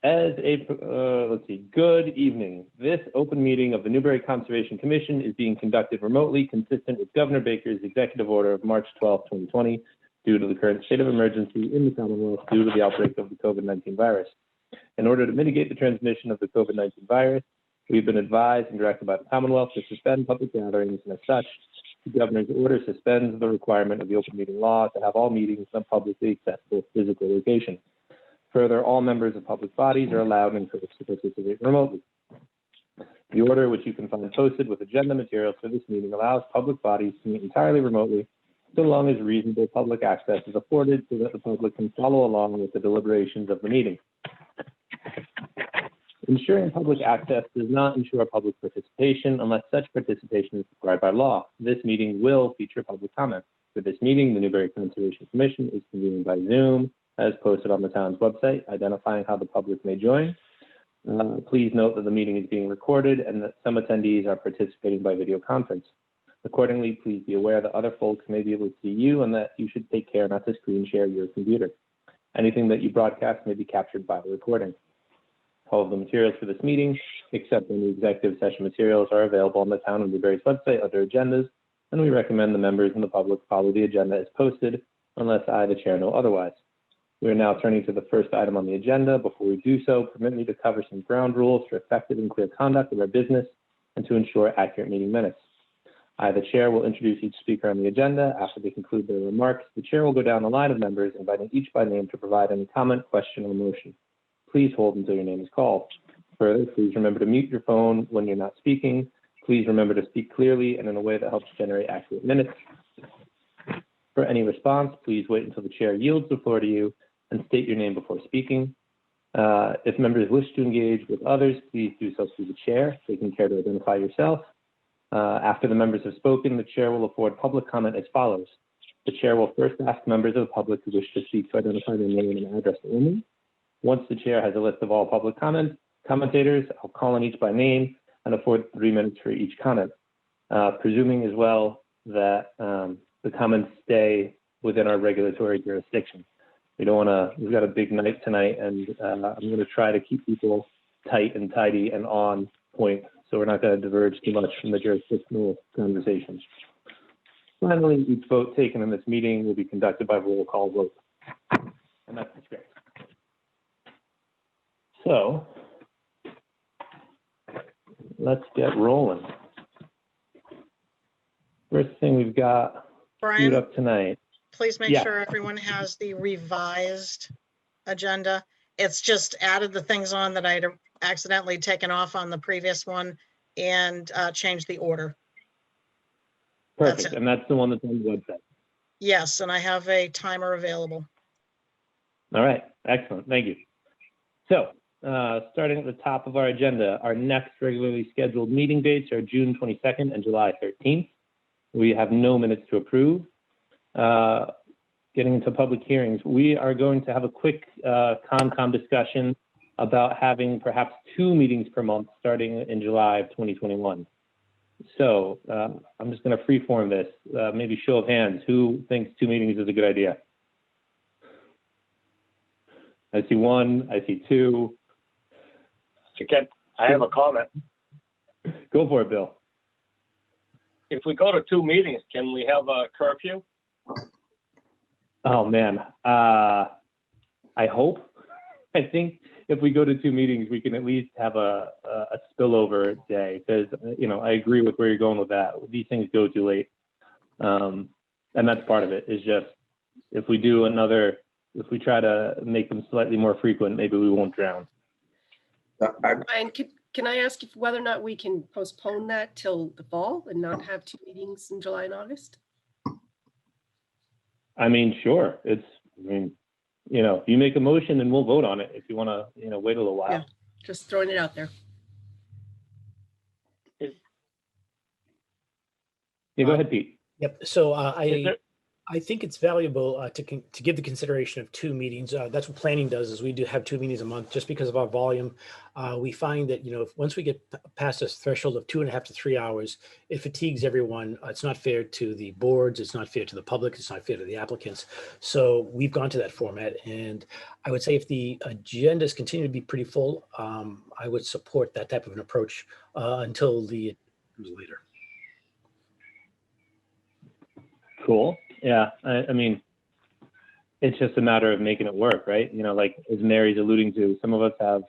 Let's see, good evening. This open meeting of the Newbury Conservation Commission is being conducted remotely, consistent with Governor Baker's executive order of March 12, 2020, due to the current state of emergency in the Commonwealth due to the outbreak of the COVID-19 virus. In order to mitigate the transmission of the COVID-19 virus, we've been advised and directed by the Commonwealth to suspend public gatherings, and as such, the governor's order suspends the requirement of the open meeting law to have all meetings in a publicly accessible physical location. Further, all members of public bodies are allowed and encouraged to participate remotely. The order, which you can find posted with agenda materials for this meeting, allows public bodies to meet entirely remotely, so long as reasonable public access is afforded so that the public can follow along with the deliberations of the meeting. Ensuring public access does not ensure public participation unless such participation is required by law. This meeting will feature public comment. For this meeting, the Newbury Conservation Commission is convening by Zoom, as posted on the town's website, identifying how the public may join. Please note that the meeting is being recorded and that some attendees are participating by video conference. Accordingly, please be aware that other folks may be able to see you and that you should take care not to screen share your computer. Anything that you broadcast may be captured by the recording. All of the materials for this meeting, except any executive session materials, are available on the Town of Newbury's website under agendas, and we recommend the members and the public follow the agenda as posted, unless I, the chair, know otherwise. We are now turning to the first item on the agenda. Before we do so, permit me to cover some ground rules for effective and clear conduct of our business and to ensure accurate meeting minutes. I, the chair, will introduce each speaker on the agenda. After they conclude their remarks, the chair will go down the line of members, inviting each by name to provide any comment, question, or motion. Please hold until your name is called. Further, please remember to mute your phone when you're not speaking. Please remember to speak clearly and in a way that helps generate accurate minutes. For any response, please wait until the chair yields the floor to you and state your name before speaking. If members wish to engage with others, please do so through the chair, taking care to identify yourself. After the members have spoken, the chair will afford public comment as follows. The chair will first ask members of the public who wish to speak to identify their name and address only. Once the chair has a list of all public commentators, I'll call on each by name and afford 3 minutes for each comment, presuming as well that the comments stay within our regulatory jurisdiction. We've got a big night tonight, and I'm going to try to keep people tight and tidy and on point, so we're not going to diverge too much from the jurisdictional conversations. Finally, each vote taken in this meeting will be conducted by roll call vote. And that's great. So let's get rolling. First thing we've got queued up tonight. Please make sure everyone has the revised agenda. It's just added the things on that I'd accidentally taken off on the previous one and changed the order. Perfect. And that's the one that's on the website. Yes, and I have a timer available. All right. Excellent. Thank you. So starting at the top of our agenda, our next regularly scheduled meeting dates are June 22nd and July 13th. We have no minutes to approve. Getting into public hearings, we are going to have a quick CONCOM discussion about having perhaps 2 meetings per month starting in July of 2021. So I'm just going to freeform this. Maybe show of hands. Who thinks 2 meetings is a good idea? I see 1. I see 2. I have a comment. Go for it, Bill. If we go to 2 meetings, can we have a curfew? Oh, man. I hope. I think if we go to 2 meetings, we can at least have a spillover day, because, I agree with where you're going with that. These things go too late. And that's part of it, is just if we try to make them slightly more frequent, maybe we won't drown. Brian, can I ask whether or not we can postpone that till the fall and not have 2 meetings in July and August? I mean, sure. You make a motion and we'll vote on it if you want to, wait a little while. Yeah, just throwing it out there. Yeah, go ahead, Pete. Yep. So I think it's valuable to give the consideration of 2 meetings. That's what planning does, is we do have 2 meetings a month just because of our volume. We find that, once we get past this threshold of 2.5 to 3 hours, it fatigues everyone. It's not fair to the boards. It's not fair to the public. It's not fair to the applicants. So we've gone to that format. And I would say if the agendas continue to be pretty full, I would support that type of an approach until the later. Cool. Yeah. I mean, it's just a matter of making it work, right? Like as Mary's alluding to, some of us have,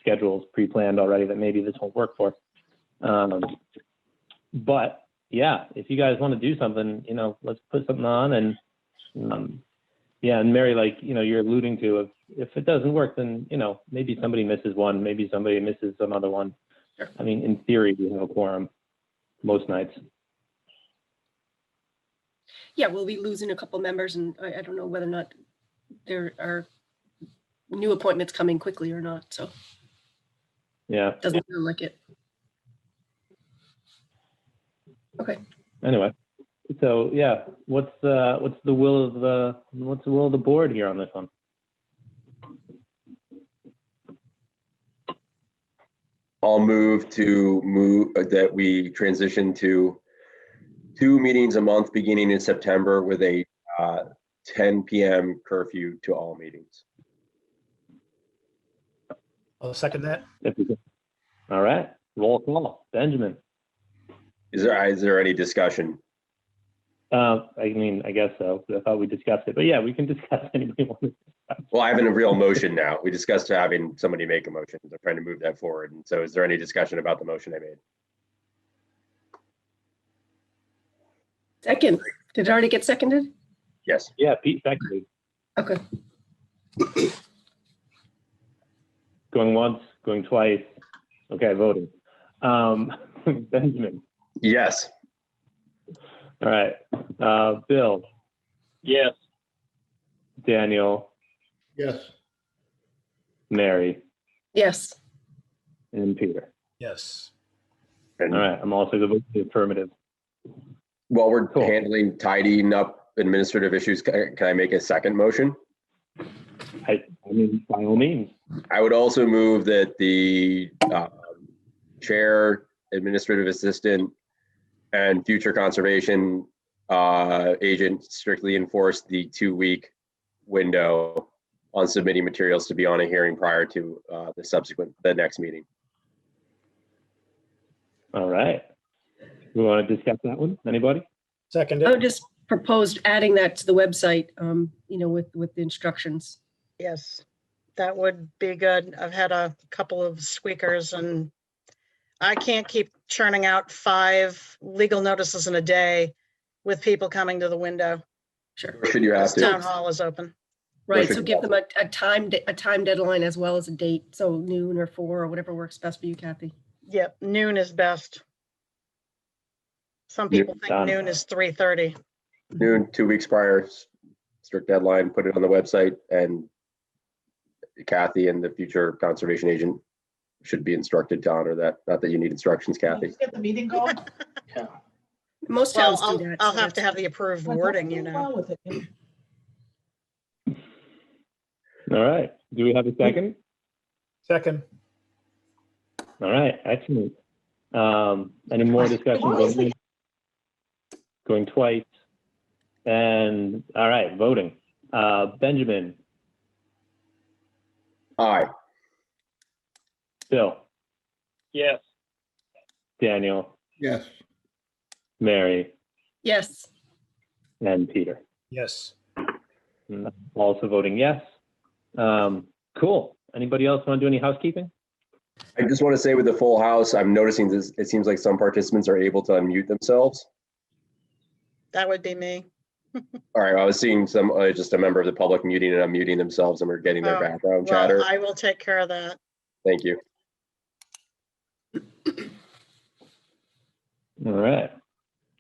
schedules pre-planned already that maybe this won't work for. But yeah, if you guys want to do something, let's put something on. And yeah, and Mary, like, you're alluding to, if it doesn't work, then, maybe somebody misses one, maybe somebody misses some other one. Sure. I mean, in theory, we have a quorum most nights. Yeah, we'll be losing a couple members, and I don't know whether or not there are new appointments coming quickly or not. So Yeah. doesn't feel like it. Okay. Anyway, so yeah, what's the will of the board here on this one? I'll move that we transition to 2 meetings a month beginning in September with a 10 p.m. curfew to all meetings. I'll second that. All right, roll call. Benjamin. Is there any discussion? I mean, I guess so. I thought we discussed it, but yeah, we can discuss anybody wants to discuss. Well, I have a real motion now. We discussed having somebody make a motion. I'm trying to move that forward. And so is there any discussion about the motion I made? Second. Did it already get seconded? Yes. Yeah, Pete seconded. Okay. Going once, going twice. Okay, voting. Benjamin. Yes. All right. Bill. Yes. Daniel. Yes. Mary. Yes. And Peter. Yes. And All right. I'm also going to vote the affirmative. while we're Cool. handling tidying up administrative issues, can I make a second motion? I mean, by all means. I would also move that the chair, administrative assistant, and future conservation agent strictly enforce the 2-week window on submitting materials to be on a hearing prior to the next meeting. All right. We want to discuss that one? Anybody? Second. I would just propose adding that to the website, with the instructions. Yes, that would be good. I've had a couple of squeakers and I can't keep churning out 5 legal notices in a day with people coming to the window. Sure. Or should you have Town to? hall is open. Right, should so we give have them a time deadline as well as a date, so noon or 4 or whatever works best for you, Kathy. Yep, noon is best. Some Noon, people think done. noon is 3:30. Noon, 2 weeks prior, strict deadline, put it on the website, and Kathy and the future conservation agent should be instructed to honor that. Not that you need instructions, Kathy. Get the meeting going? Yeah. Most Well, towns do that. I'll so have to that's- have the approved wording, you know. With it. All right. Do we have a second? Second. All right. Excellent. Any more discussion? Going twice. And all right, voting. Benjamin, Aye. Bill, Yes. Daniel, Yes. Mary, Yes, and Peter. Yes. And I'm also voting yes. Cool. Anybody else want to do any housekeeping? I just want to say with the full house, I'm noticing this, it seems like some participants are able to unmute themselves. That would be me. All right, I was seeing some, just a member of the public muting and unmuting themselves, and we're getting their Oh, background Well, chatter. I will take care of that. Thank you. All right.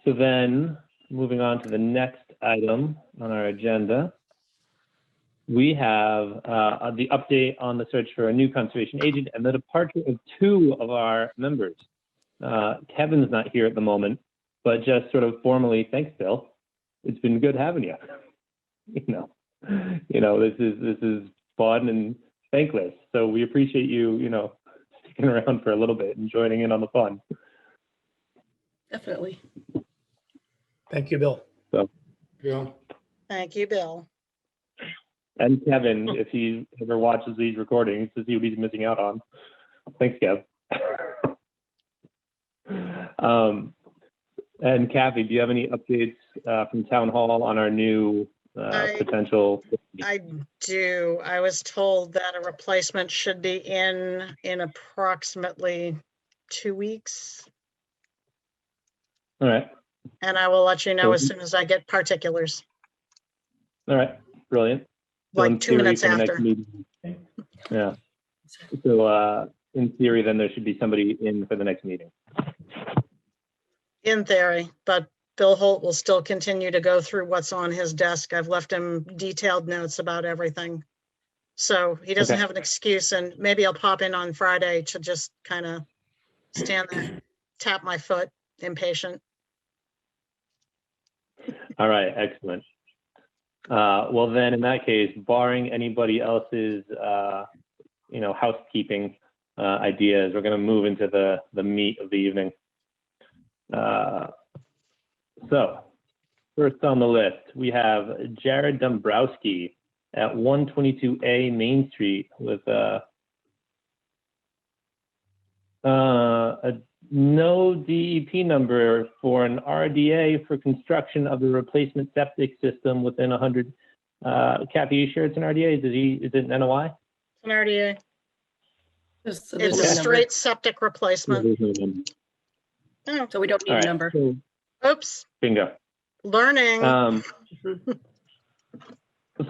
So then, moving on to the next item on our agenda, we have the update on the search for a new conservation agent and the departure of 2 of our members. Kevin's not here at the moment, but just sort of formally, thanks, Bill. it's been good having you. This is fun and thankless. So we appreciate you, sticking around for a little bit and joining in on the fun. Definitely. Thank you, Bill. Bill. Thank you, Bill. And Kevin, if he ever watches these recordings to see what he's missing out on. Thanks, Kev. And Kathy, do you have any updates from Town Hall on our new potential? I do. I was told that a replacement should be in approximately 2 weeks. All right. And I will let you know as soon as I get particulars, All right. Brilliant. So in like 2 theory, minutes for the next after. meeting- Yeah. So in theory, then there should be somebody in for the next meeting. In theory, but Bill Holt will still continue to go through what's on his desk. I've left him detailed notes about everything. So he doesn't Okay. have an excuse, and maybe I'll pop in on Friday to just kind of stand there, tap my foot, impatient. All right. Excellent. Well, then in that case, barring anybody else's, housekeeping ideas, we're going to move into the meat of the evening. So first on the list, we have Jared Dombrowski at 122A Main Street with a no DEP number for an RDA for construction of the replacement septic system within 100. Kathy, you sure it's an RDA? Is it an NOI? It's an RDA. So It's there's a no number, straight septic replacement. There's no number. Oh, so we don't need All a right, number. so oops, bingo. learning.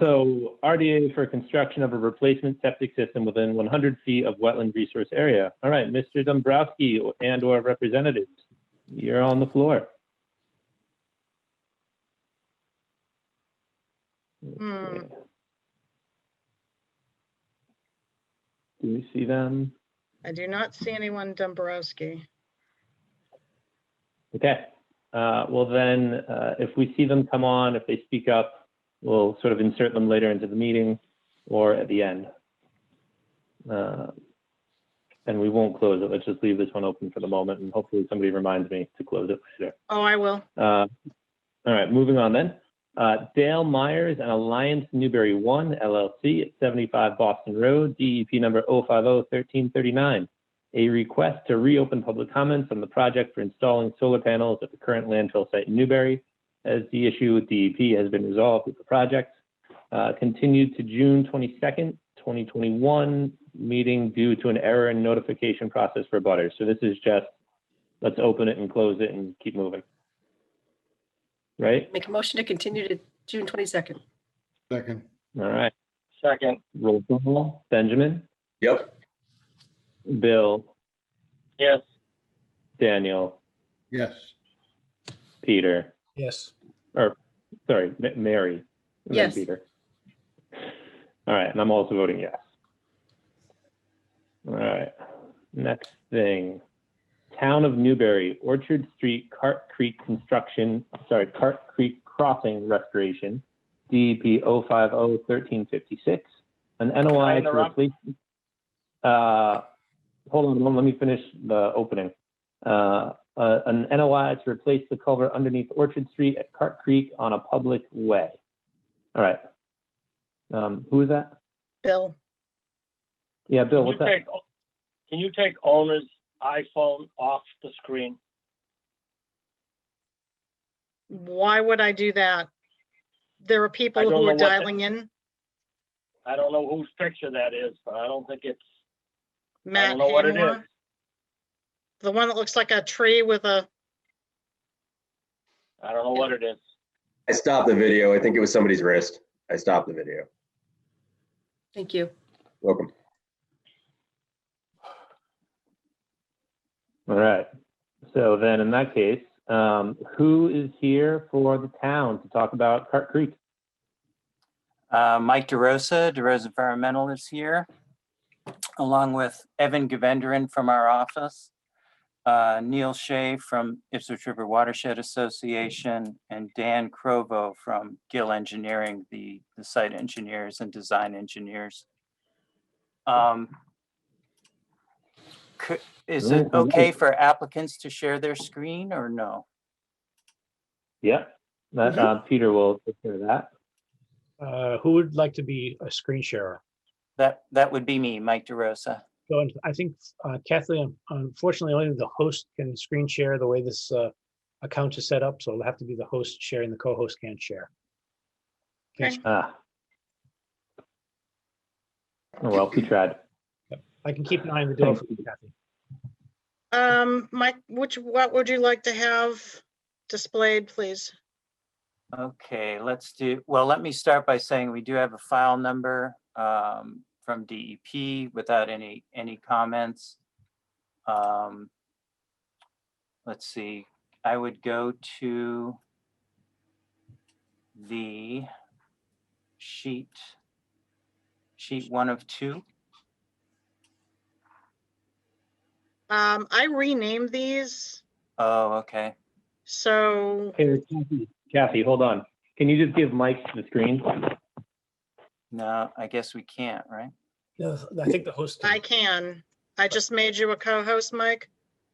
So RDA for construction of a replacement septic system within 100 feet of wetland resource area. All right, Mr. Dombrowski and/or representatives, you're on the floor. Hmm. Do you see them? I do not see anyone Dombrowski. Okay. Well, then, if we see them come on, if they speak up, we'll sort of insert them later into the meeting or at the end. And we won't close it. Let's just leave this one open for the moment, and hopefully somebody reminds me to close it later. Oh, I will. All right, moving on then. Dale Myers and Alliance Newberry 1 LLC at 75 Boston Road, DEP number 050-1339. A request to reopen public comments on the project for installing solar panels at the current landfill site in Newberry, as the issue with DEP has been resolved with the project. Continued to June 22nd, 2021 meeting due to an error in notification process for butters. So this is just, let's open it and close it and keep moving. Right? Make a motion to continue to June 22nd. Second. All right. Second, Roll call. Benjamin, Yep. Bill, yes. Daniel, Yes. Peter, Yes. or sorry, Mary, and then Yes. Peter. All right, and I'm also voting yes. All right, next thing. Town of Newberry, Orchard Street, Cart Creek Crossing Restoration, DEP 050-1356, an NOI to interrupt? replace. Hold on, let me finish the opening. An NOI to replace the culvert underneath Orchard Street at Cart Creek on a public way. All right. Who is that? Bill. Yeah, Bill, what's that? Can you take owner's iPhone off the screen? Why would I do that? There are people I don't who know are what the- dialing in. I don't know whose picture that is, but I don't think it's, I Matt don't know what it is. Haymore. The one that looks like a tree with a, I don't know what it is. I stopped the video. I think it was somebody's wrist. I stopped the video. Thank you. Welcome. All right. So then in that case, who is here for the town to talk about Cart Creek? Mike DeRosa Environmental is here, along with Evan Govendran from our office. Neil Shea from Ipswich River Watershed Association, and Dan Crovo from Gill Engineering, the site engineers and design engineers. Is it okay for applicants to share their screen or no? Yeah, that, Peter will take care of that. Who would like to be a screen sharer? That would be me, Mike DeRosa. So I think Kathleen, unfortunately, only the host can screen share the way this account is set up. So it'll have to be the host sharing, the co-host can't share. Okay. Ah. Oh, well, we tried. I can keep an eye on the door for you, Kathy. Mike, what would you like to have displayed, please? Okay, let me start by saying we do have a file number from DEP without any comments. Let's see, I would go to the sheet 1 of 2. I renamed these, Oh, okay. so Hey, Kathy, hold on. Can you just give Mike the screen? No, I guess we can't, right? No, I think the host I can. can. I just made you a co-host, Mike.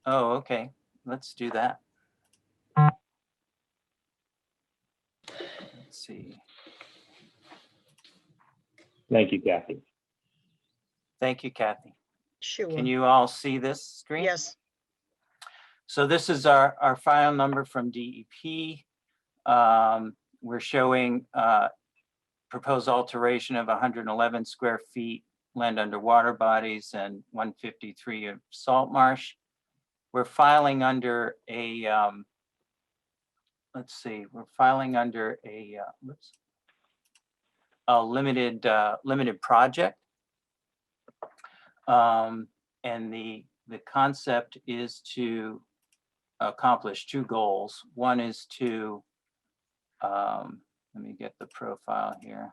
Oh, okay. Let's do that. Let's see. Thank you, Kathy. Thank you, Kathy. Sure. Can you all see this screen? Yes. So this is our file number from DEP. We're showing proposed alteration of 111 square feet land under water bodies and 153 of salt marsh. We're filing under a, let's see, we're filing under a limited project. And the concept is to accomplish 2 goals. One is to, let me get the profile here.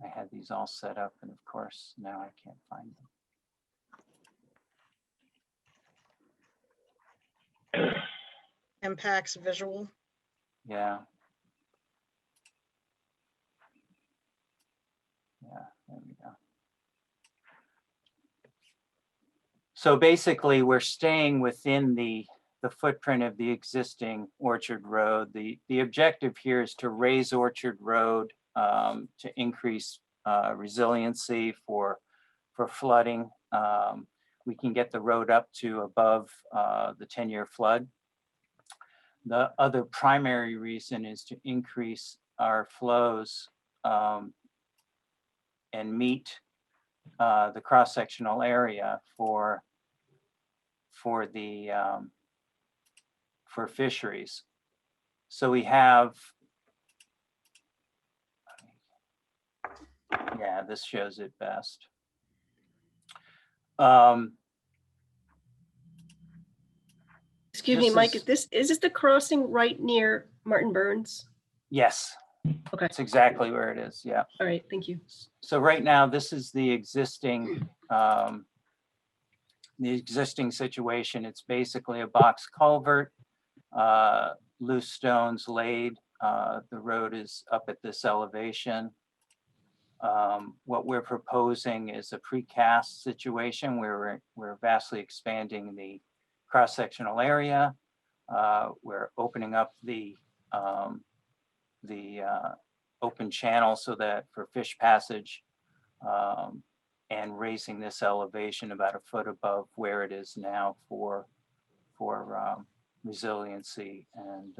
I had these all set up, and of course, now I can't find them. Impacts visual. Yeah. Yeah, there we go. So basically, we're staying within the footprint of the existing Orchard Road. The objective here is to raise Orchard Road to increase resiliency for flooding. We can get the road up to above the 10-year flood. The other primary reason is to increase our flows and meet the cross-sectional area for fisheries. So we have, yeah, this shows it best. Excuse This me, Mike, is- is this the crossing right near Martin Burns? Yes. Okay. That's exactly where it is, yeah. All right, thank you. So right now, this is the existing situation. It's basically a box culvert, loose stones laid. The road is up at this elevation. What we're proposing is a precast situation where we're vastly expanding the cross-sectional area. We're opening up the open channel so that for fish passage, and raising this elevation about a foot above where it is now for resiliency and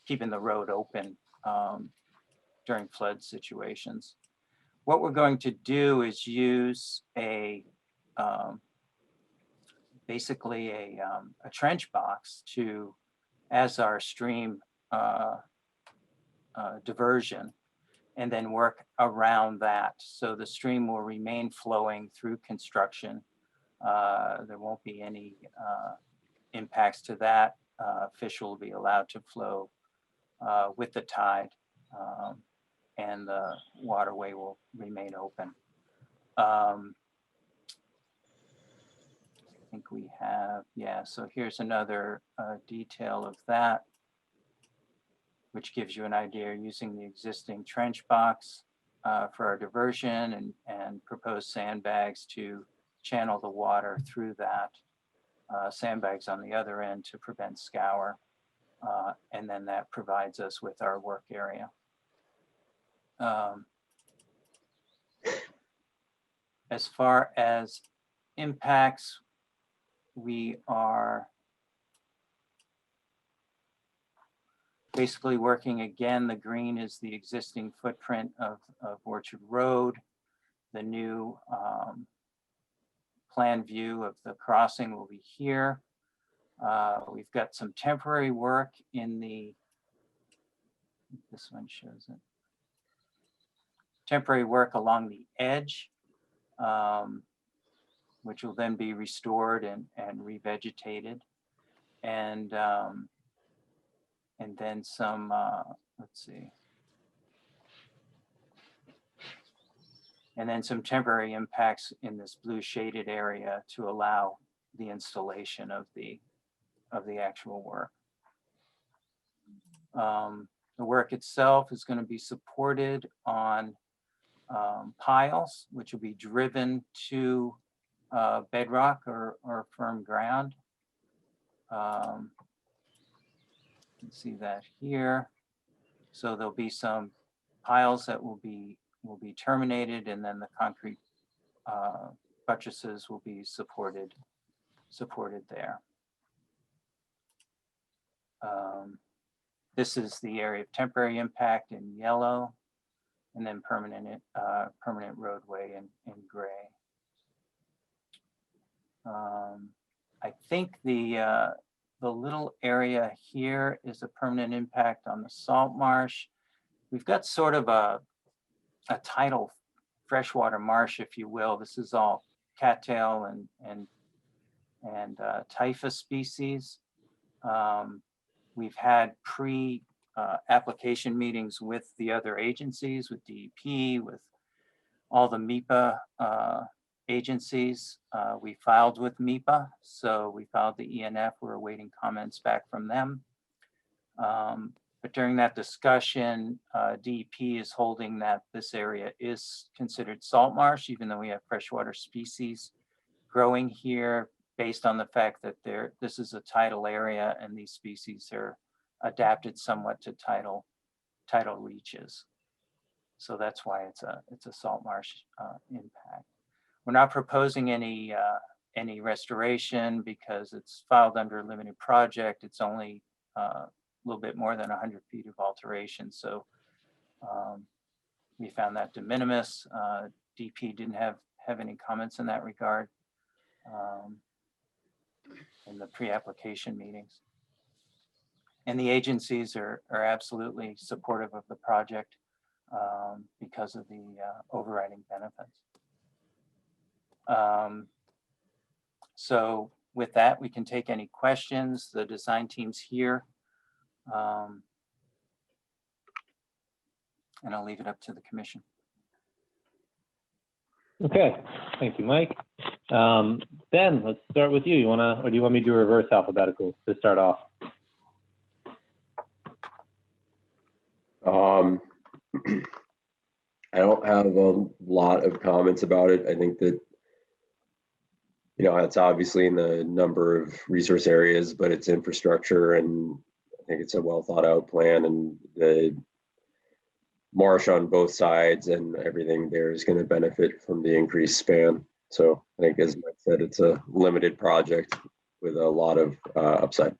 keeping the road open during flood situations. What we're going to do is use basically a trench box as our stream diversion, and then work around that. So the stream will remain flowing through construction. There won't be any impacts to that. Fish will be allowed to flow with the tide, and the waterway will remain open. I think we have, yeah, so here's another detail of that, which gives you an idea using the existing trench box for our diversion and proposed sandbags to channel the water through that. Sandbags on the other end to prevent scour. And then that provides us with our work area. As far as impacts, we are basically working again. The green is the existing footprint of Orchard Road. The new plan view of the crossing will be here. We've got some temporary work in the, this one shows it. Temporary work along the edge, which will then be restored and revegetated. And then some, let's see. And then some temporary impacts in this blue shaded area to allow the installation of the actual work. The work itself is going to be supported on piles, which will be driven to bedrock or firm ground. You can see that here. So there'll be some piles that will be terminated, and then the concrete buttresses will be supported there. This is the area of temporary impact in yellow, and then permanent roadway in gray. I think the little area here is a permanent impact on the salt marsh. We've got sort of a tidal freshwater marsh, if you will. This is all cattail and typhus species. We've had application meetings with the other agencies, with DEP, with all the MIPA agencies. We filed with MIPA, so we filed the ENF. We're awaiting comments back from them. But during that discussion, DEP is holding that this area is considered salt marsh, even though we have freshwater species growing here, based on the fact that this is a tidal area and these species are adapted somewhat to tidal reaches. So that's why it's a salt marsh impact. We're not proposing any restoration because it's filed under a limited project. It's only a little bit more than 100 feet of alteration. So we found that de minimis. DP didn't have any comments in that regard in the pre-application meetings. And the agencies are absolutely supportive of the project because of the overriding benefits. So with that, we can take any questions. The design team's here. And I'll leave it up to the commission. Okay, thank you, Mike. Ben, let's start with you. Or do you want me to do reverse alphabetical to start off? I don't have a lot of comments about it. I think that, it's obviously in the number of resource areas, but it's infrastructure, and I think it's a well thought out plan, and the marsh on both sides and everything there is going to benefit from the increased span. So I think, as Mike said, it's a limited project with a lot of upside.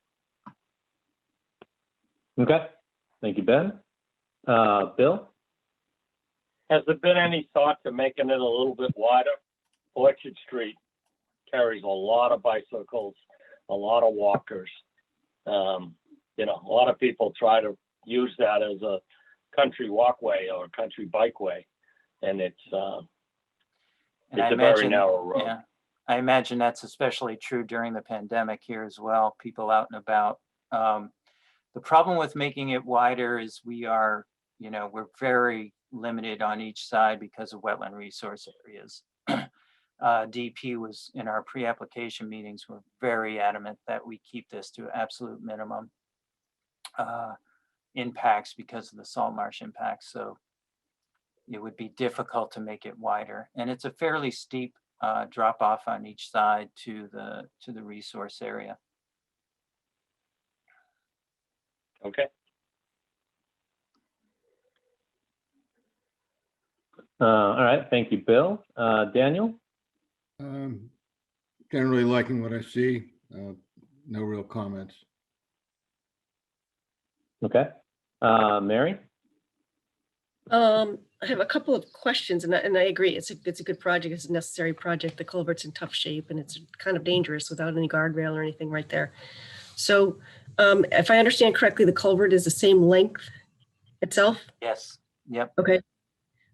Okay, thank you, Ben. Bill? Has there been any thought to making it a little bit wider? Orchard Street carries a lot of bicycles, a lot of walkers. A lot of people try to use that as a country walkway or country bikeway, and it's a very narrow road. Yeah, I imagine that's especially true during the pandemic here as well. People out and about. The problem with making it wider is we are, we're very limited on each side because of wetland resource areas. DP was, in our pre-application meetings, were very adamant that we keep this to absolute minimum impacts because of the salt marsh impacts. So it would be difficult to make it wider. And it's a fairly steep drop off on each side to the resource area. Okay. All right, thank you, Bill. Daniel? Generally liking what I see. No real comments. Okay. Mary? I have a couple of questions, and I agree. It's a good project. It's a necessary project. The culvert's in tough shape, and it's kind of dangerous without any guardrail or anything right there. So, if I understand correctly, the culvert is the same length itself. Yes. Yep. Okay.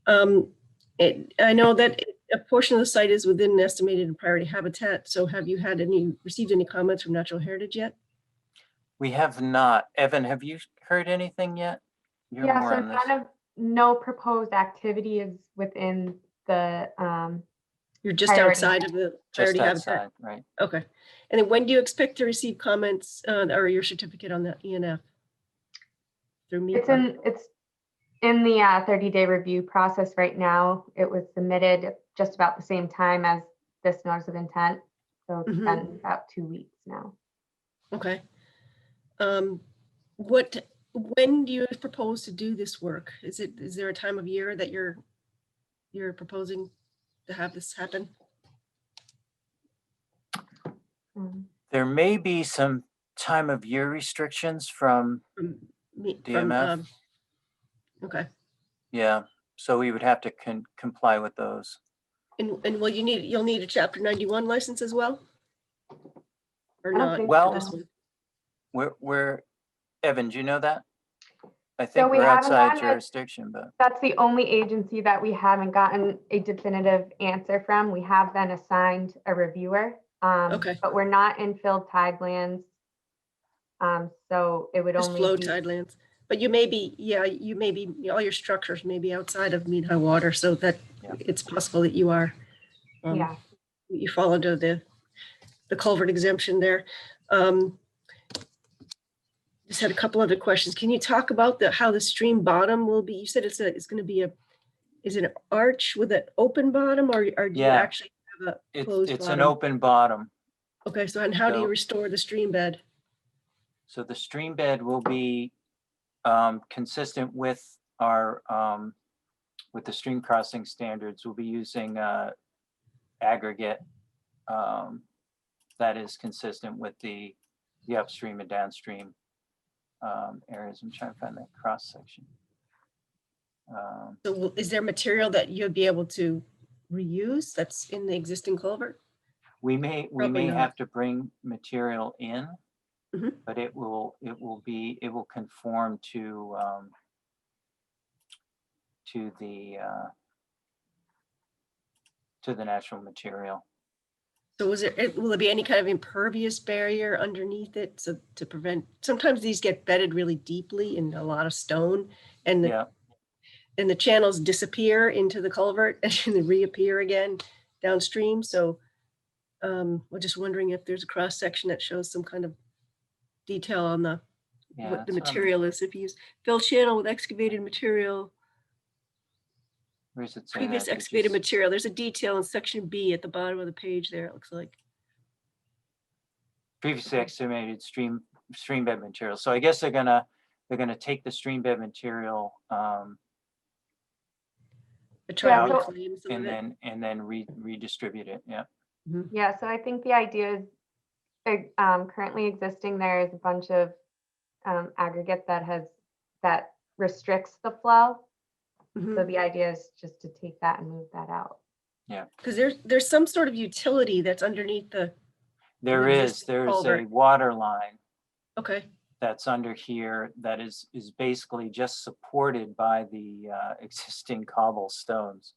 I know that a portion of the site is within estimated priority habitat. So, have you received any comments from Natural Heritage yet? We have not. Evan, have you heard anything yet? You're Yeah, more so on this. none of, no proposed activity is within the, You're just Priority outside of the Just priority habitat. outside, right? Okay. And then when do you expect to receive comments or your certificate on the ENF? Through me? it's in the 30-day review process right now. It was submitted just about the same time as this notice of intent. So it's been about 2 weeks now. Okay. When do you propose to do this work? Is there a time of year that you're proposing to have this happen? There may be some time of year restrictions from DMF. Okay. Yeah, so we would have to comply with those. And will you'll need a Chapter 91 license as well? Or I don't not? think for Well, this one? We're Evan, do you know that? I So think we we're haven't outside gotten a- jurisdiction, but That's the only agency that we haven't gotten a definitive answer from. We have been assigned a reviewer. Okay. But we're not in filled tidelands. So it would Just only flow be, tidelands. But you may be, all your structures may be outside of mean high water, so that Yeah. it's possible that you are, yeah. you fall under the culvert exemption there. Just had a couple other questions. Can you talk about how the stream bottom will be? You said it's going to be is it an arch with an open bottom, or do you Yeah. actually have a closed it's bottom? an open bottom. Okay, so and how do you So- restore the stream bed? So the stream bed will be consistent with our with the stream crossing standards. We'll be using aggregate that is consistent with the upstream and downstream areas. I'm trying to find that cross section. So is there material that you'll be able to reuse that's in the existing culvert? We may Probably not. have to bring material in, Mhm. but it will conform to the natural material. So will there be any kind of impervious barrier underneath it so to prevent, sometimes these get bedded really deeply in a lot of stone and Yeah. and the channels disappear into the culvert and then reappear again downstream. So we're just wondering if there's a cross section that shows some kind of detail on what the that's what I'm- material is. If you use fill channel with excavated material, Where's it say previous that? excavated material, there's a detail in section B at the bottom of the page there, it looks like. Previously excavated stream bed material. So I guess they're gonna take the stream bed material Try Yeah, to so- reclaim some of it. and then redistribute it. Yeah. Yeah, so I think the idea is currently existing, there is a bunch of aggregate that restricts the flow. Mhm. So the idea is just to take that and move that out. Because there's some sort of utility that's underneath the, There's existing a culvert. water line okay, that's under here that is basically just supported by the existing cobblestones.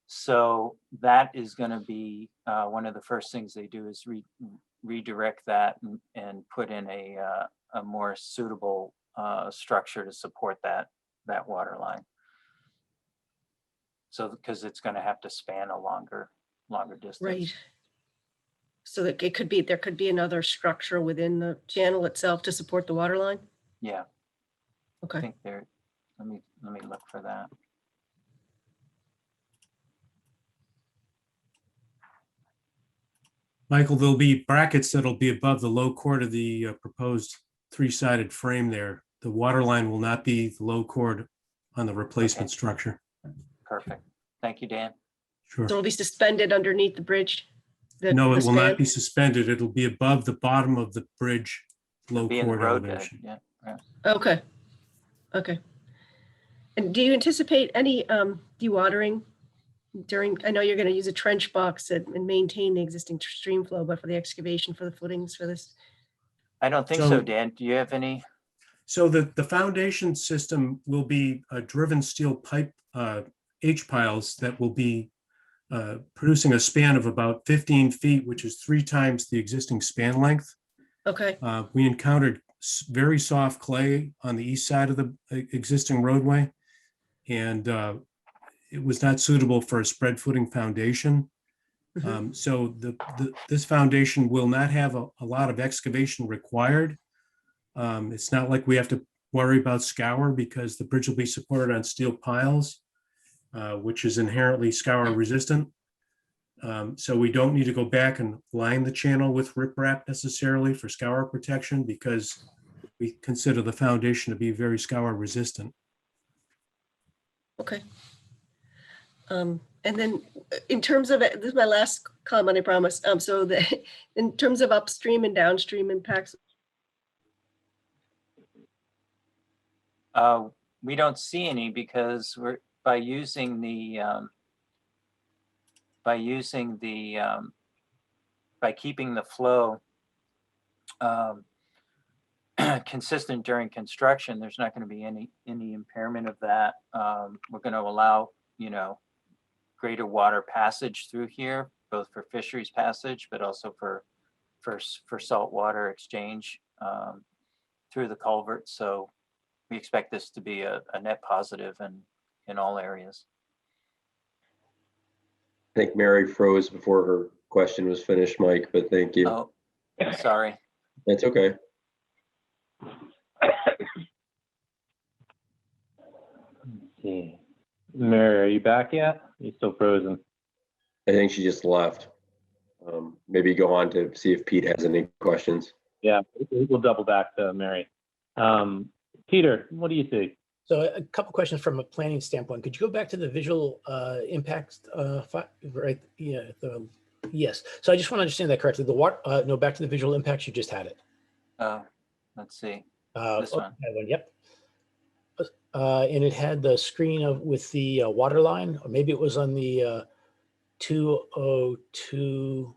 So that is going to be one of the first things they do is redirect that and put in a a more suitable structure to support that water line. So, because it's going to have to span a longer distance. Right. So that it could be, there could be another structure within the channel itself to support the water line? Yeah, I Okay. think there, let me look for that. Michael, there'll be brackets that'll be above the low chord of the proposed three-sided frame there. The water line will not be the low chord on the replacement Okay. structure. Perfect. Thank you, Dan. Sure. So it'll be suspended underneath the bridge? No, the it will not span? be suspended. It'll be above the bottom of the bridge, low Be in the chord road bed. elevation. Yeah. Okay. Okay. And do you anticipate any dewatering during, I know you're going to use a trench box and maintain the existing stream flow, but for the excavation for the footings for this? I don't think so, So- Dan. Do you have any? So the foundation system will be driven steel pipe H-piles that will be producing a span of about 15 feet, which is 3 times the existing span length. Okay. We encountered very soft clay on the east side of the existing roadway, and it was not suitable for a spread footing foundation. Mhm. So this foundation will not have a lot of excavation required. It's not like we have to worry about scour because the bridge will be supported on steel piles, which is inherently scour resistant. So we don't need to go back and line the channel with riprap necessarily for scour protection because we consider the foundation to be very scour resistant. Okay. And then in terms of, this is my last comment, I promise. So in terms of upstream and downstream impacts, We don't see any because we're by using by keeping the flow consistent during construction, there's not going to be any impairment of that. We're going to allow, greater water passage through here, both for fisheries passage, but also for salt water exchange through the culvert. So we expect this to be a net positive in all areas. I think Mary froze before her question was finished, Mike, but thank you. Oh, sorry. That's okay. Let's see. Mary, are you back yet? Are you still frozen? I think she just left. Maybe go on to see if Pete has any questions. Yeah, we'll double back to Mary. Peter, what do you see? So a couple questions from a planning standpoint. Could you go back to the visual impacts? Right. Yeah. Yes. So I just want to understand that correctly. The water. No, back to the visual impacts. You just had it. Let's see. This one. Yep. And it had the screen with the water line, or maybe it was on the 202,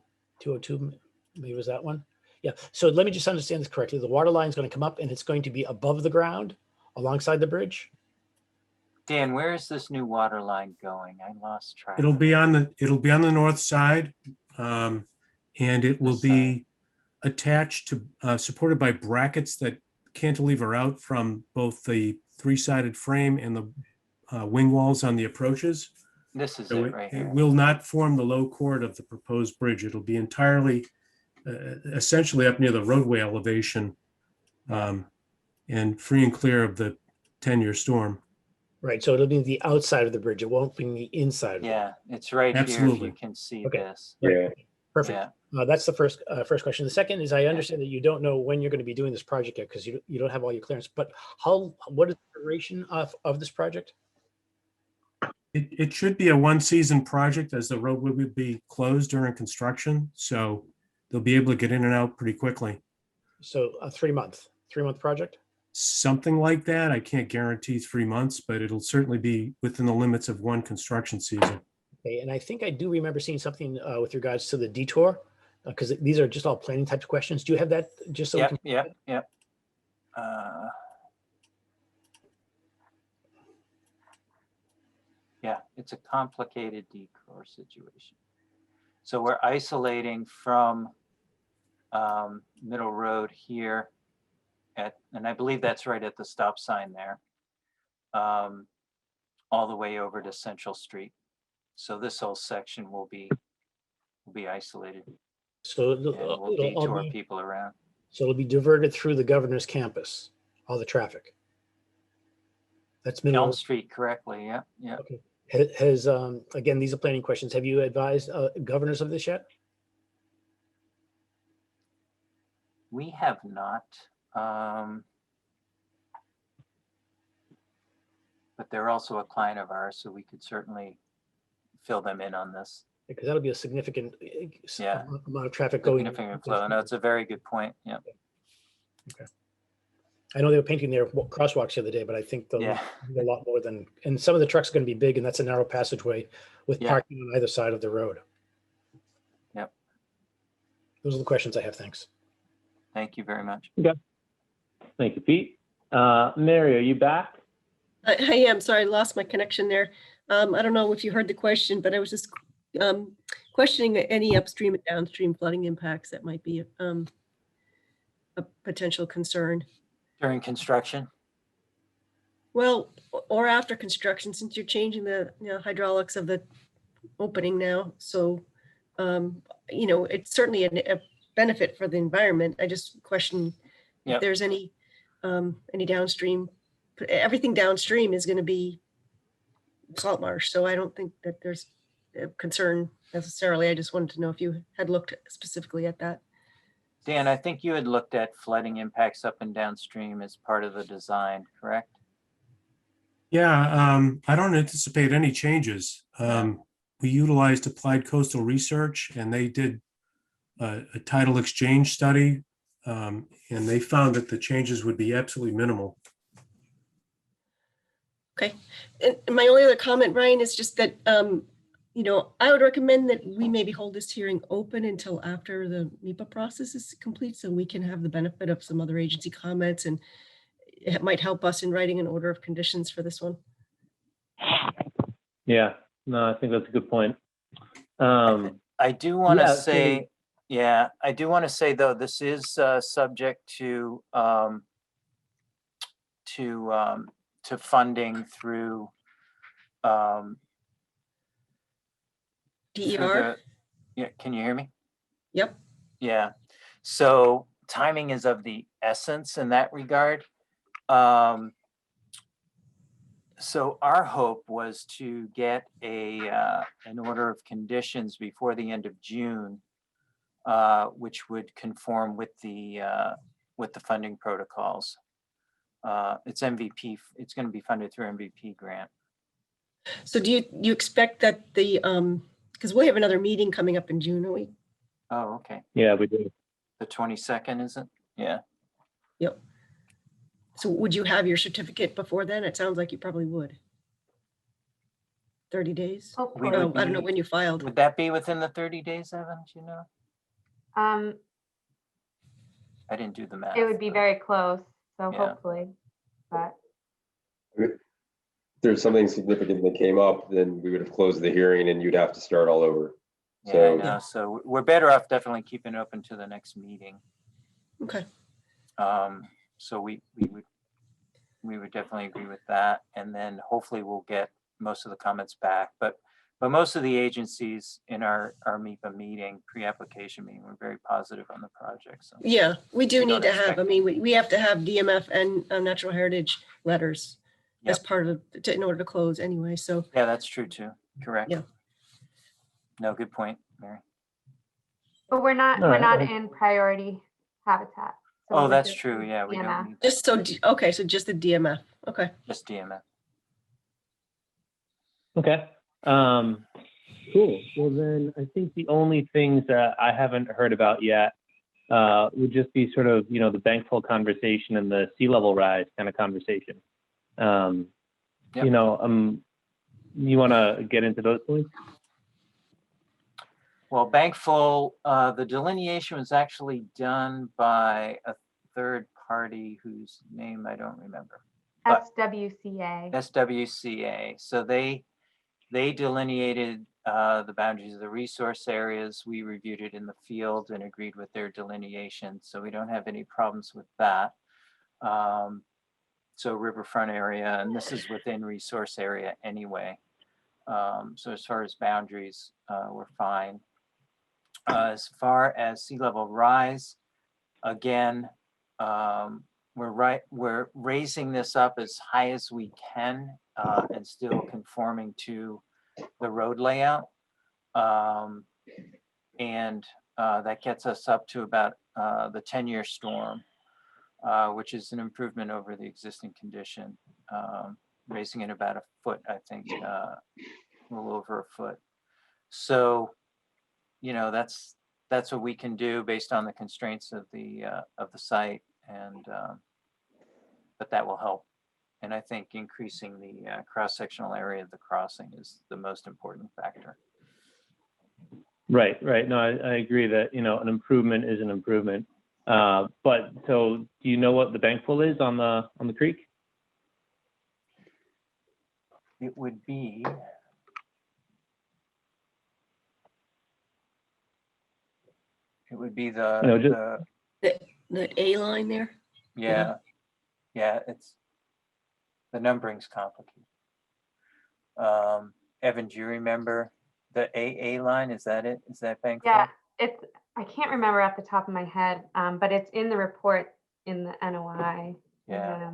maybe it was that one. Yeah. So let me just understand this correctly. The water line is going to come up and it's going to be above the ground alongside the bridge. Dan, where is this new water line going? I lost track. It'll be on the north side, and it will This be attached to supported by brackets that cantilever out from both the three-sided frame and the wing walls on the approaches. This is So it right it here. will not form the low chord of the proposed bridge. It'll be entirely, essentially up near the roadway elevation, and free and clear of the 10-year storm. Right. So it'll be the outside of the bridge. It won't be the inside. Of Yeah, it's right here. If Absolutely. you can see Okay. this. Yeah. Perfect. Yeah. That's the first question. The second is I understand that you don't know when you're going to be doing this project yet because you don't have all your clearance. But what is the duration of this project? It should be a one-season project as the road will be closed during construction. So they'll be able to get in and out pretty quickly. So a 3-month project? Something like that. I can't guarantee 3 months, but it'll certainly be within the limits of one construction season. Okay, and I think I do remember seeing something with regards to the detour, because these are just all planning types of questions. Do you have that just so we can? Yep. Yeah, it's a complicated detour situation. So we're isolating from Middle Road here and I believe that's right at the stop sign there, all the way over to Central Street. So this whole section will be isolated, So and we'll detour be, people around. so it'll be diverted through the governor's campus, all the traffic. That's Elm minimal. Street correctly, yeah, yeah. Okay. Has, again, these are planning questions. Have you advised governors of this yet? We have not. But they're also a client of ours, so we could certainly fill them in on this. Because that'll be a significant Yeah. amount of traffic going. Significant flow. No, it's a very good point. Yeah. I know they were painting their crosswalks the other day, but I think they'll Yeah. need a lot more than, and some of the trucks are going to be big, and that's a narrow passageway with Yeah. parking on either side of the road. Yep. Those are the questions I have. Thanks. Thank you very much. Thank you, Pete. Mary, are you back? I am sorry, I lost my connection there. I don't know if you heard the question, but I was just questioning any upstream and downstream flooding impacts that might be a potential concern. During construction? Well, or after construction, since you're changing the hydraulics of the opening now. So, it's certainly a benefit for the environment. I just question Yep. if there's any downstream. Everything downstream is going to be salt marsh. So I don't think that there's a concern necessarily. I just wanted to know if you had looked specifically at that. Dan, I think you had looked at flooding impacts up and downstream as part of the design, correct? Yeah, I don't anticipate any changes. We utilized Applied Coastal Research, and they did a tidal exchange study, and they found that the changes would be absolutely minimal. Okay. And my only other comment, Ryan, is just that, I would recommend that we maybe hold this hearing open until after the MIPA process is complete, so we can have the benefit of some other agency comments, and it might help us in writing an order of conditions for this one. Yeah, no, I think that's a good point. I do want to Yeah, say, I do want to say though, this is subject to funding through DER? Yeah, can you hear me? Yep. Yeah, so timing is of the essence in that regard. So our hope was to get an order of conditions before the end of June, which would conform with the funding protocols. It's MVP. It's going to be funded through MVP grant. So do you expect that because we have another meeting coming up in June, don't we? Oh, okay. Yeah, we do. The 22nd, is it? Yeah. Yep. So would you have your certificate before then? It sounds like you probably would. 30 days? Hopefully. would I don't know be- when you filed. Would that be within the 30 days, Evan? Do you know? I didn't do the math. It would be but- very close, so Yeah. hopefully, but If there's something significant that came up, then we would have closed the hearing and you'd have to start all over. Yeah, I So know. So we're better off definitely keeping it open to the next meeting. Okay. So we would definitely agree with that, and then hopefully we'll get most of the comments back. But most of the agencies in our MIPA meeting, pre-application meeting, were very positive on the project. So Yeah, we do We need don't to have, expect- I mean, we have to have DMF and natural heritage letters as part of, in order to close anyway, so. yeah, that's true too. Correct. Yeah. No, good point, Mary. but we're not All right, not well- in priority habitat. So Oh, we're that's just true. in Yeah, we DMF. don't need Just so, okay, so just the DMF, okay. just DMF. Okay. Cool. Well, then I think the only things that I haven't heard about yet would just be sort of, the bankful conversation and the sea level rise kind of conversation. Yep. You want to get into those points? Well, Bankful, the delineation was actually done by a third party whose name I don't remember. SWCA. SWCA. So they delineated the boundaries of the resource areas. We reviewed it in the field and agreed with their delineation. So we don't have any problems with that. So riverfront area, and this is within resource area anyway. So as far as boundaries, we're fine. As far as sea level rise, again, we're raising this up as high as we can and still conforming to the road layout. And that gets us up to about the 10-year storm, which is an improvement over the existing condition, raising it about a foot, I think, a little over a foot. So, you know, that's what we can do based on the constraints of the site, and but that will help. And I think increasing the cross-sectional area of the crossing is the most important factor. Right. No, I agree that, you know, an improvement is an improvement. But so do you know what the bank full is on the creek? It would be, the, You know, The A line there? yeah, it's, the numbering's complicated. Evan, do you remember the AA line? Is that it? Is that bank? Yeah, I can't remember off the top of my head, but it's in the report in the NOI. Yeah.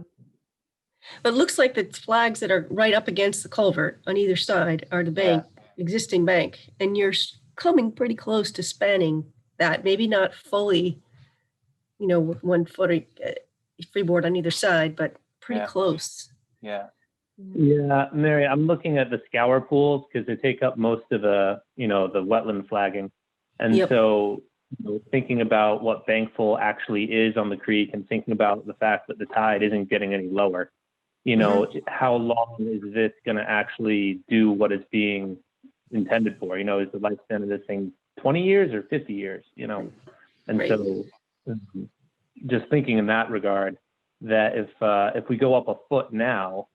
But it looks like the flags that are right up against the culvert on either side are the bank, existing bank, and you're coming pretty close to spanning that, maybe not fully, you know, with 1 foot freeboard on either side, but pretty close. Yeah. Yeah, Mary, I'm looking at the scour pools because they take up most of the, you know, the wetland flagging. And Yep. so, you know, thinking about what bankful actually is on the creek and thinking about the fact that the tide isn't getting any lower, you know, how long is this going to actually do what it's being intended for? You know, is the lifespan of this thing 20 years or 50 years, you know? And Right. so just thinking in that regard, that if we go up a foot now,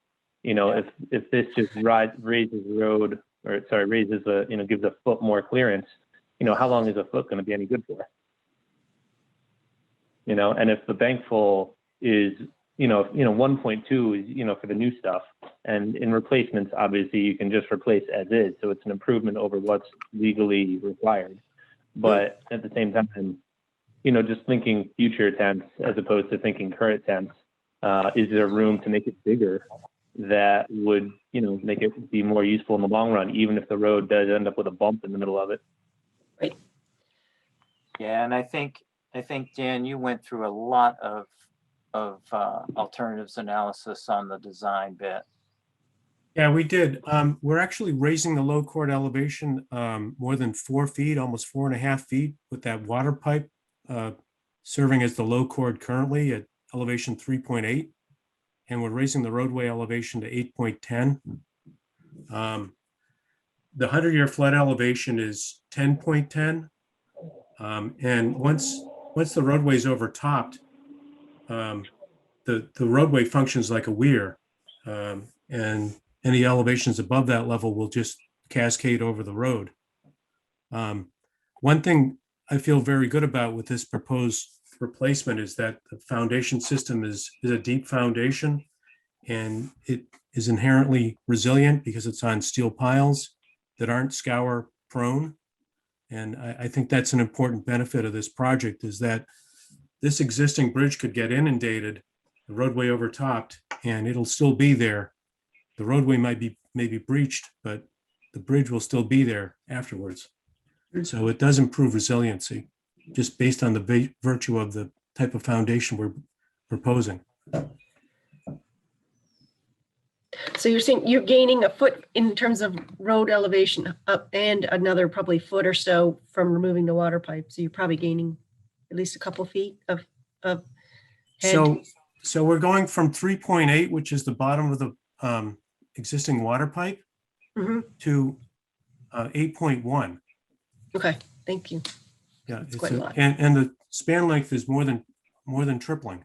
you know, if this just raises the road, or sorry, raises a, you know, gives a foot more clearance, you know, how long is a foot going to be any good for? You know, and if the bankful is, you know, 1.2 is, you know, for the new stuff, and in replacements, obviously you can just replace as is, so it's an improvement over what's legally required. But at the same time, you know, just thinking future attempts as opposed to thinking current attempts, is there room to make it bigger that would, you know, make it be more useful in the long run, even if the road does end up with a bump in the middle of it? Yeah, and I think Dan, you went through a lot of alternatives analysis on the design bit. Yeah, we did. We're actually raising the low chord elevation more than 4 feet, almost 4.5 feet, with that water pipe serving as the low chord currently at elevation 3.8. And we're raising the roadway elevation to 8.10. The 100-year flood elevation is 10.10. And once the roadway is overtopped, the roadway functions like a weir, and any elevations above that level will just cascade over the road. One thing I feel very good about with this proposed replacement is that the foundation system is a deep foundation, and it is inherently resilient because it's on steel piles that aren't scour prone. And I think that's an important benefit of this project, is that this existing bridge could get inundated, the roadway overtopped, and it'll still be there. The roadway might be maybe breached, but the bridge will still be there afterwards. So it does improve resiliency, just based on the virtue of the type of foundation we're proposing. So you're saying you're gaining a foot in terms of road elevation up, and another probably foot or so from removing the water pipe. So you're probably gaining at least a couple feet of head. So we're going from 3.8, which is the bottom of the existing water pipe, to 8.1. Okay, thank you. Yeah, It's quite a lot. and the span length is more than tripling.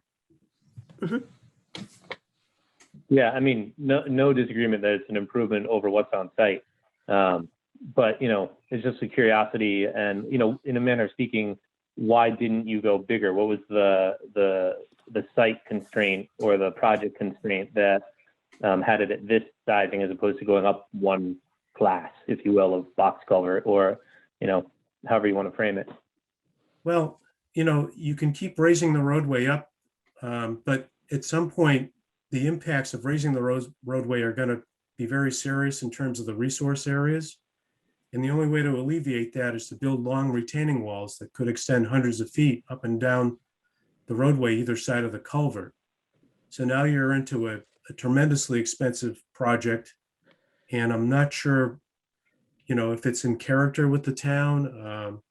Yeah, I mean, no disagreement that it's an improvement over what's on site. But, you know, it's just a curiosity, and, you know, in a manner of speaking, why didn't you go bigger? What was the the site constraint or the project constraint that had it at this sizing as opposed to going up one class, if you will, of box culvert, or, you know, however you want to frame it. Well, you know, you can keep raising the roadway up, but at some point, the impacts of raising the roadway are going to be very serious in terms of the resource areas. And the only way to alleviate that is to build long retaining walls that could extend hundreds of feet up and down the roadway either side of the culvert. So now you're into a tremendously expensive project. And I'm not sure, you know, if it's in character with the town,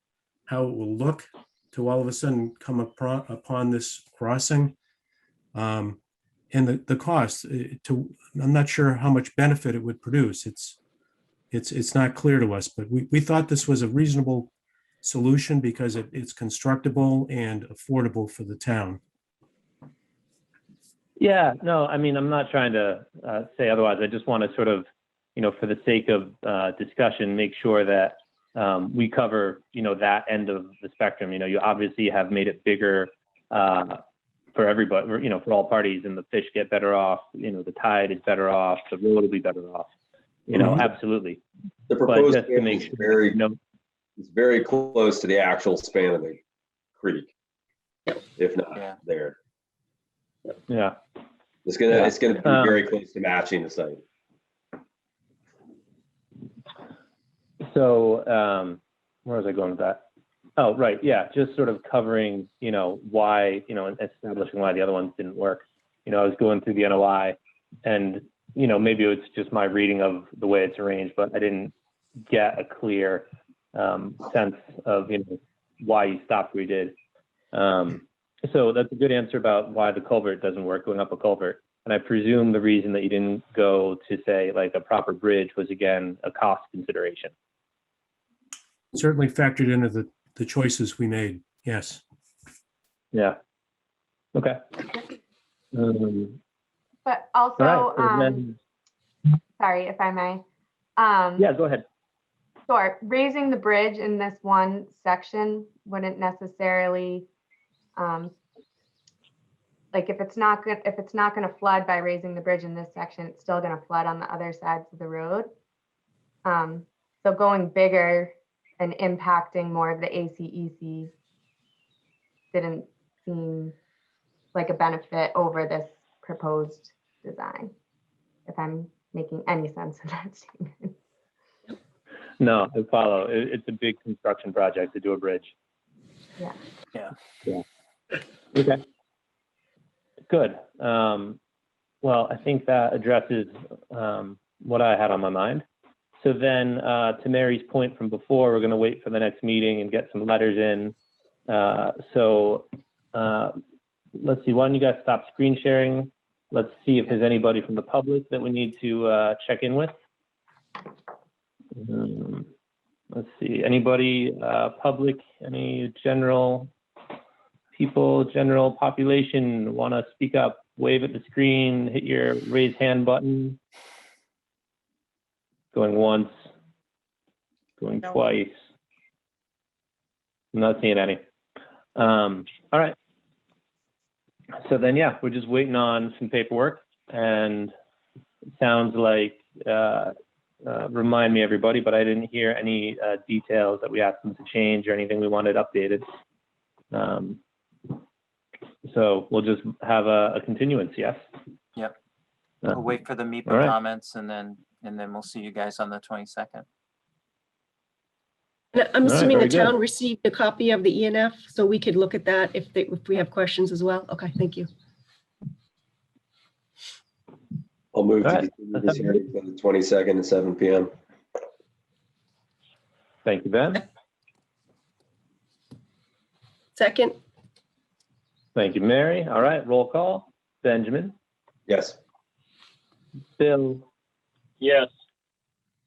how it will look to all of a sudden come upon this crossing. And the cost I'm not sure how much benefit it would produce. It's not clear to us, but we thought this was a reasonable solution because it's constructible and affordable for the town. Yeah, no, I mean, I'm not trying to say otherwise. I just want to sort of, you know, for the sake of discussion, make sure that we cover, you know, that end of the spectrum. You know, you obviously have made it bigger for everybody, you know, for all parties, and the fish get better off, you know, the tide is better off, the road will be better off, you know, absolutely. The But proposed just to span make is sure, very, you know, it's very close to the actual span of the creek, if not Yeah. there. yeah. It's gonna Yeah. it's gonna be very close to matching the site. So where was I going with that? Oh, right. Yeah. Just sort of covering, you know, why, you know, and establishing why the other ones didn't work. You know, I was going through the NOI and, you know, maybe it's just my reading of the way it's arranged, but I didn't get a clear sense of, you know, why you stopped where you did. So that's a good answer about why the culvert doesn't work, going up a culvert. And I presume the reason that you didn't go to, say, like a proper bridge was, again, a cost consideration. Certainly factored into the choices we made. Yes. Yeah. Okay. But All also, right. So then, sorry if I may. yeah, go ahead. Sure, raising the bridge in this one section wouldn't necessarily, like if it's not gonna flood by raising the bridge in this section, it's still gonna flood on the other sides of the road. So going bigger and impacting more of the ACEC didn't seem like a benefit over this proposed design, if I'm making any sense of that statement. No, I follow. It's a big construction project to do a bridge. Yeah. Yeah. Yeah. Okay. Good. Well, I think that addresses what I had on my mind. So then, to Mary's point from before, we're going to wait for the next meeting and get some letters in. So let's see. Why don't you guys stop screen sharing? Let's see if there's anybody from the public that we need to check in with. Let's see. Anybody public? Any general people, general population want to speak up? Wave at the screen. Hit your raise hand button. Going once, going No. twice. I'm not seeing any. All right. So then, yeah, we're just waiting on some paperwork, and it sounds like, remind me everybody, but I didn't hear any details that we asked them to change or anything we wanted updated. So we'll just have a continuance, yes? Yep. We'll wait for the MEPA all right. comments and then we'll see you guys on the 22nd. And I'm All right, assuming the very good. town received a copy of the ENF, so we could look at that if we have questions as well. Okay, thank you. I'll move All to right. continue this hearing for the 22nd at 7 p.m. Thank you, Ben. Second, Thank you, Mary. All right, roll call. Benjamin, Yes. Bill, Yes.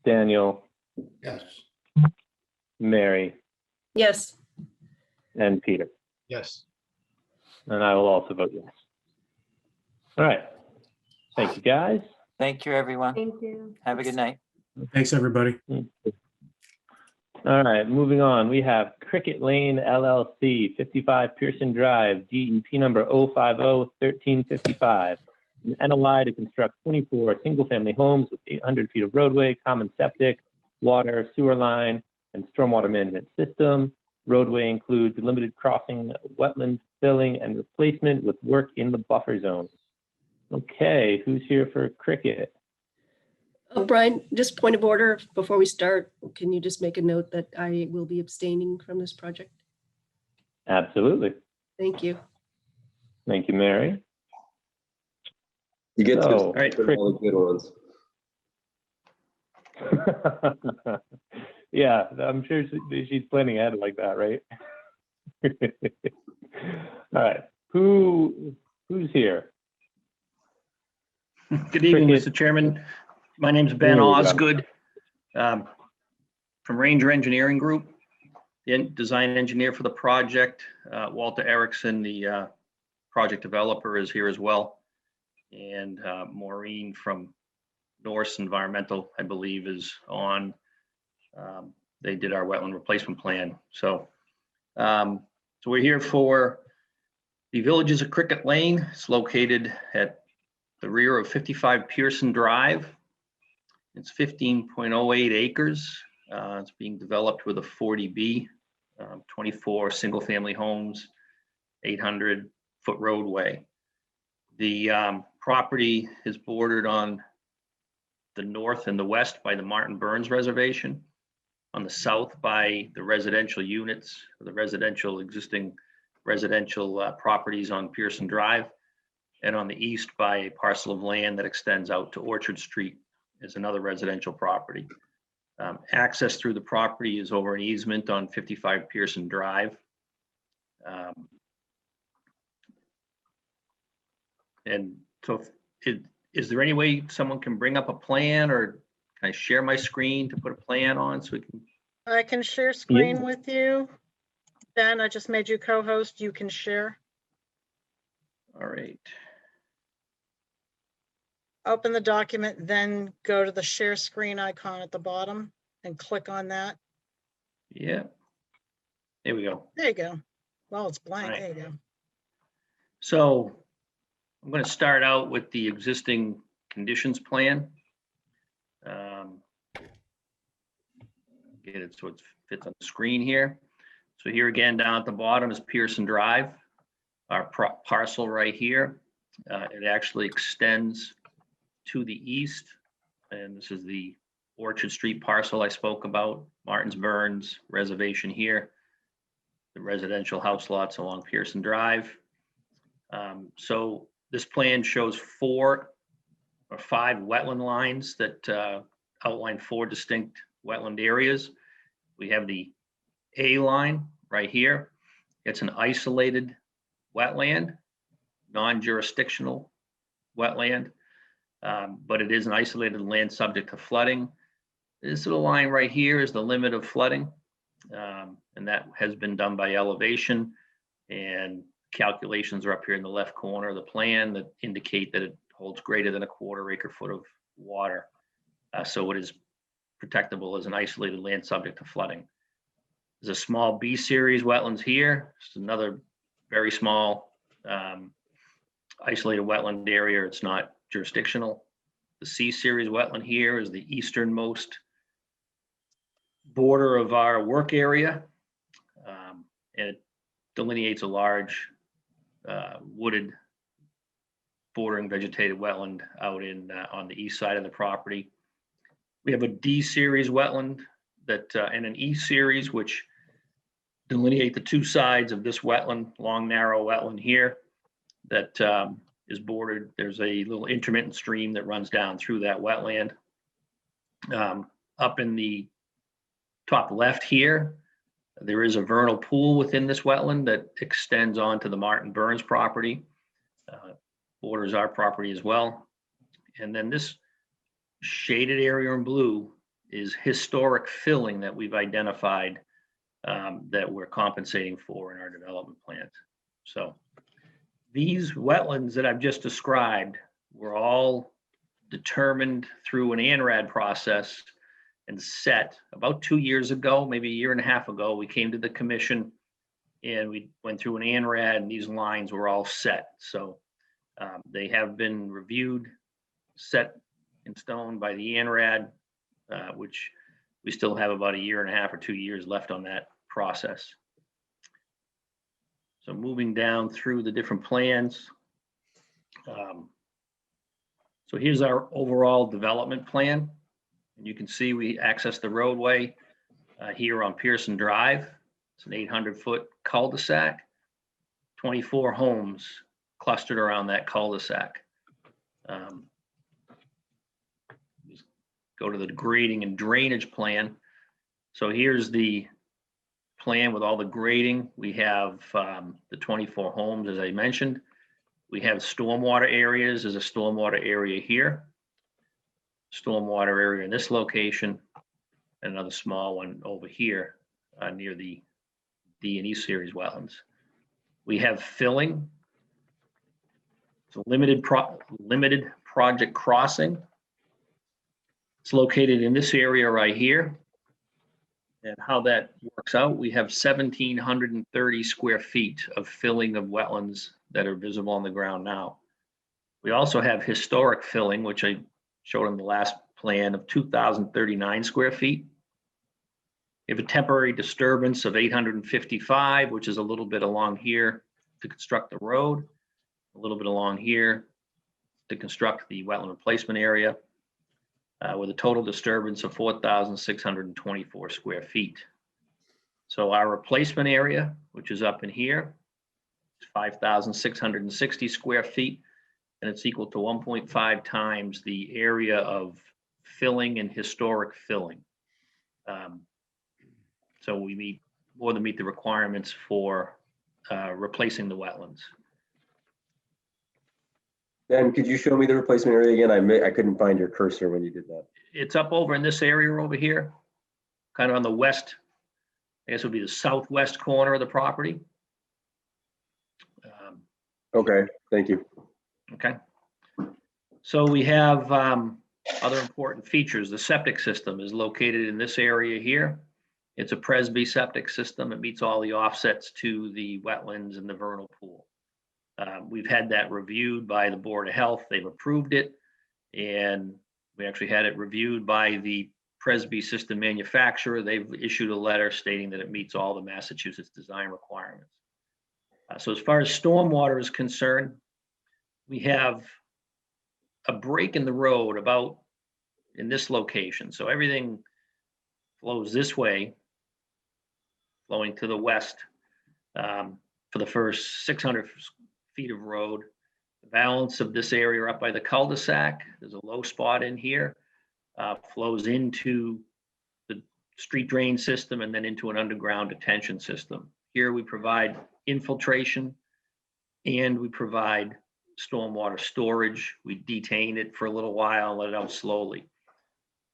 Daniel, Yes. Mary, yes. and Peter. Yes. And I will also vote yes. All right. Thank you, guys. Thank you, everyone. Thank you. Have a good night. Thanks, everybody. All right, moving on. We have Cricket Lane LLC, 55 Pearson Drive, DEP number 050-1355. An NOI to construct 24 single-family homes with 800 feet of roadway, common septic, water, sewer line, and stormwater management system. Roadway includes limited crossing, wetland filling, and replacement with work in the buffer zone. Okay, who's here for Cricket? Brian, just point of order before we start, can you just make a note that I will be abstaining from this project? Absolutely. Thank you. Thank you, Mary. You get to So, all the good ones. Yeah, I'm sure she's planning ahead like that, right? All right, who's here? Good evening, Cricket. Mr. Chairman. My name's Ben There we go. Osgood from Ranger Engineering Group, the design engineer for the project. Walter Erickson, the project developer, is here as well. And Maureen from Norse Environmental, I believe, is on. They did our wetland replacement plan. So we're here for the Villages of Cricket Lane. It's located at the rear of 55 Pearson Drive. It's 15.08 acres. It's being developed with a 40B, 24 single-family homes, 800-foot roadway. The property is bordered on the north and the west by the Martin Burns Reservation, on the south by the residential units, the existing residential properties on Pearson Drive, and on the east by a parcel of land that extends out to Orchard Street is another residential property. Access through the property is over an easement on 55 Pearson Drive. And so is there any way someone can bring up a plan, or can I share my screen to put a plan on so we can? I can share screen with you. Ben, I just made you co-host. You can share. All right. Open the document, then go to the share screen icon at the bottom and click on that. Yeah. There we go. There you go. Well, it's blank. Right. There you go. So I'm going to start out with the existing conditions plan. Get it so it fits on the screen here. So here again, down at the bottom is Pearson Drive, our parcel right here. It actually extends to the east, and this is the Orchard Street parcel I spoke about, Martins Burns Reservation here, the residential house lots along Pearson Drive. So this plan shows 4 or 5 wetland lines that outline 4 distinct wetland areas. We have the A line right here. It's an isolated wetland, non-jurisdictional wetland, but it is an isolated land subject to flooding. This little line right here is the limit of flooding, and that has been done by elevation, and calculations are up here in the left corner of the plan that indicate that it holds greater than a 1/4 acre foot of water. So it is protectable as an isolated land subject to flooding. There's a small B series wetlands here. It's another very small isolated wetland area. It's not jurisdictional. The C series wetland here is the easternmost border of our work area. And it delineates a large wooded bordering vegetated wetland out in on the east side of the property. We have a D series wetland that and an E series, which delineate the 2 sides of this wetland, long, narrow wetland here that is bordered. There's a little intermittent stream that runs down through that wetland. Up in the top left here, there is a vernal pool within this wetland that extends onto the Martin Burns property, borders our property as well. And then this shaded area in blue is historic filling that we've identified that we're compensating for in our development plans. So these wetlands that I've just described were all determined through an ANRAD process and set about 2 years ago, maybe a year and a half ago. We came to the commission and we went through an ANRAD, and these lines were all set. So they have been reviewed, set in stone by the ANRAD, which we still have about a year and a half or 2 years left on that process. So moving down through the different plans. So here's our overall development plan. And you can see we access the roadway here on Pearson Drive. It's an 800-foot cul-de-sac, 24 homes clustered around that cul-de-sac. Just go to the grading and drainage plan. So here's the plan with all the grading. We have the 24 homes, as I mentioned. We have stormwater areas. There's a stormwater area here, stormwater area in this location, and another small one over here near the D and E series wetlands. We have filling. It's a limited project crossing. It's located in this area right here. And how that works out, we have 1,730 square feet of filling of wetlands that are visible on the ground now. We also have historic filling, which I showed in the last plan, of 2,039 square feet. We have a temporary disturbance of 855, which is a little bit along here to construct the road, a little bit along here to construct the wetland replacement area, with a total disturbance of 4,624 square feet. So our replacement area, which is up in here, is 5,660 square feet, and it's equal to 1.5 times the area of filling and historic filling. So we more than meet the requirements for replacing the wetlands. Dan, could you show me the replacement area again? I couldn't find your cursor when you did that. It's up over in this area over here, kind of on the west, I guess it would be the southwest corner of the property. Okay, thank you. Okay. So we have other important features. The septic system is located in this area here. It's a Presby septic system. It meets all the offsets to the wetlands and the vernal pool. We've had that reviewed by the Board of Health. They've approved it. And we actually had it reviewed by the Presby system manufacturer. They've issued a letter stating that it meets all the Massachusetts design requirements. So as far as stormwater is concerned, we have a break in the road about in this location. So everything flows this way, flowing to the west for the first 600 feet of road. The balance of this area up by the cul-de-sac, there's a low spot in here, flows into the street drain system and then into an underground detention system. Here we provide infiltration and we provide stormwater storage. We detain it for a little while and let it out slowly.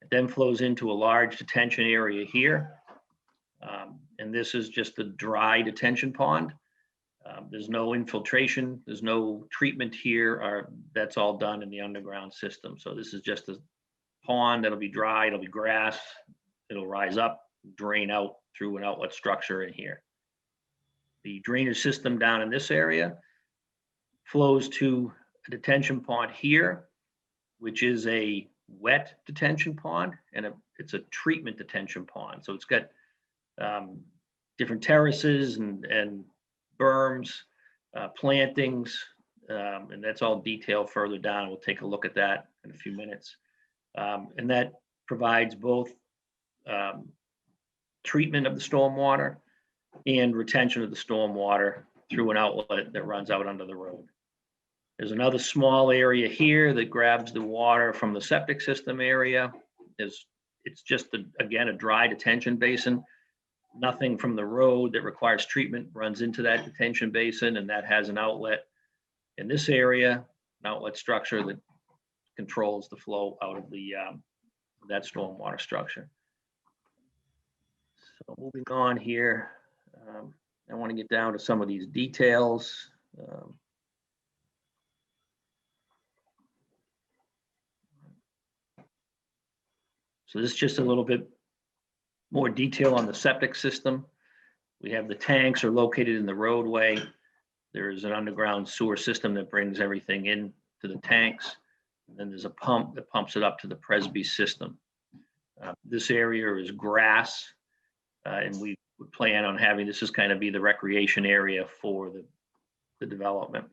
It then flows into a large detention area here. And this is just a dry detention pond. There's no infiltration, there's no treatment here, that's all done in the underground system. So this is just a pond that'll be dry, it'll be grass, it'll rise up, drain out through an outlet structure in here. The drainage system down in this area flows to a detention pond here, which is a wet detention pond, and it's a treatment detention pond. So it's got different terraces and berms, plantings, and that's all detailed further down. We'll take a look at that in a few minutes. And that provides both treatment of the stormwater and retention of the stormwater through an outlet that runs out under the road. There's another small area here that grabs the water from the septic system area. It's just, again, a dry detention basin. Nothing from the road that requires treatment runs into that detention basin, and that has an outlet in this area, an outlet structure that controls the flow out of the that stormwater structure. So moving on here, I want to get down to some of these details. So this is just a little bit more detail on the septic system. We have the tanks are located in the roadway. There is an underground sewer system that brings everything in to the tanks. And then there's a pump that pumps it up to the Presby system. This area is grass, and we would plan on having this as kind of be the recreation area for the development.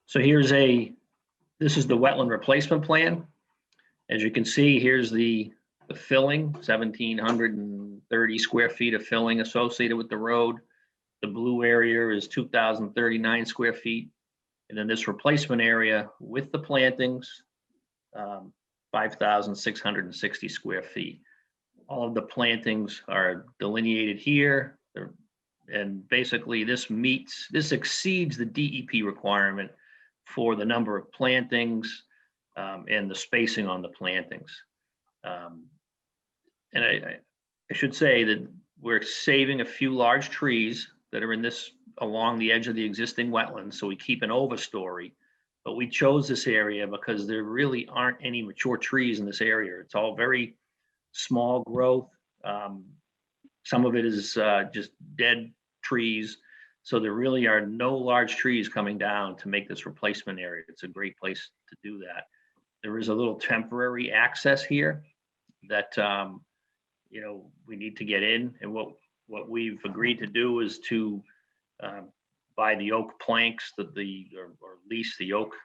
So this is the wetland replacement plan. As you can see, here's the filling, 1,730 square feet of filling associated with the road. The blue area is 2,039 square feet. And then this replacement area with the plantings, 5,660 square feet. All of the plantings are delineated here. And basically this exceeds the DEP requirement for the number of plantings and the spacing on the plantings. And I should say that we're saving a few large trees that are in this along the edge of the existing wetlands, so we keep an overstory. But we chose this area because there really aren't any mature trees in this area. It's all very small growth. Some of it is just dead trees. So there really are no large trees coming down to make this replacement area. It's a great place to do that. There is a little temporary access here that we need to get in. And what we've agreed to do is to buy the oak planks or lease the oak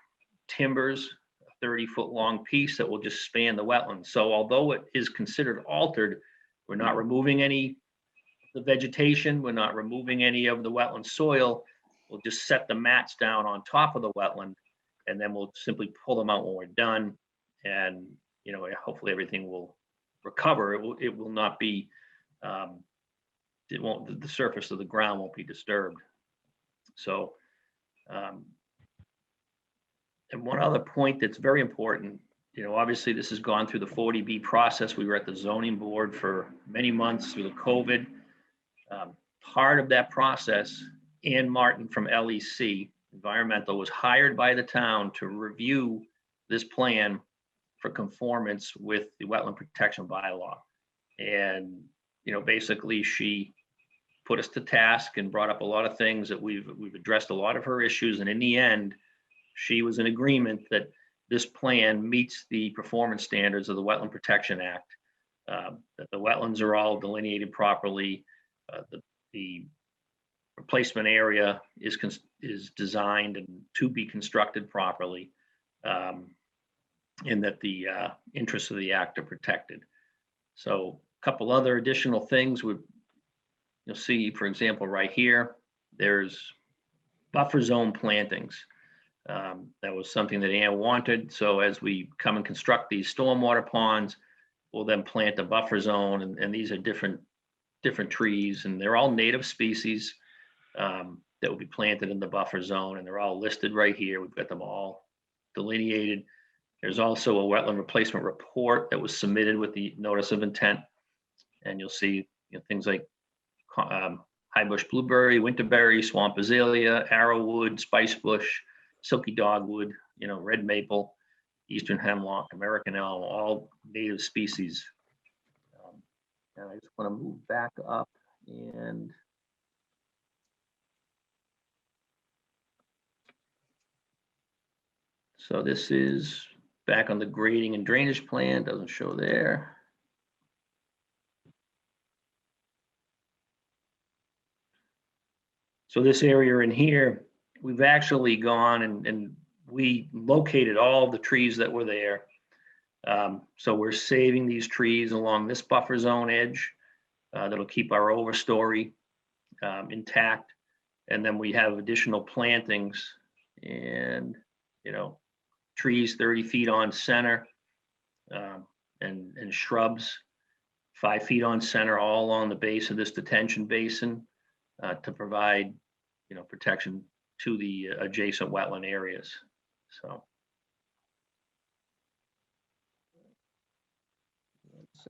timbers, a 30-foot long piece that will just span the wetlands. So although it is considered altered, we're not removing any of the vegetation, we're not removing any of the wetland soil. We'll just set the mats down on top of the wetland, and then we'll simply pull them out when we're done. And hopefully everything will recover. It will not be, the surface of the ground won't be disturbed. So, and one other point that's very important, obviously this has gone through the 40B process. We were at the zoning board for many months through the COVID. Part of that process, Ann Martin from LEC Environmental was hired by the town to review this plan for conformance with the wetland protection bylaw. And, basically she put us to task and brought up a lot of things that we've addressed a lot of her issues. And in the end, she was in agreement that this plan meets the performance standards of the Wetland Protection Act, that the wetlands are all delineated properly, the replacement area is designed and to be constructed properly, and that the interests of the act are protected. So a couple other additional things you'll see, for example, right here, there's buffer zone plantings. That was something that Ann wanted. So as we come and construct these stormwater ponds, we'll then plant a buffer zone, and these are different trees, and they're all native species that will be planted in the buffer zone, and they're all listed right here. We've got them all delineated. There's also a wetland replacement report that was submitted with the notice of intent, and you'll see things like high bush blueberry, winterberry, swamp azalea, arrowwood, spicebush, silky dogwood, red maple, eastern hemlock, American elm, all native species. And I just want to move back up and so this is back on the grading and drainage plan, doesn't show there. So this area in here, we've actually gone and we located all the trees that were there. So we're saving these trees along this buffer zone edge. That'll keep our overstory intact. And then we have additional plantings and, trees 30 feet on center and shrubs 5 feet on center all along the base of this detention basin to provide, protection to the adjacent wetland areas. So.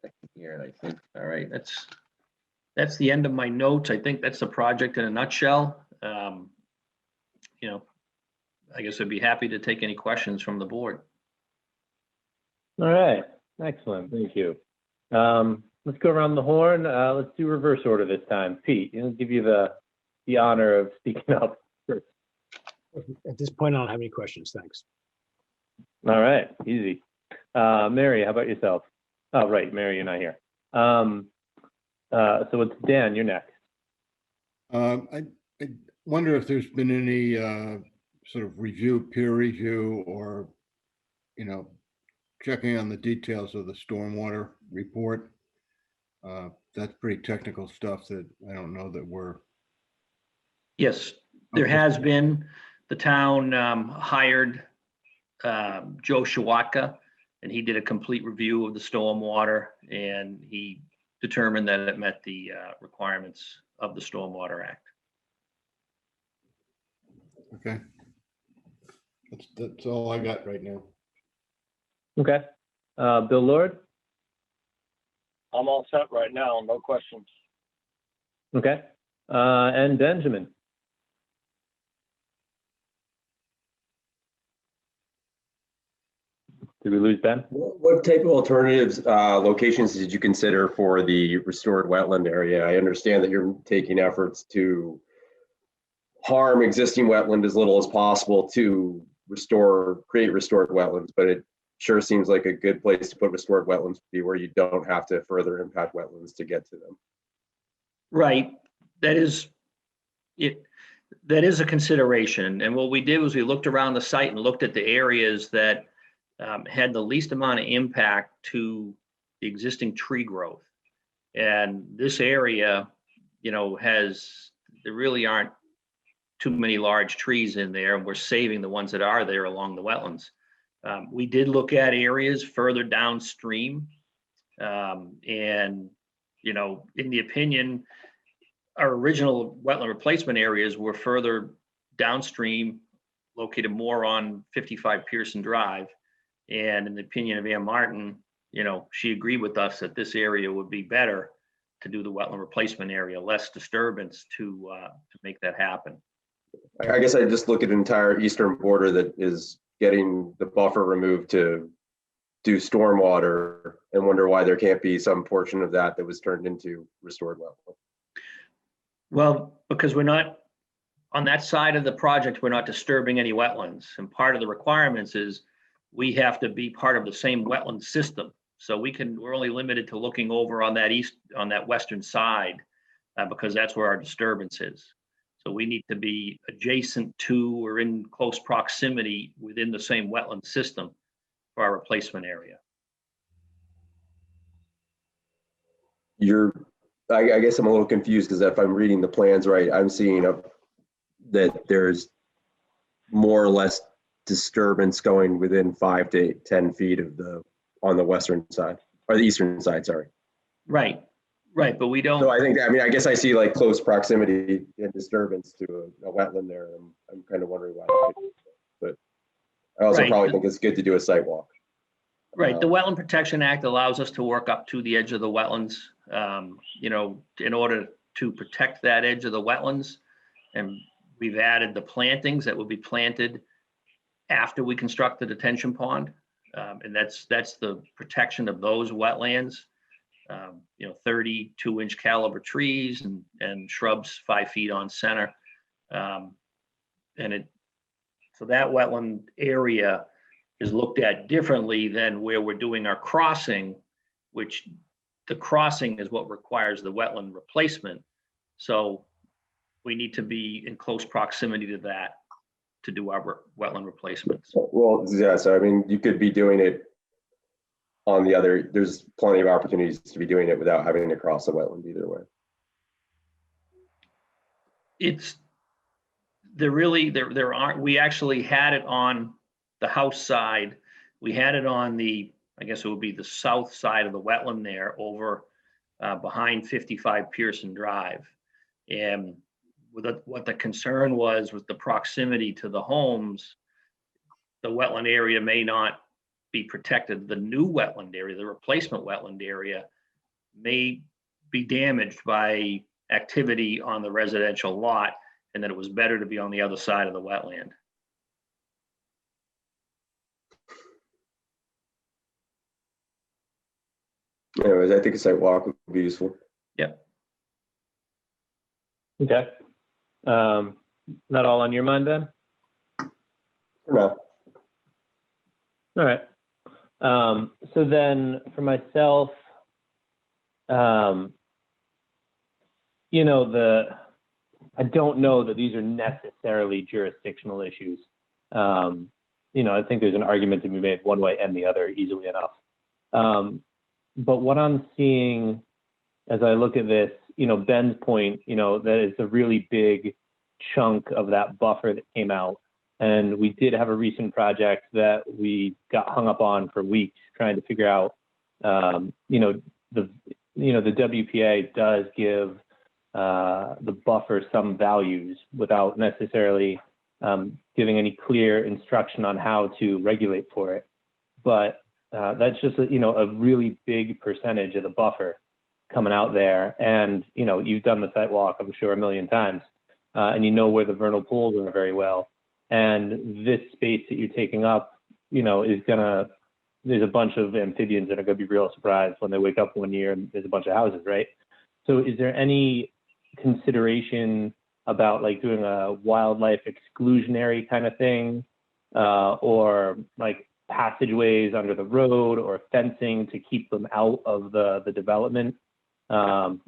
Second here, and I think, all right, that's the end of my notes. I think that's the project in a nutshell. I guess I'd be happy to take any questions from the board. All right, excellent, thank you. Let's go around the horn. Let's do reverse order this time. Pete, I'll give you the honor of speaking up first. At this point, I don't have any questions. Thanks. All right, easy. Mary, how about yourself? Oh, right, Mary, you're not here. So it's Dan, you're next. I wonder if there's been any sort of peer review, or, checking on the details of the stormwater report. That's pretty technical stuff that I don't know that we're. Yes, there has been. The town hired Joe Shawatka, and he did a complete review of the stormwater, and he determined that it met the requirements of the Stormwater Act. Okay. That's all I got right now. Okay. Bill Lord? I'm all set right now, no questions. Okay. And Benjamin? Did we lose Ben? What type of alternatives, locations did you consider for the restored wetland area? I understand that you're taking efforts to harm existing wetland as little as possible to create restored wetlands, but it sure seems like a good place to put restored wetlands would be where you don't have to further impact wetlands to get to them. Right, that is it. That is a consideration. And what we did was we looked around the site and looked at the areas that had the least amount of impact to the existing tree growth. And this area, there really aren't too many large trees in there, and we're saving the ones that are there along the wetlands. We did look at areas further downstream. And, in the opinion, our original wetland replacement areas were further downstream, located more on 55 Pearson Drive. And in the opinion of Ann Martin, she agreed with us that this area would be better to do the wetland replacement area, less disturbance to make that happen. I guess I just look at an entire eastern border that is getting the buffer removed to do stormwater and wonder why there can't be some portion of that was turned into restored wetland. Well, because we're not, on that side of the project, we're not disturbing any wetlands. And part of the requirements is we have to be part of the same wetland system. So we're only limited to looking over on that western side, because that's where our disturbance is. So we need to be adjacent to or in close proximity within the same wetland system for our replacement area. I guess I'm a little confused, because if I'm reading the plans right, I'm seeing that there's more or less disturbance going within 5 to 10 feet on the western side, or the eastern side, sorry. Right, but we don't. So I guess I see like close proximity and disturbance to a wetland there. I'm kind of wondering why. But I also probably think it's good to do a site walk. Right, the Wetland Protection Act allows us to work up to the edge of the wetlands, in order to protect that edge of the wetlands. And we've added the plantings that will be planted after we construct the detention pond. And that's the protection of those wetlands. 32-inch caliber trees and shrubs 5 feet on center. So that wetland area is looked at differently than where we're doing our crossing, which the crossing is what requires the wetland replacement. So we need to be in close proximity to that to do our wetland replacements. Well, yeah, so you could be doing it on the other, there's plenty of opportunities to be doing it without having to cross a wetland either way. There aren't, we actually had it on the house side. We had it on I guess it would be the south side of the wetland there, over behind 55 Pearson Drive. And what the concern was the proximity to the homes. The wetland area may not be protected. The new wetland area, the replacement wetland area, may be damaged by activity on the residential lot, and that it was better to be on the other side of the wetland. Anyways, I think a site walk would be useful. Okay. Not all on your mind then? No. All right. So then for myself, you know, I don't know that these are necessarily jurisdictional issues. You know, I think there's an argument to be made one way and the other easily enough. But what I'm seeing as I look at this, you know, Ben's point, you know, that it's a really big chunk of that buffer that came out. And we did have a recent project that we got hung up on for weeks trying to figure out, you know, the WPA does give the buffer some values without necessarily giving any clear instruction on how to regulate for it. But that's just, you know, a really big percentage of the buffer coming out there. And, you know, you've done the site walk, I'm sure, a million times, and you know where the vernal pools are very well. And this space that you're taking up, you know, there's a bunch of amphibians that are going to be real surprised when they wake up one year and there's a bunch of houses, right? So is there any consideration about like doing a wildlife exclusionary kind of thing, or like passageways under the road or fencing to keep them out of the development,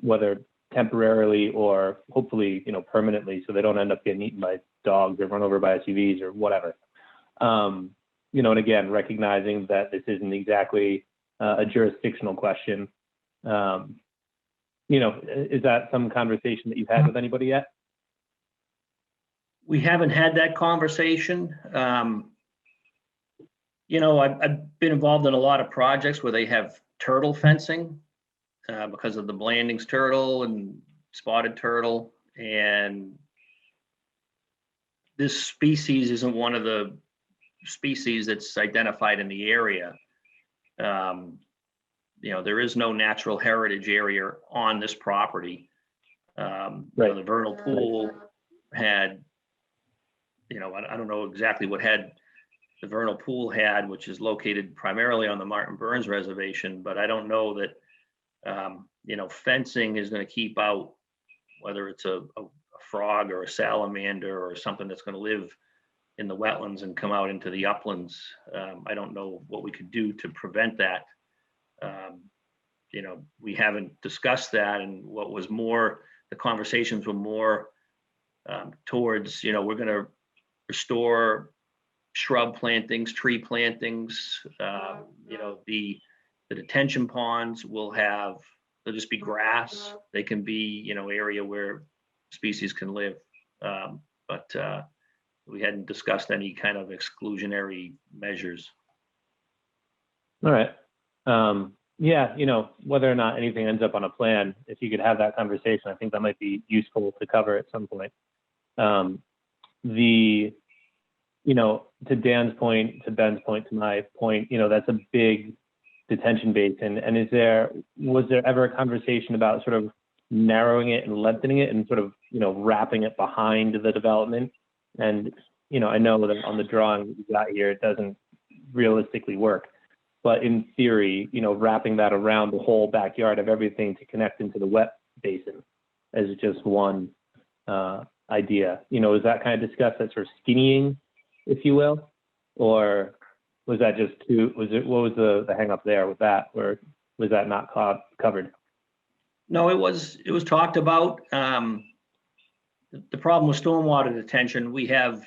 whether temporarily or hopefully, you know, permanently, so they don't end up getting eaten by dogs or run over by SUVs or whatever. You know, and again, recognizing that this isn't exactly a jurisdictional question. You know, is that some conversation that you've had with anybody yet? We haven't had that conversation. You know, I've been involved in a lot of projects where they have turtle fencing because of the Blandings turtle and spotted turtle. And this species isn't one of the species that's identified in the area. You know, there is no natural heritage area on this property. Right. You know, the vernal pool had, you know, I don't know exactly what head the vernal pool had, which is located primarily on the Martin Burns Reservation, but I don't know that, you know, fencing is going to keep out whether it's a frog or a salamander or something that's going to live in the wetlands and come out into the uplands. I don't know what we could do to prevent that. You know, we haven't discussed that, and what was more, the conversations were more towards, you know, we're going to restore shrub plantings, tree plantings. You know, the detention ponds they'll just be grass. They can be, you know, area where species can live. But we hadn't discussed any kind of exclusionary measures. All right. Yeah, you know, whether or not anything ends up on a plan, if you could have that conversation, I think that might be useful to cover at some point. You know, to Dan's point, to Ben's point, to my point, you know, that's a big detention basin. And was there ever a conversation about sort of narrowing it and lengthening it and sort of, you know, wrapping it behind the development? And, you know, I know that on the drawing we got here, it doesn't realistically work. But in theory, you know, wrapping that around the whole backyard of everything to connect into the wet basin as just one idea. You know, is that kind of discussed, that sort of skinnying, if you will? Or was that just what was the hang up there with that? Or was that not covered? No, it was talked about. The problem with stormwater detention, the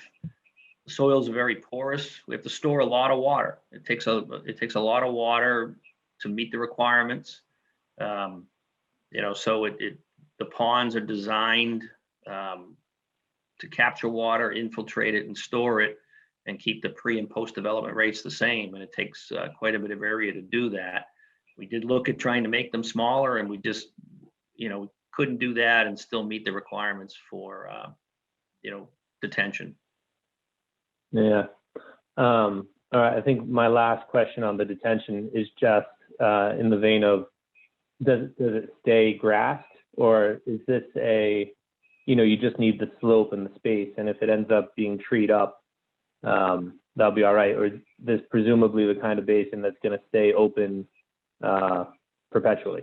soils are very porous. We have to store a lot of water. It takes a lot of water to meet the requirements. You know, so the ponds are designed to capture water, infiltrate it, and store it, and keep the pre and post development rates the same. And it takes quite a bit of area to do that. We did look at trying to make them smaller, and we just, you know, couldn't do that and still meet the requirements for, you know, detention. Yeah. All right. I think my last question on the detention is just in the vein of, does it stay grassed, or is this you know, you just need the slope and the space, and if it ends up being treed up, that'll be all right? Or this presumably the kind of basin that's going to stay open perpetually?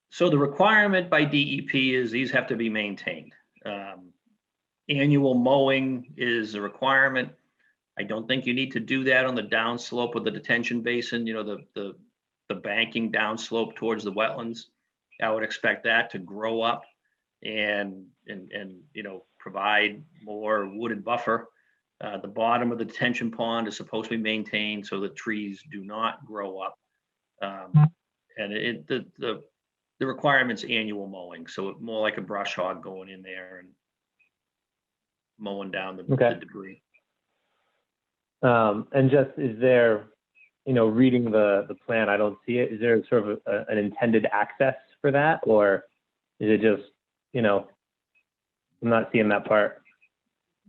So the requirement by DEP is these have to be maintained. Annual mowing is a requirement. I don't think you need to do that on the downslope of the detention basin, you know, the banking downslope towards the wetlands. I would expect that to grow up and you know, provide more wooded buffer. The bottom of the detention pond is supposed to be maintained so the trees do not grow up. And the requirement's annual mowing, so it's more like a brush hog going in there and mowing down the debris. And just, is there, you know, reading the plan, I don't see it. Is there sort of an intended access for that? Or is it just, you know, I'm not seeing that part.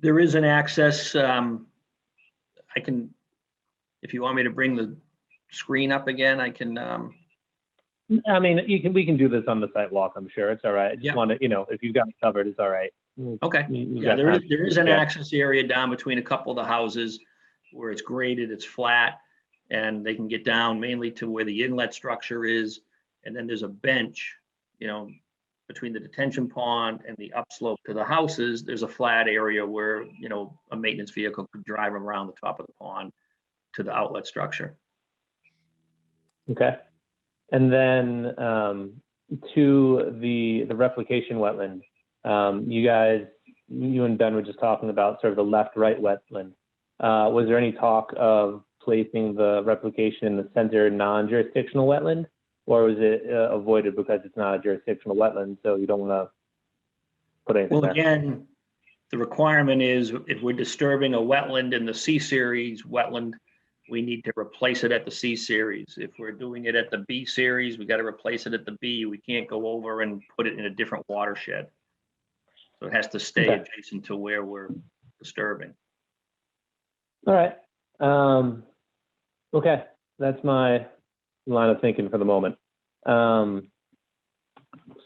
There is an access. I can, if you want me to bring the screen up again, I can. I mean, we can do this on the site walk, I'm sure. It's all right. I just want to, you know, if you've got it covered, it's all right. Okay. Yeah, there is an access area down between a couple of the houses where it's graded, it's flat, and they can get down mainly to where the inlet structure is. And then there's a bench, you know, between the detention pond and the upslope to the houses. There's a flat area where, you know, a maintenance vehicle could drive around the top of the pond to the outlet structure. Okay. And then to the replication wetland, you and Ben were just talking about sort of the left-right wetland. Was there any talk of placing the replication in the center non-jurisdictional wetland, or was it avoided because it's not a jurisdictional wetland, so you don't want to put anything there? Well, again, the requirement is if we're disturbing a wetland in the C series wetland, we need to replace it at the C series. If we're doing it at the B series, we got to replace it at the B. We can't go over and put it in a different watershed. So it has to stay adjacent to where we're disturbing. All right. Okay, that's my line of thinking for the moment. So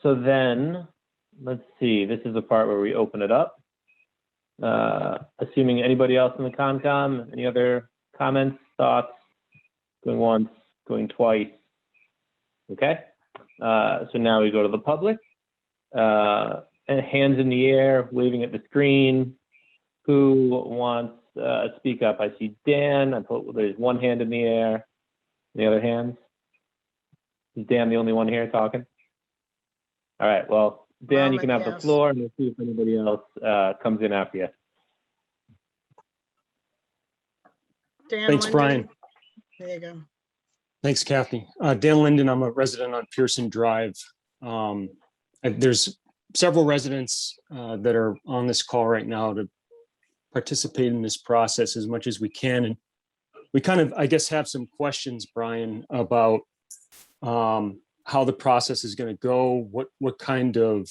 then, let's see, this is the part where we open it up. Assuming anybody else in the Concom, any other comments, thoughts, going once, going twice? Okay, so now we go to the public. And hands in the air, waving at the screen. Who wants to speak up? I see Dan. There's one hand in the air. Any other hands? Is Dan the only one here talking? All right, well, Dan, you can have the floor, and we'll see if anybody else comes in after you. Dan Thanks, Linden. Brian. There you go. Thanks, Kathy. Dan Linden, I'm a resident on Pearson Drive. There's several residents that are on this call right now to participate in this process as much as we can. And we kind of, I guess, have some questions, Brian, about how the process is going to go, what kind of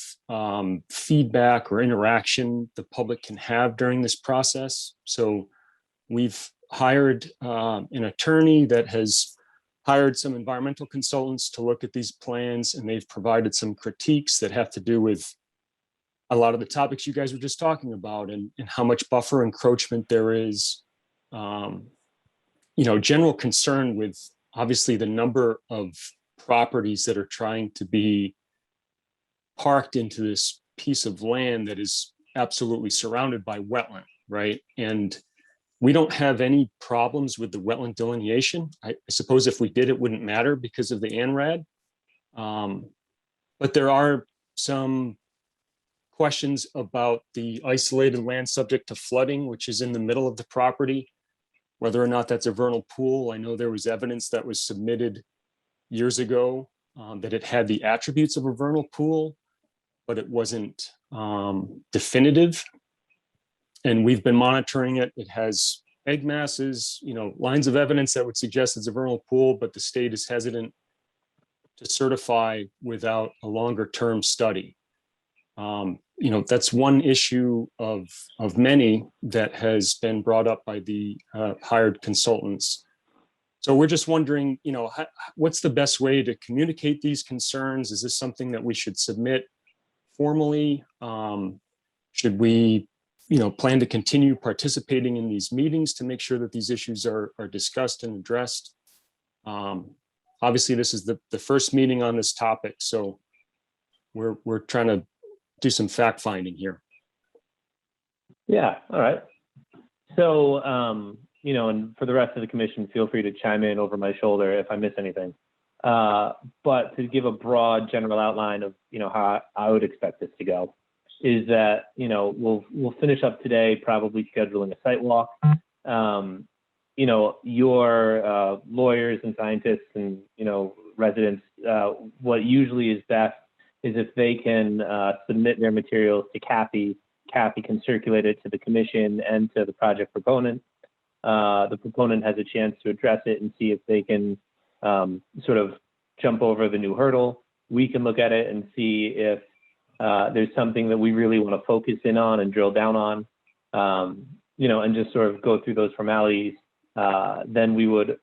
feedback or interaction the public can have during this process. So we've hired an attorney that has hired some environmental consultants to look at these plans, and they've provided some critiques that have to do with a lot of the topics you guys were just talking about, and how much buffer encroachment there is. General concern with obviously the number of properties that are trying to be parked into this piece of land that is absolutely surrounded by wetland, right? And we don't have any problems with the wetland delineation. I suppose if we did, it wouldn't matter because of the ANRAD. But there are some questions about the isolated land subject to flooding, which is in the middle of the property, whether or not that's a vernal pool. I know there was evidence that was submitted years ago that it had the attributes of a vernal pool, but it wasn't definitive. And we've been monitoring it. It has egg masses, lines of evidence that would suggest it's a vernal pool, but the state is hesitant to certify without a longer term study. That's one issue of many that has been brought up by the hired consultants. So we're just wondering, what's the best way to communicate these concerns? Is this something that we should submit formally? Should we, plan to continue participating in these meetings to make sure that these issues are discussed and addressed? obviously this is the first meeting on this topic, so we're trying to do some fact finding here. Yeah, all right. So, you know, and for the rest of the commission, feel free to chime in over my shoulder if I miss anything. But to give a broad general outline of, you know, how I would expect this to go is that, you know, we'll finish up today, probably scheduling a site walk. You know, your lawyers and scientists and, you know, residents, what usually is best is if they can submit their materials to Kathy. Kathy can circulate it to the commission and to the project proponent. The proponent has a chance to address it and see if they can sort of jump over the new hurdle. We can look at it and see if there's something that we really want to focus in on and drill down on, you know, and just sort of go through those formalities. Then we would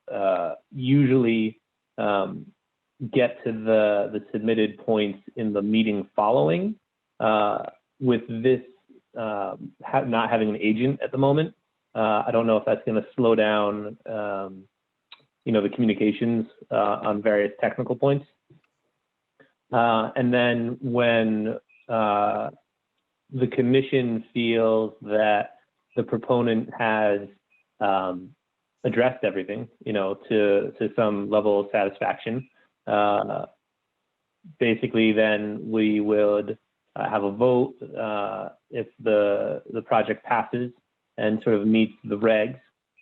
usually get to the submitted points in the meeting following. With this not having an agent at the moment, I don't know if that's going to slow down, you know, the communications on various technical points. And then when the commission feels that the proponent has addressed everything, you know, to some level of satisfaction, basically then we would have a vote if the project passes and sort of meets the regs.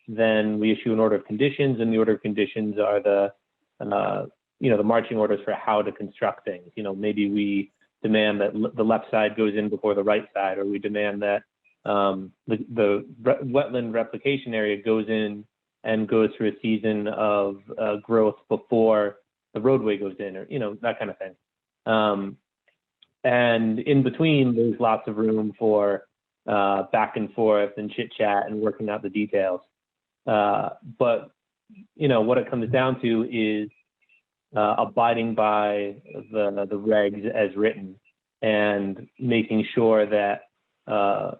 Then we issue an order of conditions, and the order of conditions are the you know, the marching orders for how to construct things. You know, maybe we demand that the left side goes in before the right side, or we demand that the wetland replication area goes in and goes through a season of growth before the roadway goes in, or, you know, that kind of thing. And in between, there's lots of room for back and forth and chit chat and working out the details. But, you know, what it comes down to is abiding by the regs as written and making sure that the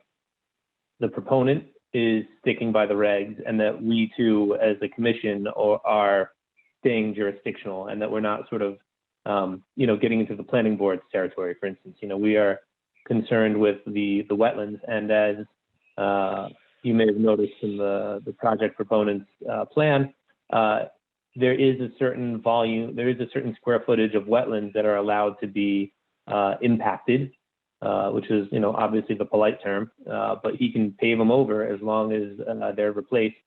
proponent is sticking by the regs, and that we too, as a commission, are staying jurisdictional, and that we're not sort of, you know, getting into the planning board's territory, for instance. You know, we are concerned with the wetlands, and as you may have noticed in the project proponent's plan, there is a certain volume, there is a certain square footage of wetlands that are allowed to be impacted, which is, you know, obviously the polite term, but he can pave them over as long as they're replaced.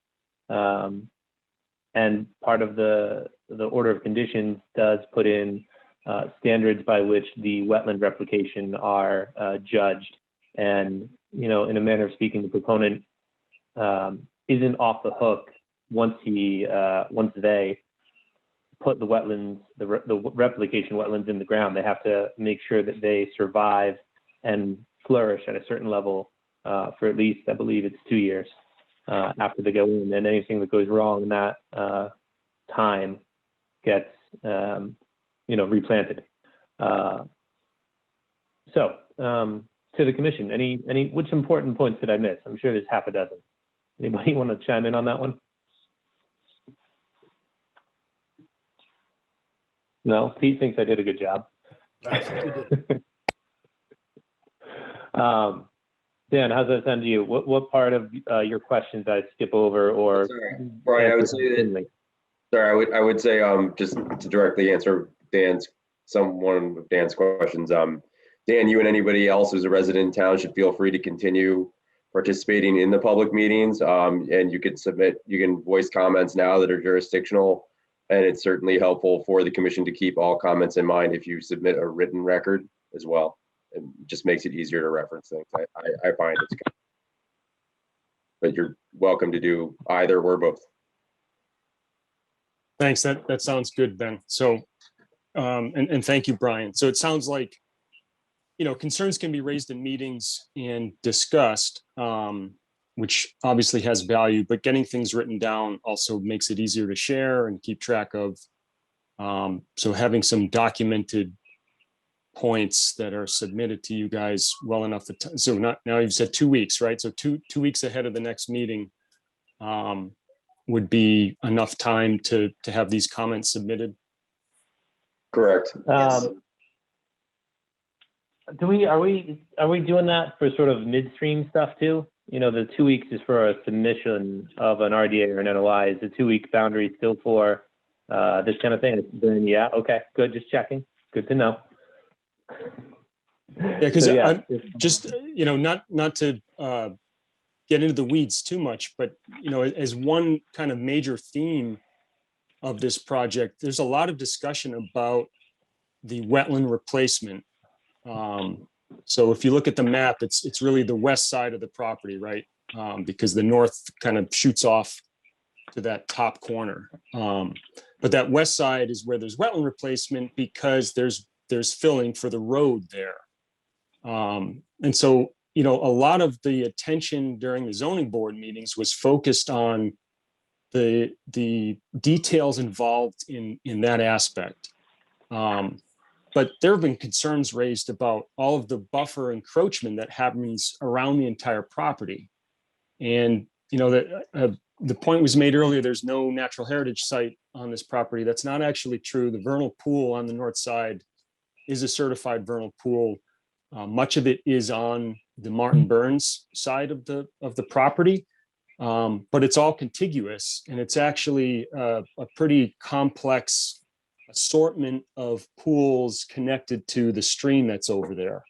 And part of the order of conditions does put in standards by which the wetland replication are judged. And, you know, in a manner of speaking, the proponent isn't off the hook once they put the wetlands, the replication wetlands in the ground. They have to make sure that they survive and flourish at a certain level for at least, I believe it's 2 years after they go in, and anything that goes wrong in that time gets, you know, replanted. So to the commission, which important points did I miss? I'm sure there's half a dozen. Anybody want to chime in on that one? No, Pete thinks I did a good job. Dan, how's that sound to you? What part of your questions I skip over, or? Sorry, Brian, I would say that, sorry, I would say just to directly answer one of Dan's questions. Dan, you and anybody else who's a resident in town should feel free to continue participating in the public meetings, and you can voice comments now that are jurisdictional, and it's certainly helpful for the commission to keep all comments in mind if you submit a written record as well. It just makes it easier to reference things. I find it's good. But you're welcome to do either or both. Thanks, that sounds good, Ben. So, and thank you, Brian. So it sounds like, you know, concerns can be raised in meetings and discussed, which obviously has value, but getting things written down also makes it easier to share and keep track of. So having some documented points that are submitted to you guys well enough. So now you've said 2 weeks, right? So two weeks ahead of the next meeting would be enough time to have these comments submitted. Correct. Are we doing that for sort of midstream stuff too? You know, the 2 weeks is for a submission of an RDA or an NOI. Is the 2 week boundary still for this kind of thing? Then yeah, okay, good. Just checking. Good to know. Yeah, because So, yeah. I'm just, you know, not to get into the weeds too much, but, you know, as one kind of major theme of this project, there's a lot of discussion about the wetland replacement. So if you look at the map, it's really the west side of the property, right? Because the north kind of shoots off to that top corner. But that west side is where there's wetland replacement because there's filling for the road there. And so, you know, a lot of the attention during the zoning board meetings was focused on the details involved in that aspect. But there have been concerns raised about all of the buffer encroachment that happens around the entire property. And, you know, that the point was made earlier, there's no natural heritage site on this property. That's not actually true. The vernal pool on the north side is a certified vernal pool. Much of it is on the Martin Burns side of the property, but it's all contiguous, and it's actually a pretty complex assortment of pools connected to the stream that's over there.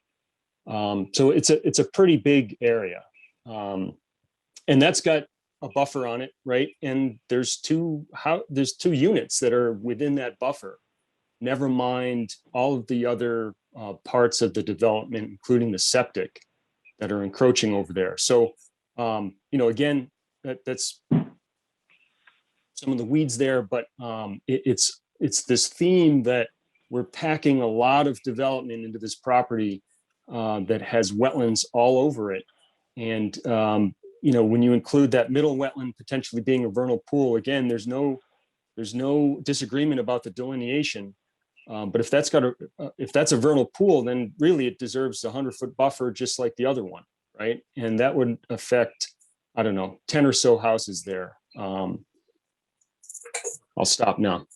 So it's a pretty big area, and that's got a buffer on it, right? And there's two units that are within that buffer. Never mind all of the other parts of the development, including the septic, that are encroaching over there. So, you know, again, that's some of the weeds there, but it's this theme that we're packing a lot of development into this property that has wetlands all over it. And, you know, when you include that middle wetland potentially being a vernal pool, again, there's no disagreement about the delineation. But if that's a vernal pool, then really it deserves a 100-foot buffer, just like the other one, right? And that would affect, I don't know, 10 or so houses there. I'll stop now.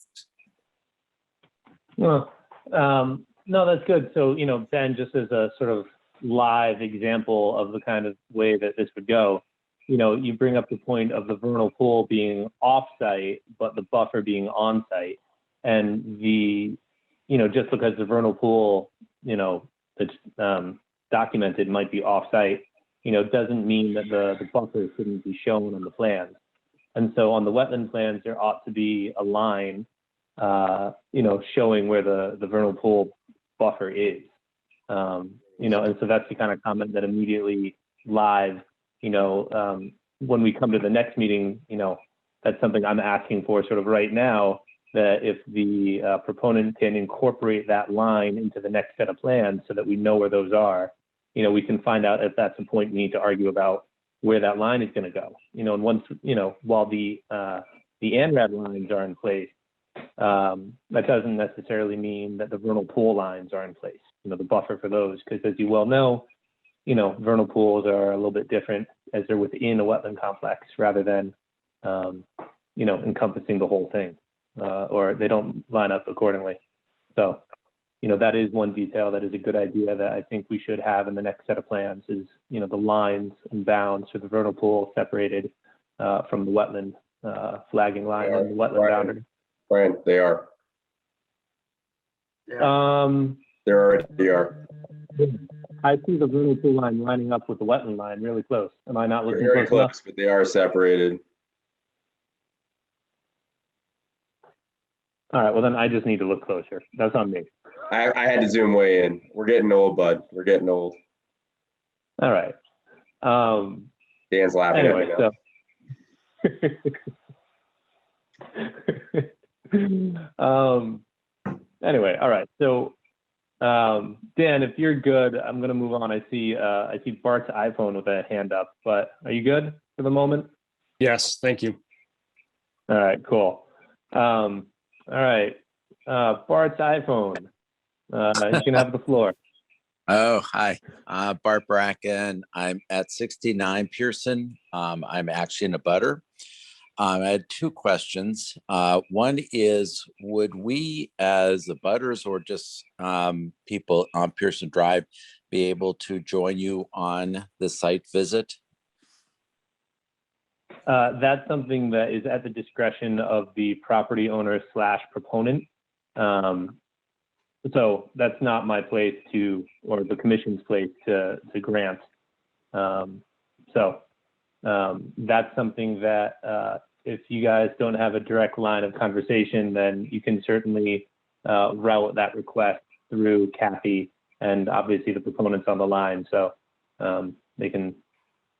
Well, no, that's good. So, you know, Ben, just as a sort of live example of the kind of way that this would go, you know, you bring up the point of the vernal pool being off-site, but the buffer being on-site. And you know, just because the vernal pool, you know, that's documented might be off-site, you know, doesn't mean that the buffer shouldn't be shown on the plans. And so on the wetland plans, there ought to be a line, you know, showing where the vernal pool buffer is. You know, and so that's the kind of comment that immediately live, you know, when we come to the next meeting, you know, that's something I'm asking for sort of right now, that if the proponent can incorporate that line into the next set of plans so that we know where those are, you know, we can find out if that's a point we need to argue about where that line is going to go. You know, and once, you know, while the ANRAD lines are in place, that doesn't necessarily mean that the vernal pool lines are in place, you know, the buffer for those, because as you well know, you know, vernal pools are a little bit different as they're within a wetland complex rather than, you know, encompassing the whole thing. Or they don't line up accordingly. So, you know, that is one detail that is a good idea that I think we should have in the next set of plans is, you know, the lines and bounds for the vernal pool separated from the wetland flagging line and the wetland boundary. Brian, they are. They already are. I see the vernal pool line lining up with the wetland line really close. Am I not looking Very close enough? close, but they are separated. All right, well then I just need to look closer. That's on me. I had to zoom way in. We're getting old, bud. We're getting old. All right. Dan's laughing at me now. Anyway, all right. So, Dan, if you're good, I'm going to move on. I see Bart's iPhone with a hand up, but are you good for the moment? Yes, thank you. All right, cool. All right, Bart's iPhone. You can have the floor. Oh, hi, Bart Bracken. I'm at 69 Pearson. I'm actually in a butter. I had two questions. One is, would we as the butters or just people on Pearson Drive be able to join you on the site visit? That's something that is at the discretion of the property owner / proponent. So that's not my place to, or the commission's place to grant. That's something that if you guys don't have a direct line of conversation, then you can certainly route that request through Kathy and obviously the proponents on the line. So they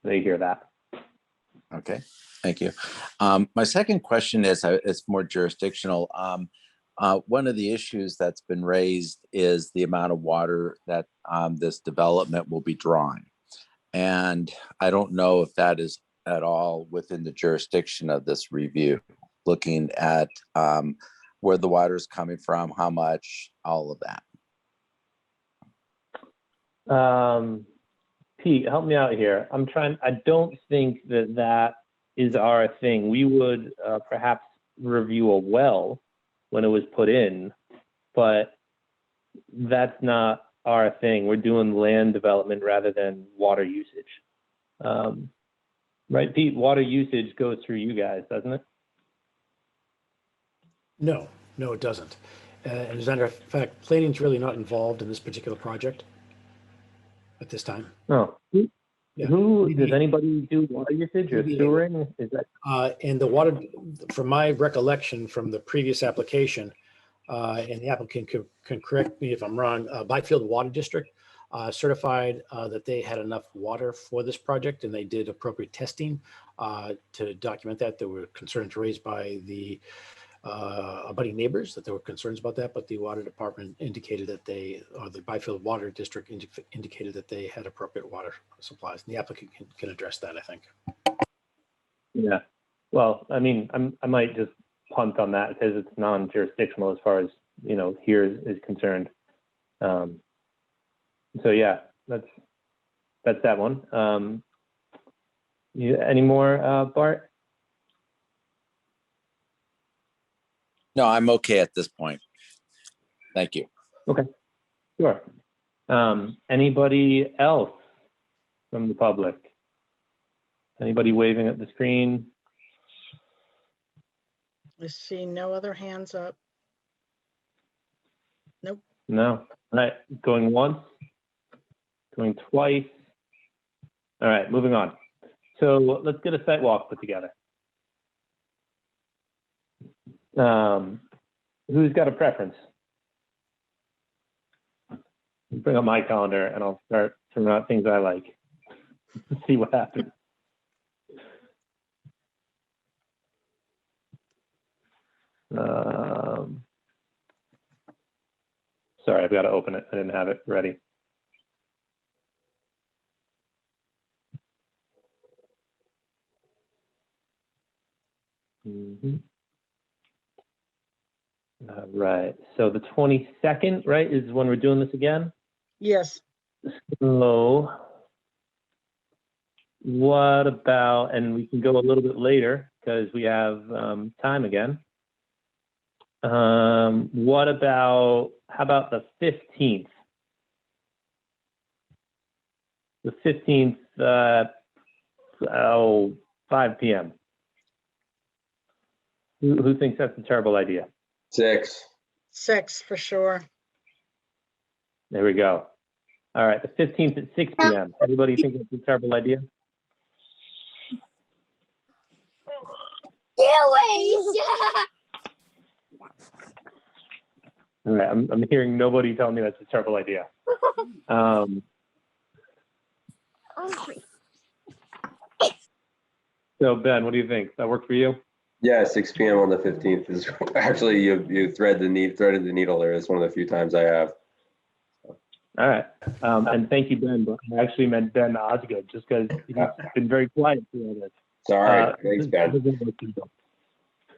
hear that. Okay, thank you. My second question is, it's more jurisdictional. One of the issues that's been raised is the amount of water that this development will be drawing. And I don't know if that is at all within the jurisdiction of this review, looking at where the water is coming from, how much, all of that. Pete, help me out here. I don't think that is our thing. We would perhaps review a well when it was put in, but that's not our thing. We're doing land development rather than water usage. Right, Pete? Water usage goes through you guys, doesn't it? No, it doesn't. And as a matter of fact, planning's really not involved in this particular project at this time. No. Yeah. Who does anybody do water usage or sewering? Is that And the water, from my recollection from the previous application, and the applicant can correct me if I'm wrong, Byfield Water District certified that they had enough water for this project, and they did appropriate testing to document that. There were concerns raised by the abutting neighbors that there were concerns about that, but the water department indicated that the Byfield Water District indicated that they had appropriate water supplies. And the applicant can address that, I think. Yeah. Well, I mean, I might just punt on that because it's non-jurisdictional as far as, here is concerned. So yeah, that's that one. Any more, Bart? No, I'm okay at this point. Thank you. Okay, sure. Anybody else from the public? Anybody waving at the screen? I see no other hands up. Nope. No. All right, going once, going twice. All right, moving on. So let's get a site walk put together. Who's got a preference? Bring up my calendar and I'll start throwing out things I like. See what happens. Sorry, I've got to open it. I didn't have it ready. All right. So the 22nd, right, is when we're doing this again? Yes. So what about, and we can go a little bit later because we have time again. What about, how about the 15th? The 15th, 5 p.m. Who thinks that's a terrible idea? 6. 6 for sure. There we go. All right, the 15th at 6 p.m. Everybody think it's a terrible idea? All right, I'm hearing nobody tell me that's a terrible idea. So Ben, what do you think? Does that work for you? Yeah, 6 p.m. on the 15th is actually you threaded the needle there. It's one of the few times I have. All right, and thank you, Ben. But I actually meant Ben Osgood, just because he's been very quiet through this. Sorry, thanks, Ben.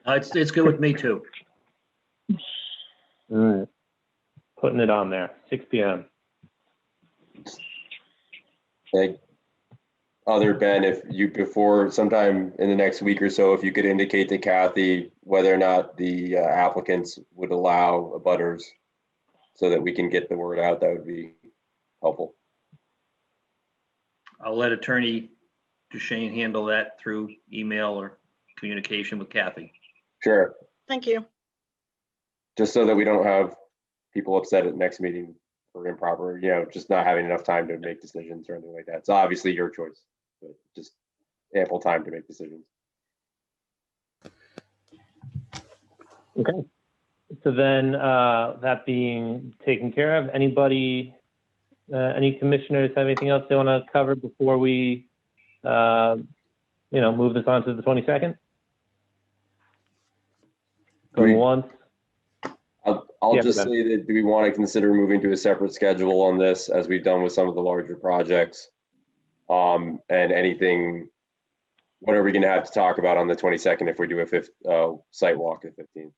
It's good with me too. All right, putting it on there, 6 p.m. other, Ben, if you, before sometime in the next week or so, if you could indicate to Kathy whether or not the applicants would allow abutters so that we can get the word out, that would be helpful. I'll let Attorney Duchesne handle that through email or communication with Kathy. Sure, Thank you. just so that we don't have people upset at next meeting for improper, just not having enough time to make decisions or anything like that. It's obviously your choice, but just ample time to make decisions. Okay. So then, that being taken care of, anybody, any commissioners have anything else they want to cover before we, move this on to the 22nd? Going once. I'll Yeah, just Ben. say that, do we want to consider moving to a separate schedule on this, as we've done with some of the larger projects? And anything, what are we going to have to talk about on the 22nd if we do a site walk at 15?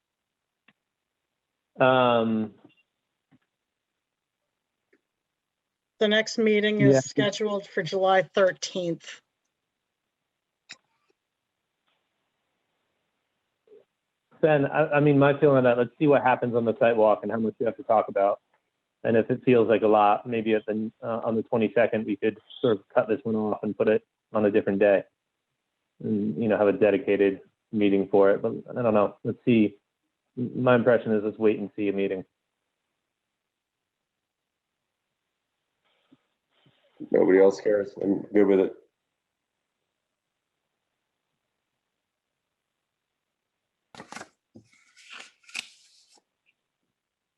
The next meeting Yeah. is scheduled for July 13th. Ben, I mean, my feeling on that, let's see what happens on the site walk and how much we have to talk about. And if it feels like a lot, maybe on the 22nd, we could sort of cut this one off and put it on a different day. And, have a dedicated meeting for it. But I don't know. Let's see. My impression is let's wait and see a meeting. Nobody else cares? I'm good with it.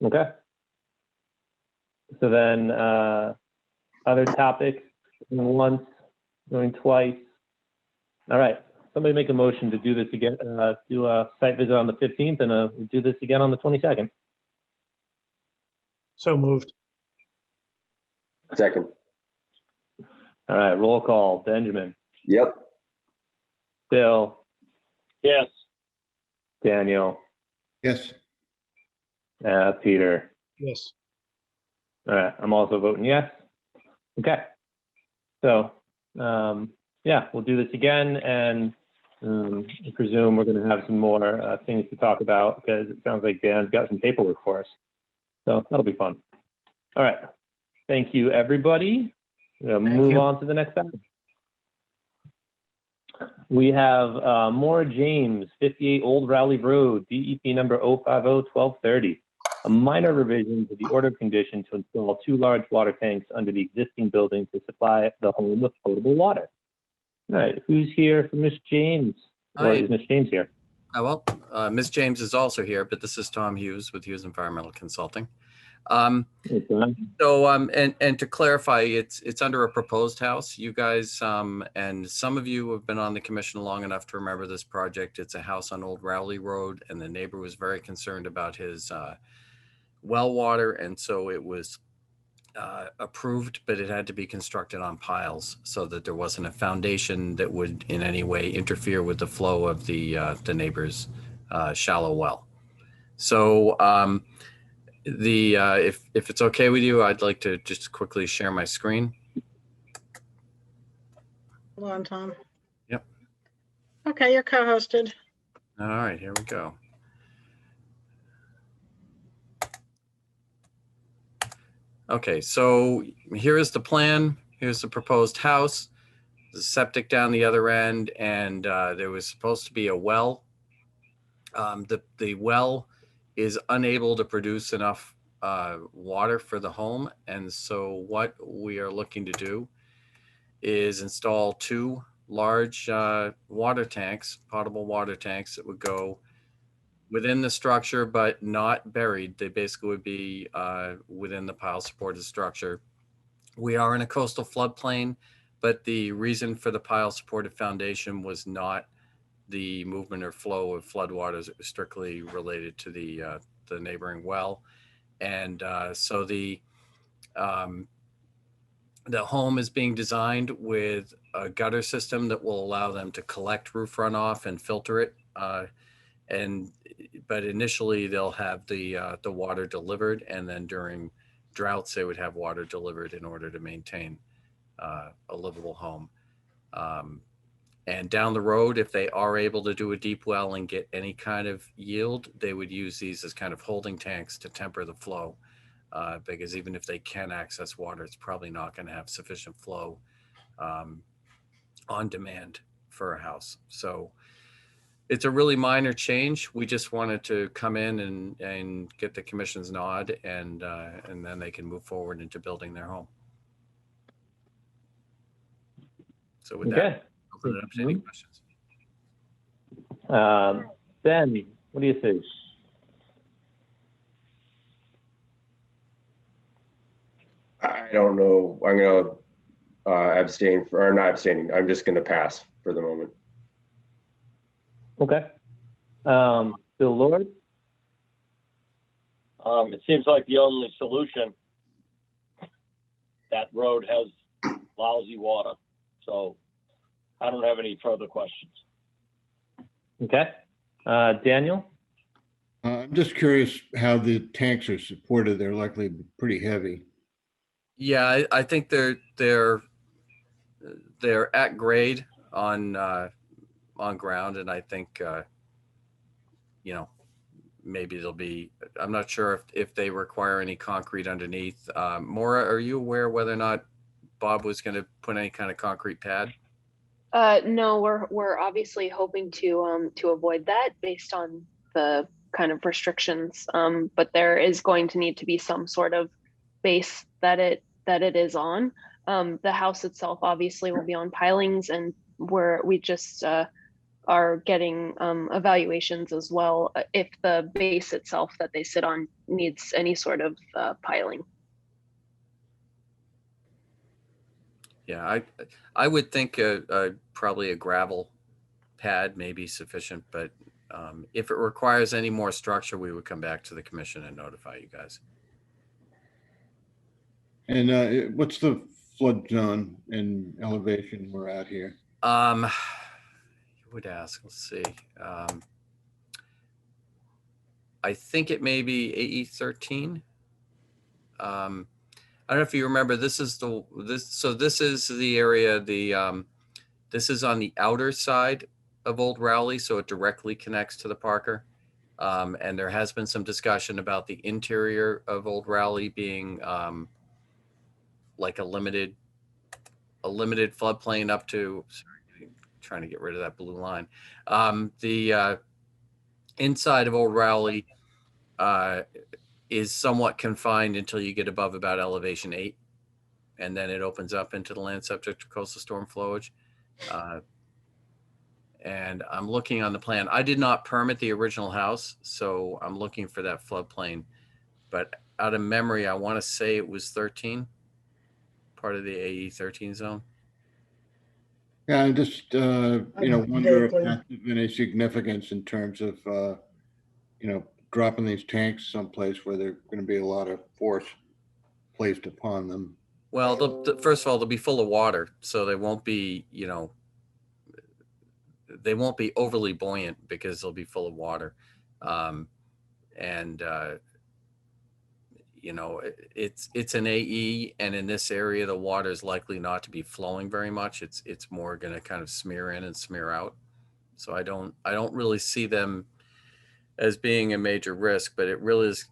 Okay. So then, other topics, going once, going twice. All right. Somebody make a motion to do this again, do a site visit on the 15th and do this again on the 22nd. So moved. Second. All right. Roll call. Benjamin, Yep. Bill, Yes. Daniel, Yes. Peter. Yes. All right. I'm also voting yes. Okay. So, yeah, we'll do this again, and I presume we're going to have some more things to talk about because it sounds like Dan's got some paperwork for us. So that'll be fun. All right. Thank you, everybody. We'll move on to the next item. We have Maura James, 58 Old Rowley Road, DEP number 050-1230. A minor revision to the order of condition to install 2 large water tanks under the existing building to supply the home with potable water. All right, who's here for Miss James? Or Hi. is Miss James here? Ms. James is also here, but this is Tom Hughes with Hughes Environmental Consulting. Hey, Tom. And to clarify, it's under a proposed house. You guys, and some of you have been on the commission long enough to remember this project. It's a house on Old Rowley Road, and the neighbor was very concerned about his well water, and so it was approved, but it had to be constructed on piles so that there wasn't a foundation that would in any way interfere with the flow of the neighbor's shallow well. So if it's okay with you, I'd like to just quickly share my screen. Hold on, Tom. Yep. Okay, you're co-hosted. All right, here we go. Okay, so here is the plan. Here's the proposed house, the septic down the other end, and there was supposed to be a well. The well is unable to produce enough water for the home, and so what we are looking to do is install 2 large water tanks, potable water tanks that would go within the structure, but not buried. They basically would be within the pile supported structure. We are in a coastal floodplain, but the reason for the pile supported foundation was not the movement or flow of floodwaters. It was strictly related to the neighboring well. And so the home is being designed with a gutter system that will allow them to collect roof runoff and filter it. But initially they'll have the water delivered, and then during droughts they would have water delivered in order to maintain a livable home. And down the road, if they are able to do a deep well and get any kind of yield, they would use these as kind of holding tanks to temper the flow. Because even if they can access water, it's probably not going to have sufficient flow on demand for a house. So it's a really minor change. We just wanted to come in and get the commission's nod, and then they can move forward into building their home. So with that, Okay. open it up to any questions. Ben, what do you think? I don't know. I'm gonna abstain or not abstaining. I'm just gonna pass for the moment. Okay. Bill Lord? It seems like the only solution, that road has lousy water. So I don't have any further questions. Okay. Daniel? I'm just curious how the tanks are supported. They're likely pretty heavy. Yeah, I think they're at grade on ground, and I think you know, maybe they'll be. I'm not sure if they require any concrete underneath. Maura, are you aware whether or not Bob was going to put any kind of concrete pad? No, we're obviously hoping to avoid that based on the kind of restrictions. But there is going to need to be some sort of base that it is on. The house itself obviously will be on pilings, and we just are getting evaluations as well if the base itself that they sit on needs any sort of piling. Yeah, I would think probably a gravel pad may be sufficient, but if it requires any more structure, we would come back to the commission and notify you guys. And what's the flood zone and elevation we're at here? You would ask, let's see. I think it may be AE 13. I don't know if you remember, this is the area, this is on the outer side of Old Rowley, so it directly connects to the Parker. And there has been some discussion about the interior of Old Rowley being like a limited floodplain up to, sorry, trying to get rid of that blue line. The inside of Old Rowley is somewhat confined until you get above about elevation 8. And then it opens up into the land subject to coastal storm flowage. And I'm looking on the plan. I did not permit the original house, so I'm looking for that floodplain. But out of memory, I want to say it was 13, part of the AE 13 zone. Yeah, I just wonder if that's of any significance in terms of dropping these tanks someplace where there's going to be a lot of force placed upon them. Well, first of all, they'll be full of water, so they won't be, they won't be overly buoyant because they'll be full of water. It's an AE, and in this area, the water is likely not to be flowing very much. It's more going to kind of smear in and smear out. So I don't really see them as being a major risk, but it really is,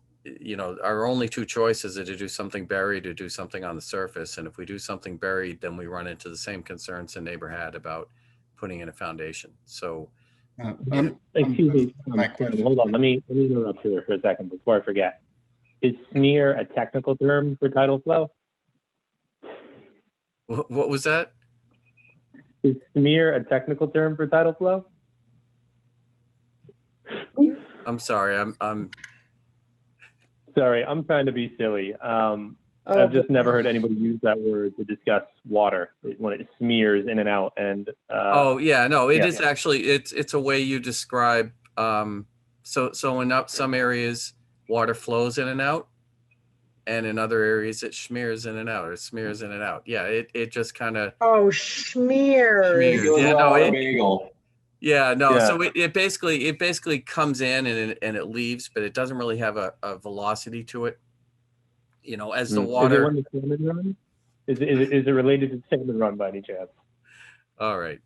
our only two choices are to do something buried or do something on the surface. And if we do something buried, then we run into the same concerns the neighbor had about putting in a foundation. So Excuse me, hold on. Let me interrupt here for a second before I forget. Is smear a technical term for tidal flow? What was that? Is smear a technical term for tidal flow? I'm sorry. I'm sorry. I'm trying to be silly. I've just never heard anybody use that word to discuss water when it smears in and out. And oh yeah, no, it is actually it's a way you describe. So in some areas water flows in and out, and in other areas it smears in and out or smears in and out. Yeah, it just kind of smears. Yeah, no, bagel. Yeah, no. Yeah. So it basically comes in and it leaves, but it doesn't really have a velocity to it. As the water. Is it when the salmon run? Is it related to salmon run by any chance? All right.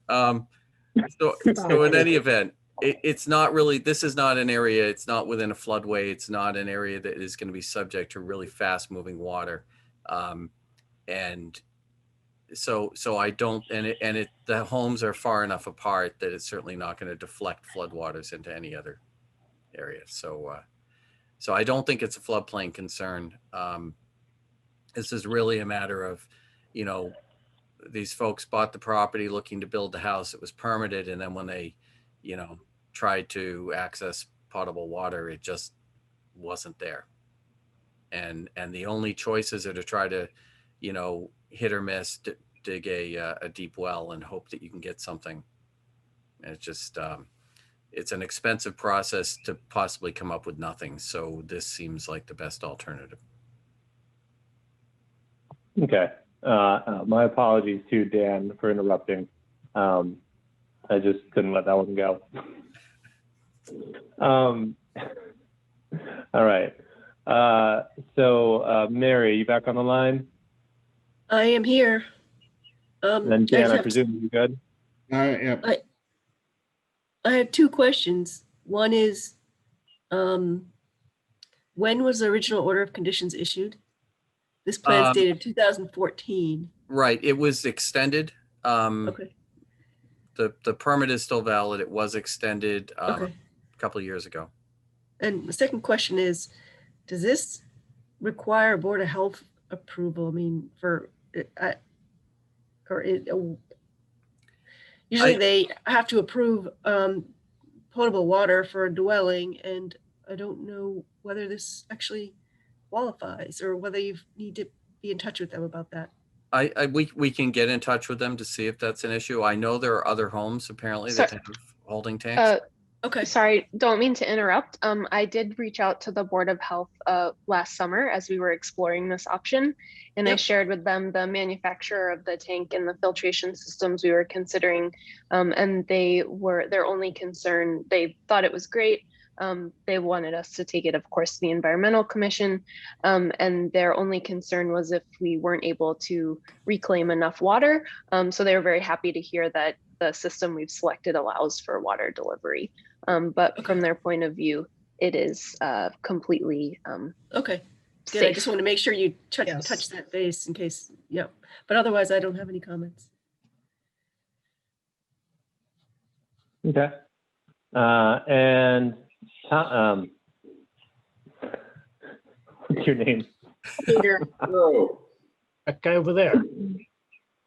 So in any event, it's not really, this is not an area, it's not within a floodway. It's not an area that is going to be subject to really fast moving water. And so I don't, the homes are far enough apart that it's certainly not going to deflect floodwaters into any other area. So I don't think it's a floodplain concern. This is really a matter of, these folks bought the property looking to build the house. It was permitted. And then when they, tried to access potable water, it just wasn't there. And the only choices are to try to, hit or miss, dig a deep well and hope that you can get something. And it's just, it's an expensive process to possibly come up with nothing. So this seems like the best alternative. Okay. My apologies to Dan for interrupting. I just couldn't let that one go. All right. So Mary, you back on the line? I am here. And then Dan, I presume you're good? Yeah. I have two questions. One is, when was the original order of conditions issued? This plan's dated 2014. Right. It was extended. Okay. The permit is still valid. It was extended Okay. a couple of years ago. And the second question is, does this require Board of Health approval? I mean, usually they have to approve potable water for a dwelling, and I don't know whether this actually qualifies or whether you need to be in touch with them about that. We can get in touch with them to see if that's an issue. I know there are other homes apparently that have holding tanks. Okay. Sorry, don't mean to interrupt. I did reach out to the Board of Health last summer as we were exploring this option, and I shared with them the manufacturer of the tank and the filtration systems we were considering, and their only concern, they thought it was great. They wanted us to take it, of course, to the Environmental Commission, and their only concern was if we weren't able to reclaim enough water. So they were very happy to hear that the system we've selected allows for water delivery. But from their point of view, it is completely okay. Good. Safe. I just want to make sure you touch that base in case, but otherwise I don't have any comments. Okay. And what's your name? Peter. Oh, That guy over there.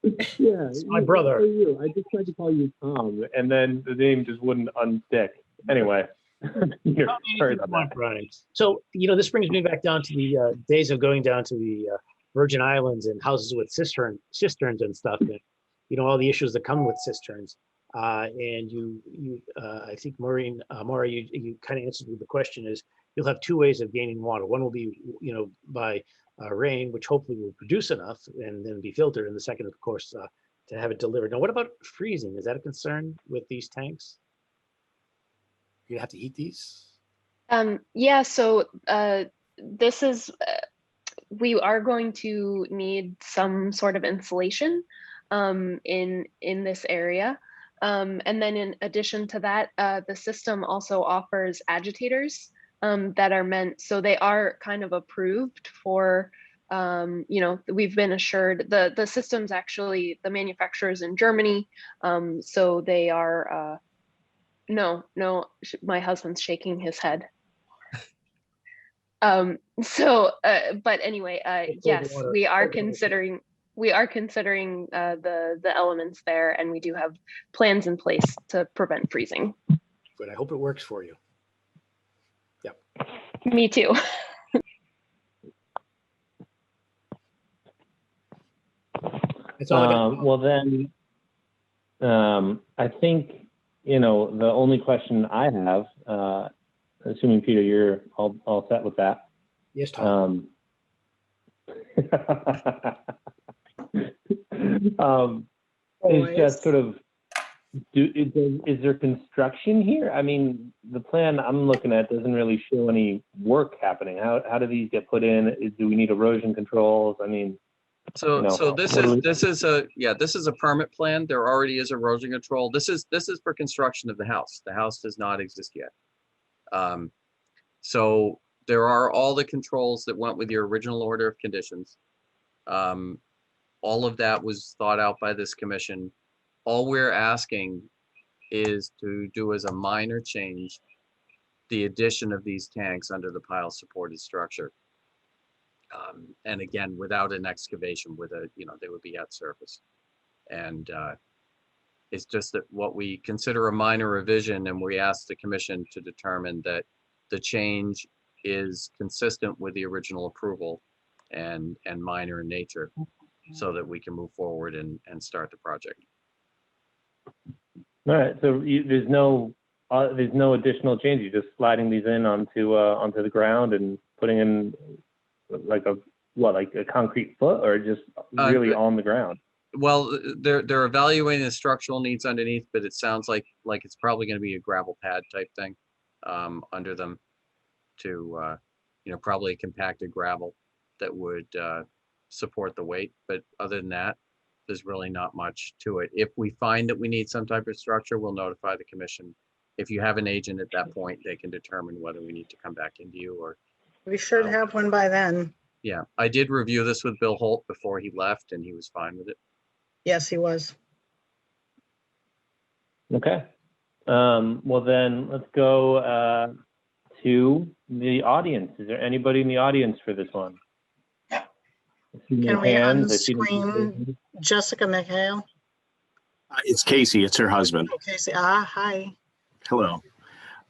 Yeah, It's my brother. How are you? I just tried to call you Tom, and then the name just wouldn't unstick. Anyway, sorry about that. Brian. So, this brings me back down to the days of going down to the Virgin Islands and houses with cisterns and stuff, and all the issues that come with cisterns. And I think Maura, you kind of answered the question is you'll have two ways of gaining water. One will be, by rain, which hopefully will produce enough and then be filtered. And the second, of course, to have it delivered. Now, what about freezing? Is that a concern with these tanks? You have to heat these? Yeah, so this is, we are going to need some sort of insulation in this area. And then in addition to that, the system also offers agitators that are meant, so they are kind of approved for, we've been assured, the system's actually, the manufacturer's in Germany. So they are, no, my husband's shaking his head. But anyway, yes, we are considering the elements there, and we do have plans in place to prevent freezing. Good. I hope it works for you. Yep. Me too. That's all I got. Well then, I think, the only question I have, assuming Peter, you're all set with that. Yes, Tom. Is just sort of, is there construction here? I mean, the plan I'm looking at doesn't really show any work happening. How do these get put in? Do we need erosion controls? I mean, So, know, so this what do is, this is a, yeah, this is a permit plan. There already is erosion control. This is for construction of the house. The house does not exist yet. So there are all the controls that went with your original order of conditions. All of that was thought out by this commission. All we're asking is to do as a minor change, the addition of these tanks under the pile supported structure. And again, without an excavation, with a, you know, they would be at surface. And it's just that what we consider a minor revision, and we ask the commission to determine that the change is consistent with the original approval and minor in nature, so that we can move forward and start the project. All right, so there's no additional change. You're just sliding these in onto the ground and putting in like a concrete foot, or just really on the ground? Well, they're evaluating the structural needs underneath, but it sounds like it's probably going to be a gravel pad type thing under them to, you know, probably compacted gravel that would support the weight. But other than that, there's really not much to it. If we find that we need some type of structure, we'll notify the commission. If you have an agent at that point, they can determine whether we need to come back into you or. We should have one by then. Yeah, I did review this with Bill Holt before he left, and he was fine with it. Yes, he was. Okay. Well then, let's go to the audience. Is there anybody in the audience for this one? Can we unscreen Jessica McHale? It's Casey. It's her husband. Oh, Casey. Hi. Hello.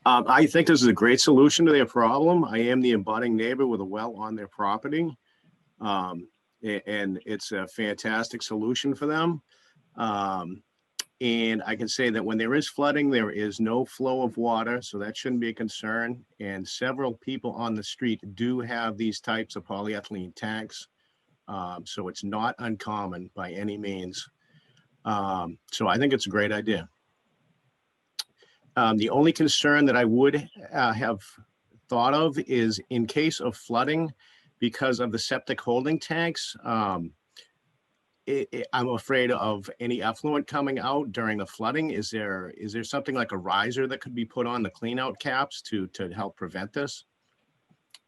I think this is a great solution to their problem. I am the abutting neighbor with a well on their property. And it's a fantastic solution for them. And I can say that when there is flooding, there is no flow of water, so that shouldn't be a concern. And several people on the street do have these types of polyethylene tanks. So it's not uncommon by any means. So I think it's a great idea. The only concern that I would have thought of is in case of flooding, because of the septic holding tanks, I'm afraid of any effluent coming out during the flooding. Is there something like a riser that could be put on the clean out caps to help prevent this?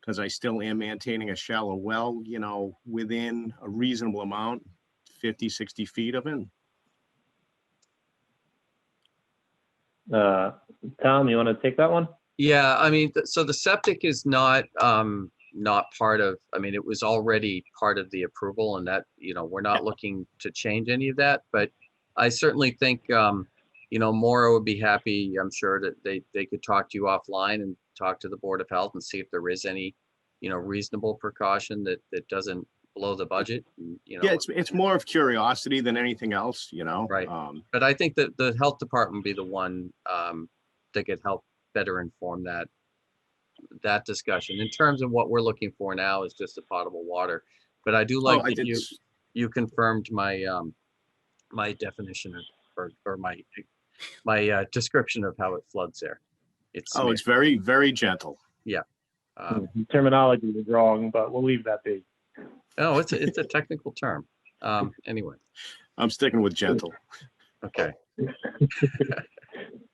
Because I still am maintaining a shallow well, you know, within a reasonable amount, 50, 60 feet of it. Tom, you want to take that one? Yeah, I mean, so the septic is not part of, I mean, it was already part of the approval, and that, you know, we're not looking to change any of that, but I certainly think, you know, Maura would be happy, I'm sure, that they could talk to you offline and talk to the Board of Health and see if there is any, you know, reasonable precaution that doesn't blow the budget. You know, yeah, it's more of curiosity than anything else, you know. Right. But I think that the health department would be the one that could help better inform that discussion. In terms of what we're looking for now is just a potable water. But I do like that you confirmed my my definition of, or my description of how it floods there. It's very, very gentle. Yeah. Terminology is wrong, but we'll leave that be. Oh, it's a technical term. Anyway. I'm sticking with gentle. Okay.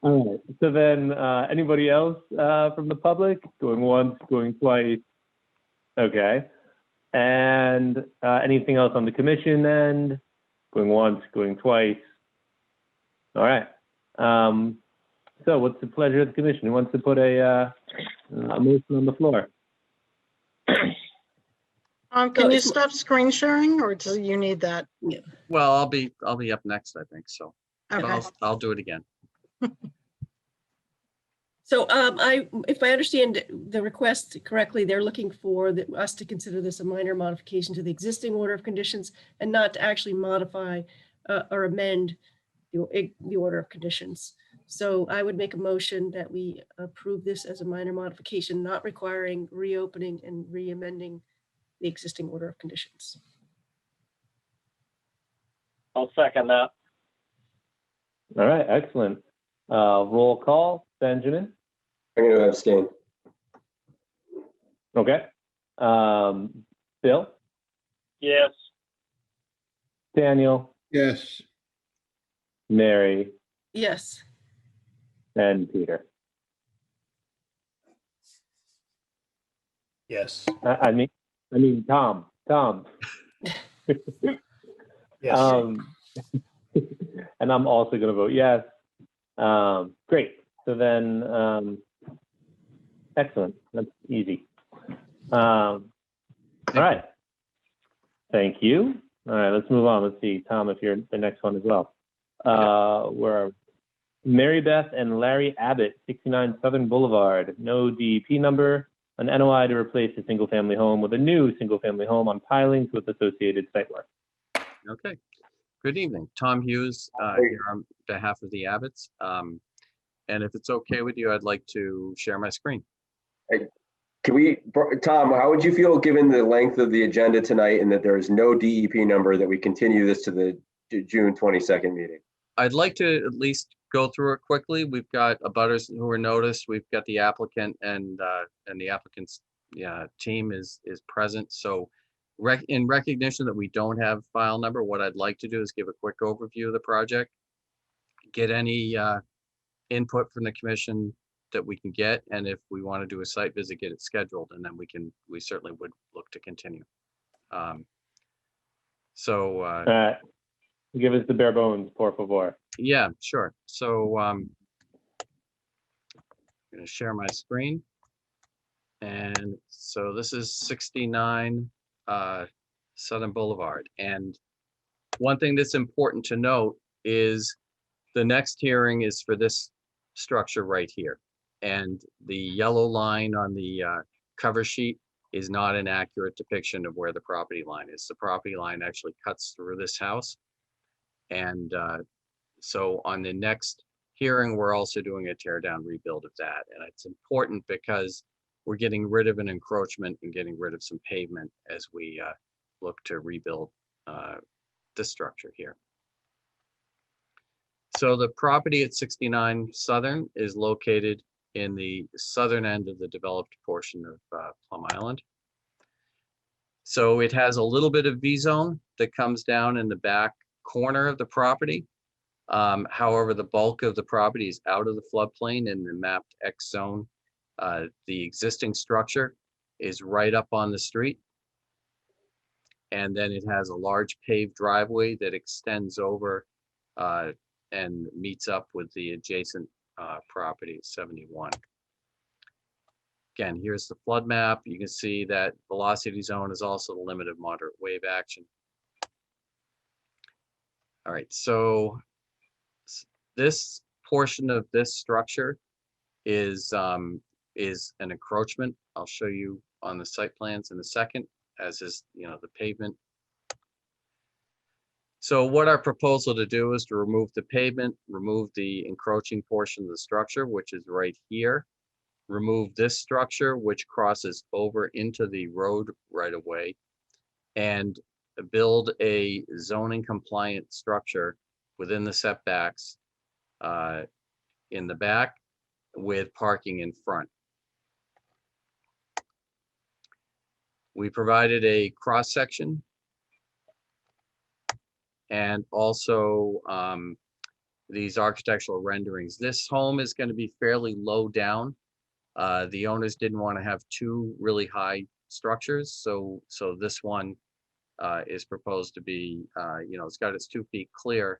All right. So then, anybody else from the public? Going once, going twice. Okay. And anything else on the commission end? Going once, going twice. All right. So what's the pleasure of the commission? Who wants to put a motion on the floor? Can you stop screen sharing, or do you need that? Yeah. Well, I'll be up next, I think. So Okay. I'll do it again. So if I understand the request correctly, they're looking for us to consider this a minor modification to the existing order of conditions and not to actually modify or amend the order of conditions. So I would make a motion that we approve this as a minor modification, not requiring reopening and re-amending the existing order of conditions. I'll second that. All right, excellent. Roll call, Benjamin. I'm going to abstain. Okay. Bill? Yes. Daniel, Yes. Mary, Yes. and Peter. Yes. I mean, Tom. Yes. And I'm also going to vote yes. Great. So then, excellent. That's easy. All right. Thank you. All right, let's move on. Let's see, Tom, if you're the next one as well. We're Mary Beth and Larry Abbott, 69 Southern Boulevard. No DEP number. An NOI to replace a single-family home with a new single-family home on pilings with associated site work. Okay. Good evening. Tom Hughes here on behalf of the Abbotts. And if it's okay with you, I'd like to share my screen. Can we, Tom, how would you feel given the length of the agenda tonight and that there is no DEP number, that we continue this to the June 22nd meeting? I'd like to at least go through it quickly. We've got abutters who are noticed. We've got the applicant and the applicant's team is present. So in recognition that we don't have file number, what I'd like to do is give a quick overview of the project, get any input from the commission that we can get, and if we want to do a site visit, get it scheduled, and then we certainly would look to continue. Give us the bare bones, por favor. Yeah, sure. So I'm going to share my screen. And so this is 69 Southern Boulevard. And one thing that's important to note is the next hearing is for this structure right here. And the yellow line on the cover sheet is not an accurate depiction of where the property line is. The property line actually cuts through this house. And so on the next hearing, we're also doing a tear down rebuild of that. And it's important because we're getting rid of an encroachment and getting rid of some pavement as we look to rebuild this structure here. So the property at 69 Southern is located in the southern end of the developed portion of Plum Island. So it has a little bit of V-zone that comes down in the back corner of the property. However, the bulk of the property is out of the floodplain in the mapped X zone. The existing structure is right up on the street. And then it has a large paved driveway that extends over and meets up with the adjacent property at 71. Again, here's the flood map. You can see that velocity zone is also the limit of moderate wave action. All right, so this portion of this structure is an encroachment. I'll show you on the site plans in a second, as is, the pavement. So what our proposal to do is to remove the pavement, remove the encroaching portion of the structure, which is right here, remove this structure, which crosses over into the road right away, and build a zoning compliant structure within the setbacks in the back with parking in front. We provided a cross section and also these architectural renderings. This home is going to be fairly low down. The owners didn't want to have two really high structures, so this one is proposed to be, it's got its 2 feet clear,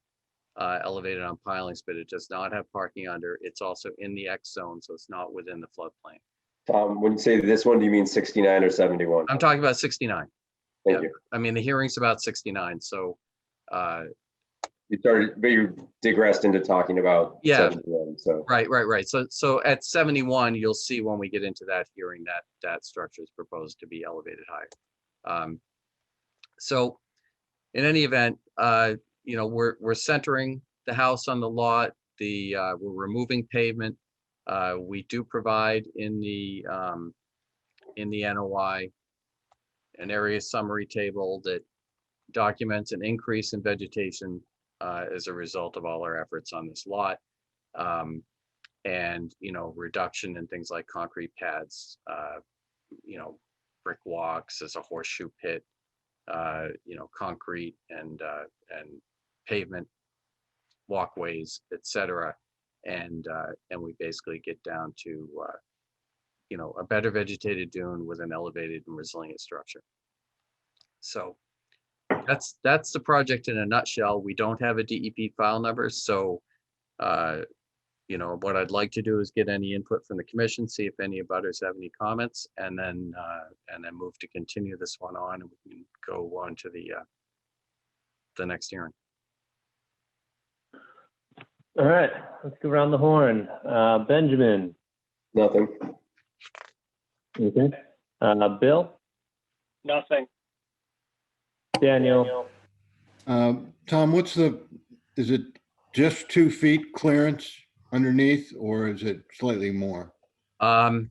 elevated on pilings, but it does not have parking under. It's also in the X zone, so it's not within the floodplain. Tom, when you say this one, do you mean 69 or 71? I'm talking about 69. Thank you. I mean, the hearing's about 69, so. You digressed into talking about 71, so. Right. So at 71, you'll see when we get into that hearing that structure is proposed to be elevated higher. So in any event, we're centering the house on the lot. We're removing pavement. We do provide in the NOI an area summary table that documents an increase in vegetation as a result of all our efforts on this lot, and reduction in things like concrete pads, brick walks as a horseshoe pit, concrete and pavement, walkways, etc. And we basically get down to a better vegetated dune with an elevated and resilient structure. So that's the project in a nutshell. We don't have a DEP file number, so what I'd like to do is get any input from the commission, see if any abutters have any comments, and then move to continue this one on, and we can go on to the next hearing. All right, let's go around the horn. Benjamin. Nothing. Okay. Bill. Nothing. Daniel. Tom, is it just 2 feet clearance underneath, or is it slightly more? I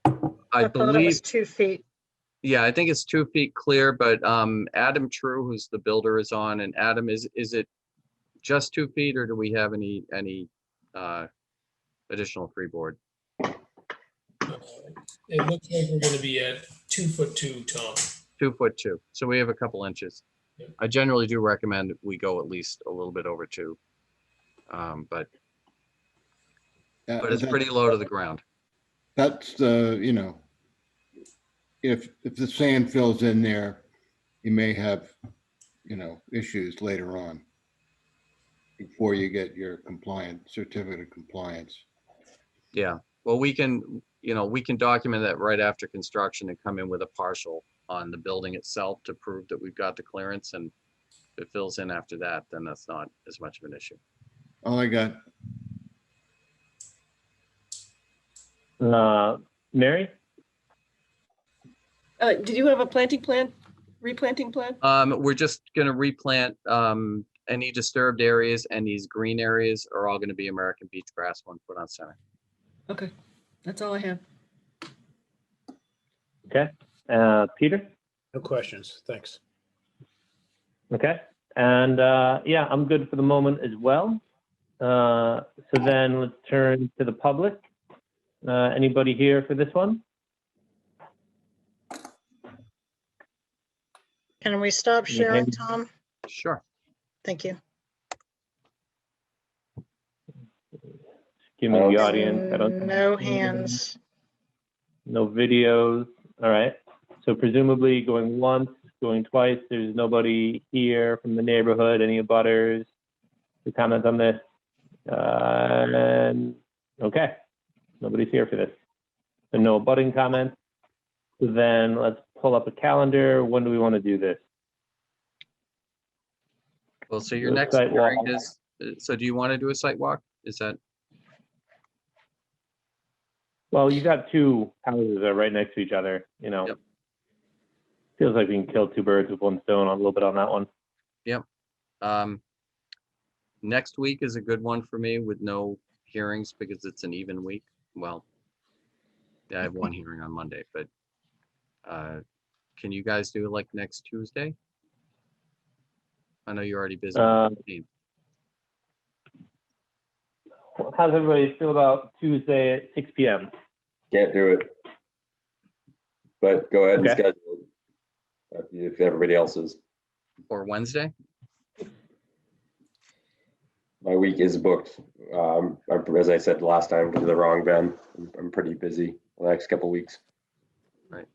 thought it was believe, 2 feet. yeah, I think it's 2 feet clear, but Adam True, who's the builder, is on. And Adam, is it just 2 feet, or do we have any additional freeboard? It looks like we're gonna be at 2'2", Tom. 2'2". So we have a couple inches. Yep. I generally do recommend we go at least a little bit over 2. But it's pretty low to the ground. That's the, if the sand fills in there, you may have, issues later on before you get your certificate of compliance. Yeah, well, we can document that right after construction and come in with a partial on the building itself to prove that we've got the clearance. And if it fills in after that, then that's not as much of an issue. All I got. Mary? Did you have a planting plan, replanting plan? We're just gonna replant any disturbed areas, and these green areas are all gonna be American beach grass, one foot on center. Okay, that's all I have. Okay. Peter? No questions. Thanks. Okay. And yeah, I'm good for the moment as well. So then let's turn to the public. Anybody here for this one? Can we stop sharing, Tom? Sure. Thank you. Give me the audience. I don't. No hands. No videos. All right. So presumably going once, going twice. There's nobody here from the neighborhood. Any abutters to comment on this? And okay, nobody's here for this. So no abutting comments. So then let's pull up a calendar. When do we want to do this? Well, so your The next site hearing walk. is, so do you want to do a site walk? Is that? Well, you got 2 houses that are right next to each other, Yep. Feels like we can kill 2 birds with 1 stone a little bit on that one. Yep. Next week is a good one for me with no hearings because it's an even week. Well, yeah, I have 1 hearing on Monday, but can you guys do like next Tuesday? I know you're already busy. With the team. How's everybody feel about Tuesday at 6 p.m.? Can't do it. But go ahead and Okay. schedule it if everybody else is. Or Wednesday? My week is booked. As I said last time, to the wrong Ben. I'm pretty busy the next couple weeks. Right.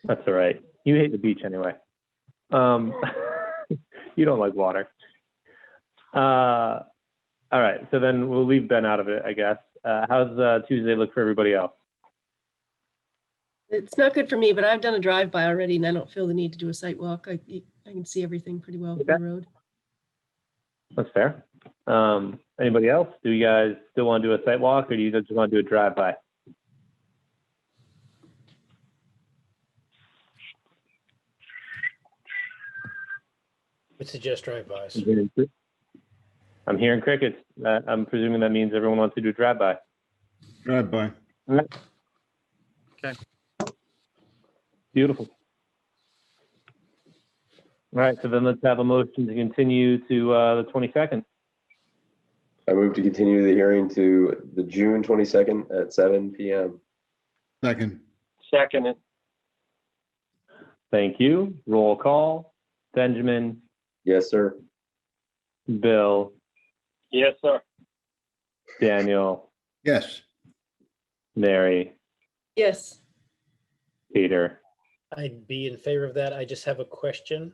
That's all right. You hate the beach anyway. You don't like water. All right. So then we'll leave Ben out of it, I guess. How's Tuesday look for everybody else? It's not good for me, but I've done a drive-by already and I don't feel the need to do a site walk. I can see everything pretty well from the road. That's fair. Anybody else? Do you guys still want to do a site walk, or do you just want to do a drive-by? I suggest drive-bys. I'm hearing crickets. I'm presuming that means everyone wants to do a drive-by. Drive-by. Okay. Beautiful. All right, so then let's have a motion to continue to the 22nd. I move to continue the hearing to the June 22nd at 7 p.m. Second. Second. Thank you. Roll call. Benjamin, Yes, sir. Bill, Yes, sir. Daniel, Yes, Mary, Yes. Peter. I'd be in favor of that. I just have a question.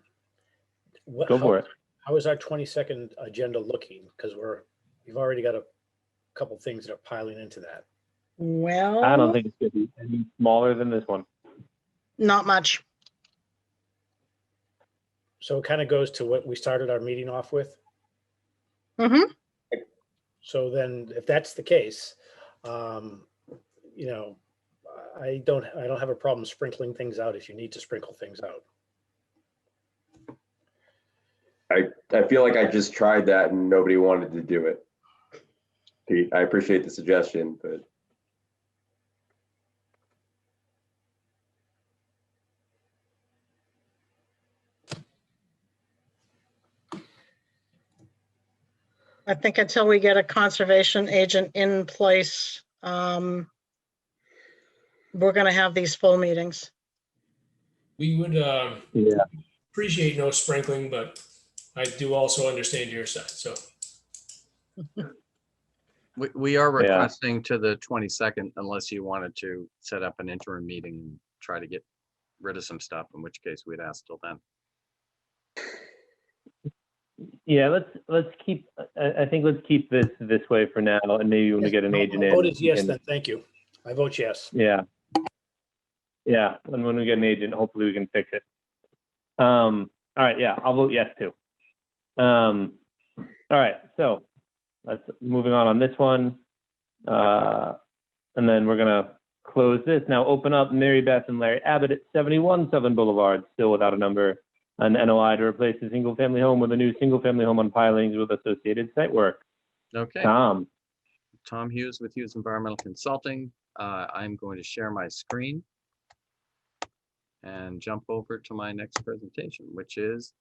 Go for it. How is our 22nd agenda looking? Because we've already got a couple things that are piling into that. Well, I don't think it's going to be any smaller than this one. not much. So it kind of goes to what we started our meeting off with. Hmm. So then if that's the case, you know, I don't have a problem sprinkling things out if you need to sprinkle things out. I feel like I just tried that and nobody wanted to do it. Pete, I appreciate the suggestion, but I think until we get a conservation agent in place, we're going to have these full meetings. We would Yeah. appreciate no sprinkling, but I do also understand your side, so. We are Yeah. requesting to the 22nd unless you wanted to set up an interim meeting and try to get rid of some stuff, in which case we'd ask till then. Yeah, let's keep, I think let's keep this way for now, and maybe when we get an agent My in. vote is we yes, can- then thank you. I vote yes. Yeah. Yeah, and when we get an agent, hopefully we can fix it. All right, yeah, I'll vote yes too. All right, so let's moving on this one. And then we're gonna close this. Now open up Mary Beth and Larry Abbott at 71 Southern Boulevard, still without a number, an NOI to replace a single family home with a new single family home on pilings with associated site work. Okay. Tom, Tom Hughes with Hughes Environmental Consulting. I'm going to share my screen and jump over to my next presentation, which is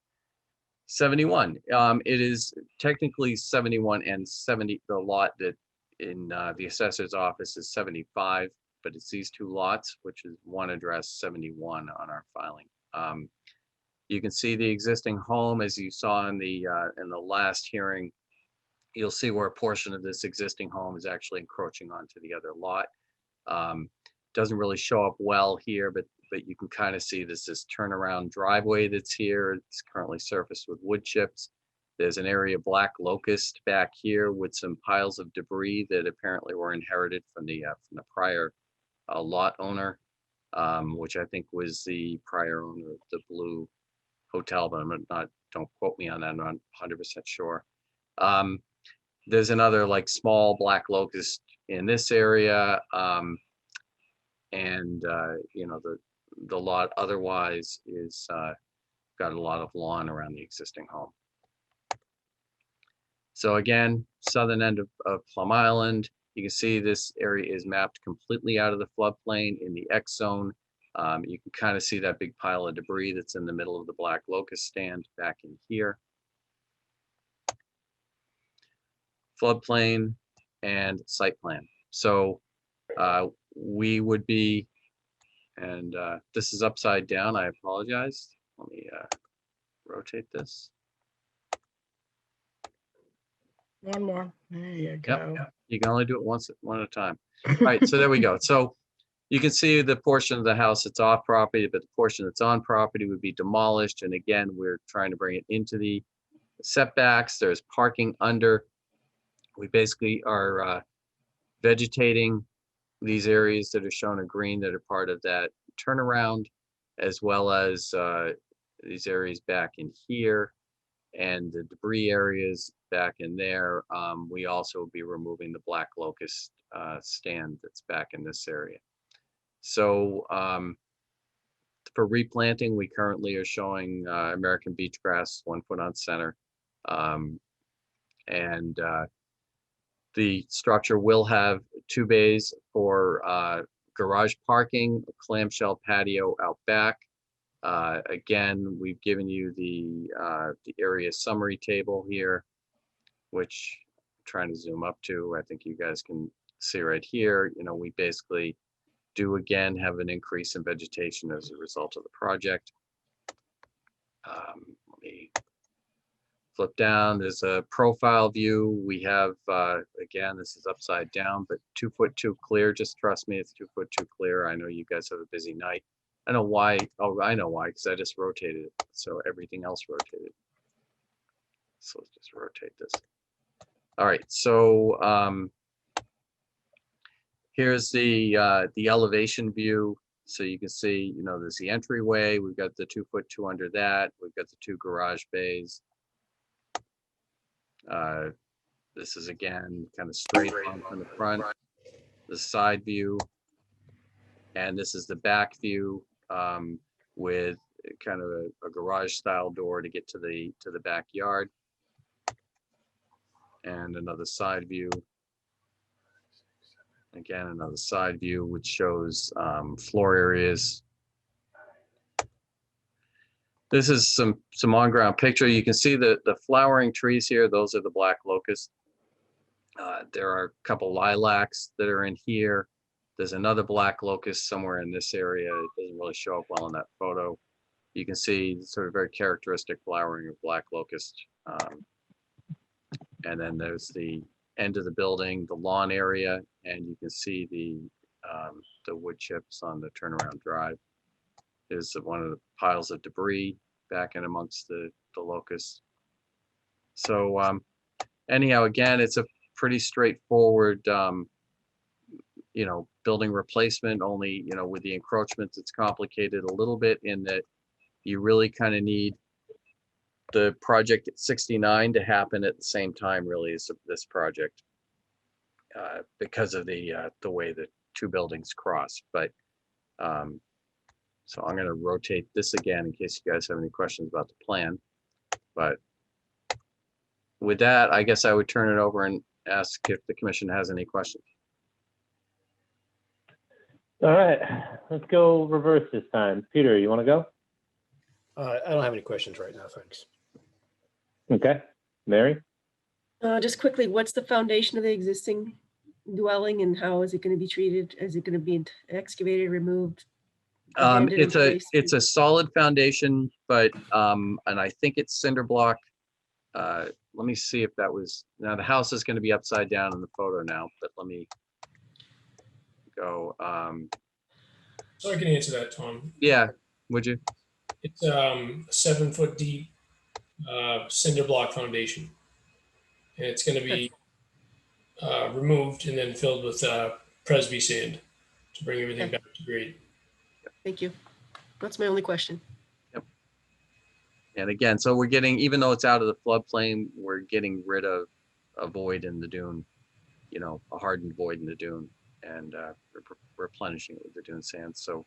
71. It is technically 71 and 70. The lot that in the assessor's office is 75, but it's these two lots, which is one address 71 on our filing. You can see the existing home as you saw in the last hearing. You'll see where a portion of this existing home is actually encroaching onto the other lot. Doesn't really show up well here, but you can kind of see this turnaround driveway that's here. It's currently surfaced with wood chips. There's an area of black locust back here with some piles of debris that apparently were inherited from the prior lot owner, which I think was the prior owner of the Blue Hotel, but don't quote me on that, I'm not 100% sure. There's another like small black locust in this area. You know, the lot otherwise is got a lot of lawn around the existing home. So again, southern end of Plum Island, you can see this area is mapped completely out of the floodplain in the X zone. You can kind of see that big pile of debris that's in the middle of the black locust stand back in here. Floodplain and site plan. So we would be, and this is upside down, I apologize. Let me rotate this. One more. There you go. Yep, you can only do it one at a time. All right, so there we go. So you can see the portion of the house that's off property, but the portion that's on property would be demolished. And again, we're trying to bring it into the setbacks. There's parking under. We basically are vegetating these areas that are shown in green that are part of that turnaround, as well as these areas back in here and the debris areas back in there. We also will be removing the black locust stand that's back in this area. So for replanting, we currently are showing American beach grass 1 foot on center. The structure will have 2 bays for garage parking, a clamshell patio out back. Again, we've given you the area summary table here, which I'm trying to zoom up to. I think you guys can see right here. You know, we basically do again have an increase in vegetation as a result of the project. Let me flip down. There's a profile view. We have, again, this is upside down, but 2'2" clear. Just trust me, it's 2'2" clear. I know you guys have a busy night. I know why. Oh, I know why, because I just rotated it. So everything else rotated. So let's just rotate this. All right, so here's the elevation view. So you can see, you know, there's the entryway. We've got the 2'2" under that. We've got the 2 garage bays. This is again kind of straight on from the front, the side view, and this is the back view with kind of a garage style door to get to the backyard, and another side view. Again, another side view which shows floor areas. This is some on-ground picture. You can see the flowering trees here. Those are the black locusts. There are a couple lilacs that are in here. There's another black locust somewhere in this area. It doesn't really show up well in that photo. You can see sort of very characteristic flowering of black locust. And then there's the end of the building, the lawn area, and you can see the wood chips on the turnaround drive. Is one of the piles of debris back in amongst the locusts. So anyhow, again, it's a pretty straightforward, you know, building replacement. Only, you know, with the encroachments, it's complicated a little bit in that you really kind of need the project at 69 to happen at the same time, really, as this project, because of the way the two buildings cross. But so I'm going to rotate this again in case you guys have any questions about the plan. But with that, I guess I would turn it over and ask if the commission has any questions. All right, let's go reverse this time. Peter, you want to go? I don't have any questions right now, thanks. Okay, Mary? Just quickly, what's the foundation of the existing dwelling and how is it going to be treated? Is it going to be excavated, removed? It's a solid foundation, but and I think it's cinder block. Let me see if that was, now the house is going to be upside down in the photo now, but let me go. So I can answer that, Tom. Yeah, would you? It's a 7-foot deep cinder block foundation. And it's going to be removed and then filled with Presby sand to bring everything back to grade. Thank you. That's my only question. Yep. And again, so we're getting, even though it's out of the floodplain, we're getting rid of a void in the dune, you know, a hardened void in the dune, and replenishing it with the dune sand. So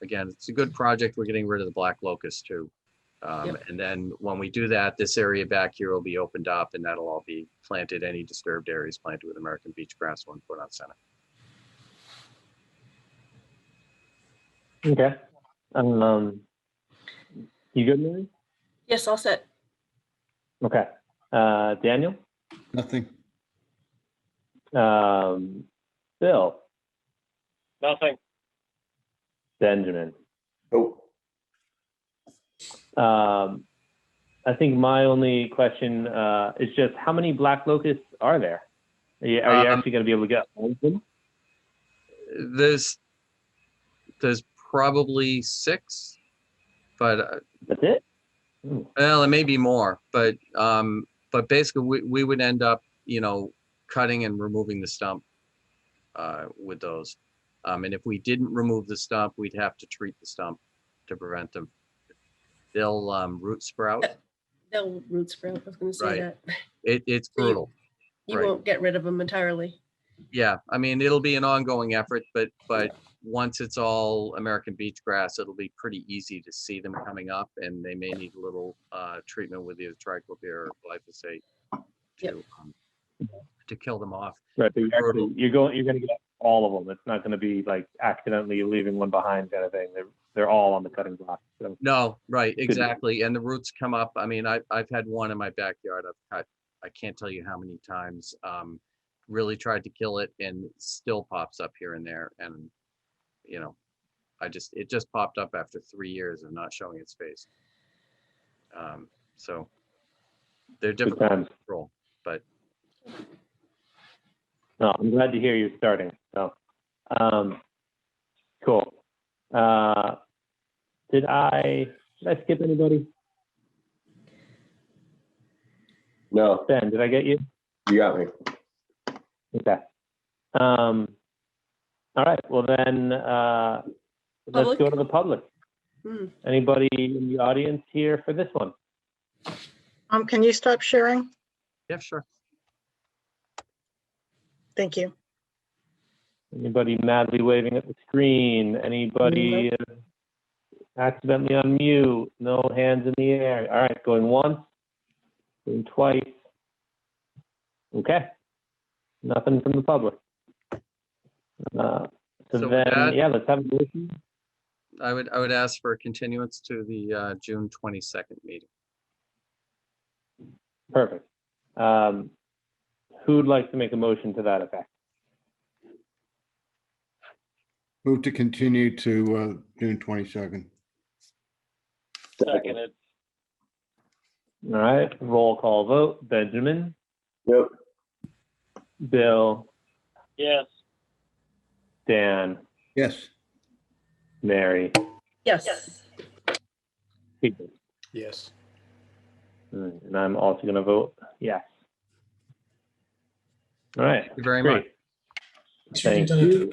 again, it's a good project. We're getting rid of the black locust too. And then when we do that, this area back here will be opened up and that'll all be planted. Any disturbed areas planted with American beach grass 1 foot on center. Okay. You good, Mary? Yes, all set. Okay. Daniel? Nothing. Bill? Nothing. Benjamin? Oh, I think my only question is just how many black locusts are there? Are you actually going to be able to get all of them? There's probably 6, but that's it. Well, it may be more, but basically we would end up, you know, cutting and removing the stump with those. And if we didn't remove the stump, we'd have to treat the stump to prevent them. They'll root sprout. They'll root sprout. I was going to say Right. that. It's brutal. You Right. won't get rid of them entirely. Yeah, I mean, it'll be an ongoing effort, but once it's all American beach grass, it'll be pretty easy to see them coming up, and they may need a little treatment with either triclopyr or glyphosate to kill them off. Right, but you're going to get all of them. It's not going to be like accidentally leaving one behind kind of thing. They're all on the cutting block. So. No, right, exactly. And the roots come up. I mean, I've had one in my backyard. I've cut, I can't tell you how many times. Really tried to kill it, and it still pops up here and there. And you know, it just popped up after 3 years of not showing its face. So they're difficult to control, but No, I'm glad to hear you're starting. So, cool. Did I skip anybody? No, Ben, did I get you? you got me. Okay. All right. Well then, let's Public? go to the public. Anybody in the audience here for this one? Can you stop sharing? yeah, sure. Thank you. Anybody madly waving at the screen? Anybody accidentally on mute? No hands in the air. All right, going once, going twice. Okay. Nothing from the public. So So with then, that- yeah, let's have a motion. I would ask for a continuance to the June 22nd meeting. Perfect. Who'd like to make a motion to that effect? Move to continue to June 22nd. Seconded. All right, roll call vote. Benjamin, Yep. Bill, Yes. Dan, Yes. Mary, Yes. Peter. Yes. And I'm also going to vote yes. All right. Thank you very great. much. Thanks for your Thank time you.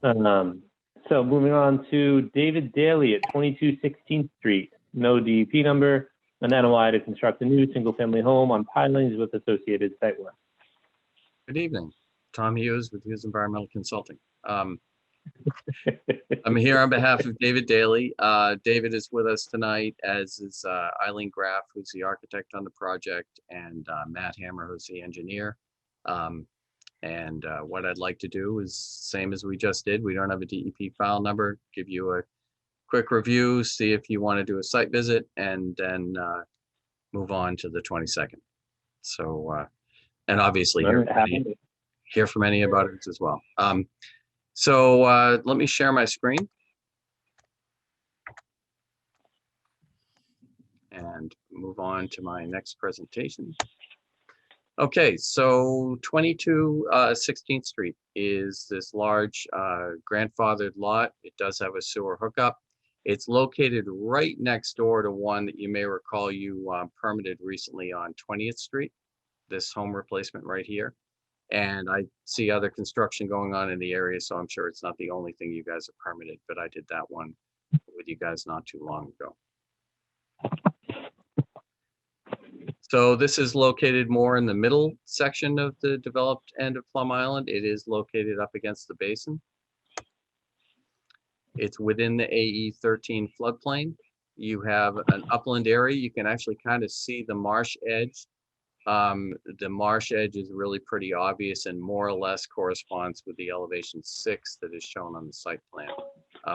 tonight. So moving on to David Daly at 22 16th Street, no DEP number, an NOI to construct a new single-family home on pilings with associated site work. Good evening. Tom Hughes with Hughes Environmental Consulting. I'm here on behalf of David Daly. David is with us tonight, as is Eileen Graff, who's the architect on the project, and Matt Hammer, who's the engineer. What I'd like to do is same as we just did. We don't have a DEP file number. Give you a quick review, see if you want to do a site visit, and then move on to the 22nd. So, and obviously hear from any about it as well. So let me share my screen and move on to my next presentation. Okay, so 22 16th Street is this large grandfathered lot. It does have a sewer hookup. It's located right next door to one that you may recall you permitted recently on 20th Street, this home replacement right here. And I see other construction going on in the area, so I'm sure it's not the only thing you guys have permitted, but I did that one with you guys not too long ago. So this is located more in the middle section of the developed end of Plum Island. It is located up against the basin. It's within the AE 13 floodplain. You have an upland area. You can actually kind of see the marsh edge. The marsh edge is really pretty obvious and more or less corresponds with the elevation 6 that is shown on the site plan.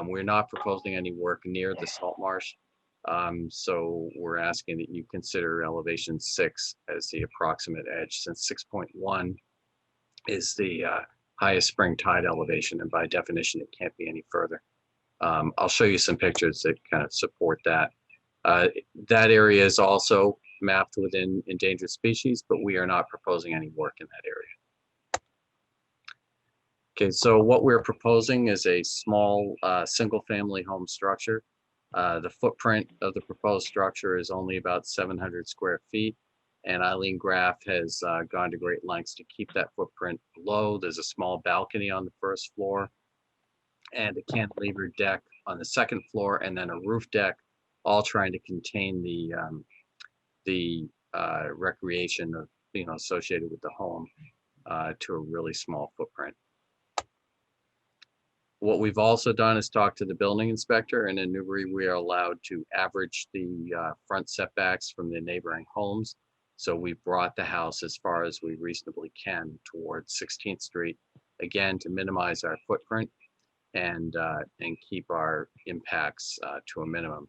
We're not proposing any work near the salt marsh. So we're asking that you consider elevation 6 as the approximate edge, since 6.1 is the highest spring tide elevation, and by definition, it can't be any further. I'll show you some pictures that kind of support that. That area is also mapped within endangered species, but we are not proposing any work in that area. Okay, so what we're proposing is a small single-family home structure. The footprint of the proposed structure is only about 700 square feet, and Eileen Graff has gone to great lengths to keep that footprint low. There's a small balcony on the first floor and a cantilever deck on the second floor, and then a roof deck, all trying to contain the recreation of, associated with the home to a really small footprint. What we've also done is talk to the building inspector, and in Newbury, we are allowed to average the front setbacks from the neighboring homes. So we've brought the house as far as we reasonably can towards 16th Street, again, to minimize our footprint and keep our impacts to a minimum.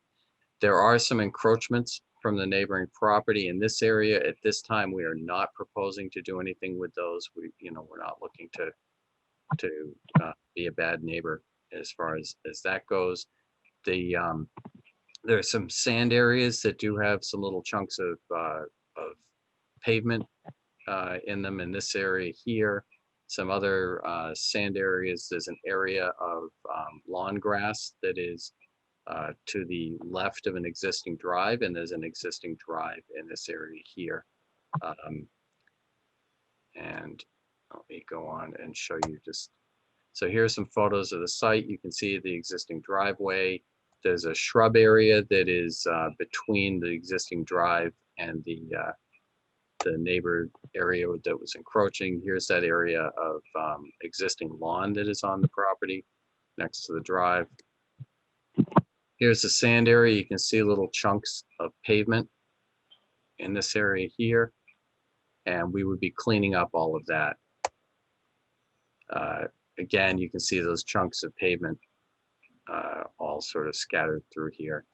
There are some encroachments from the neighboring property in this area. At this time, we are not proposing to do anything with those. We're not looking to be a bad neighbor. as far as that goes. The there are some sand areas that do have some little chunks of pavement in them in this area here. Some other sand areas. There's an area of lawn grass that is to the left of an existing drive, and there's an existing drive in this area here. And let me go on and show you just, so here's some photos of the site. You can see the existing driveway. There's a shrub area that is between the existing drive and the neighbor area that was encroaching. Here's that area of existing lawn that is on the property next to the drive. Here's the sand area. You can see little chunks of pavement in this area here, and we would be cleaning up all of that. Again, you can see those chunks of pavement all sort of scattered through here.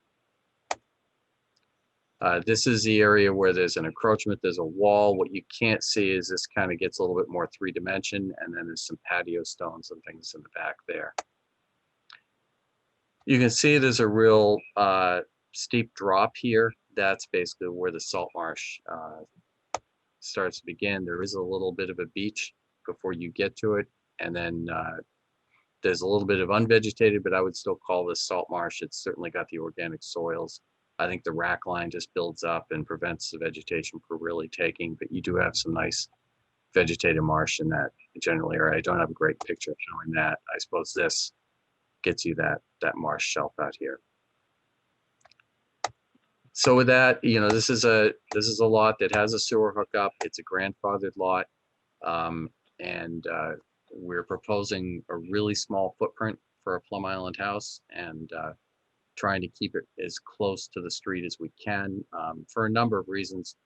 This is the area where there's an encroachment. There's a wall. What you can't see is this kind of gets a little bit more three-dimension, and then there's some patio stones and things in the back there. You can see there's a real steep drop here. That's basically where the salt marsh starts to begin. There is a little bit of a beach before you get to it, and then there's a little bit of unvegetated, but I would still call this salt marsh. It's certainly got the organic soils. I think the rack line just builds up and prevents the vegetation from really taking, but you do have some nice vegetated marsh in that general area. I don't have a great picture showing that. I suppose this gets you that marsh shelf out here. So with that, you know, this is a lot that has a sewer hookup. It's a grandfathered lot, and we're proposing a really small footprint for a Plum Island house, and trying to keep it as close to the street as we can for a number of reasons.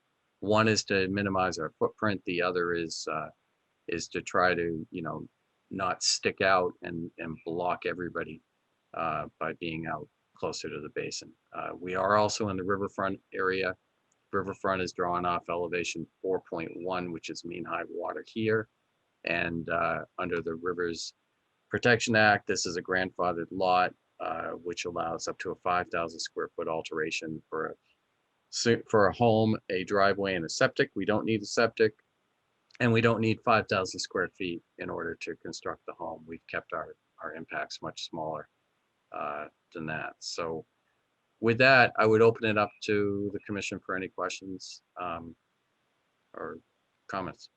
One is to minimize our footprint. The other is to try to, you know, not stick out and block everybody by being out closer to the basin. We are also in the riverfront area. Riverfront is drawn off elevation 4.1, which is mean high water here. And under the Rivers Protection Act, this is a grandfathered lot, which allows up to a 5,000 square foot alteration for a home, a driveway, and a septic. We don't need a septic, and we don't need 5,000 square feet in order to construct the home. We've kept our impacts much smaller than that. So with that, I would open it up to the commission for any questions or comments.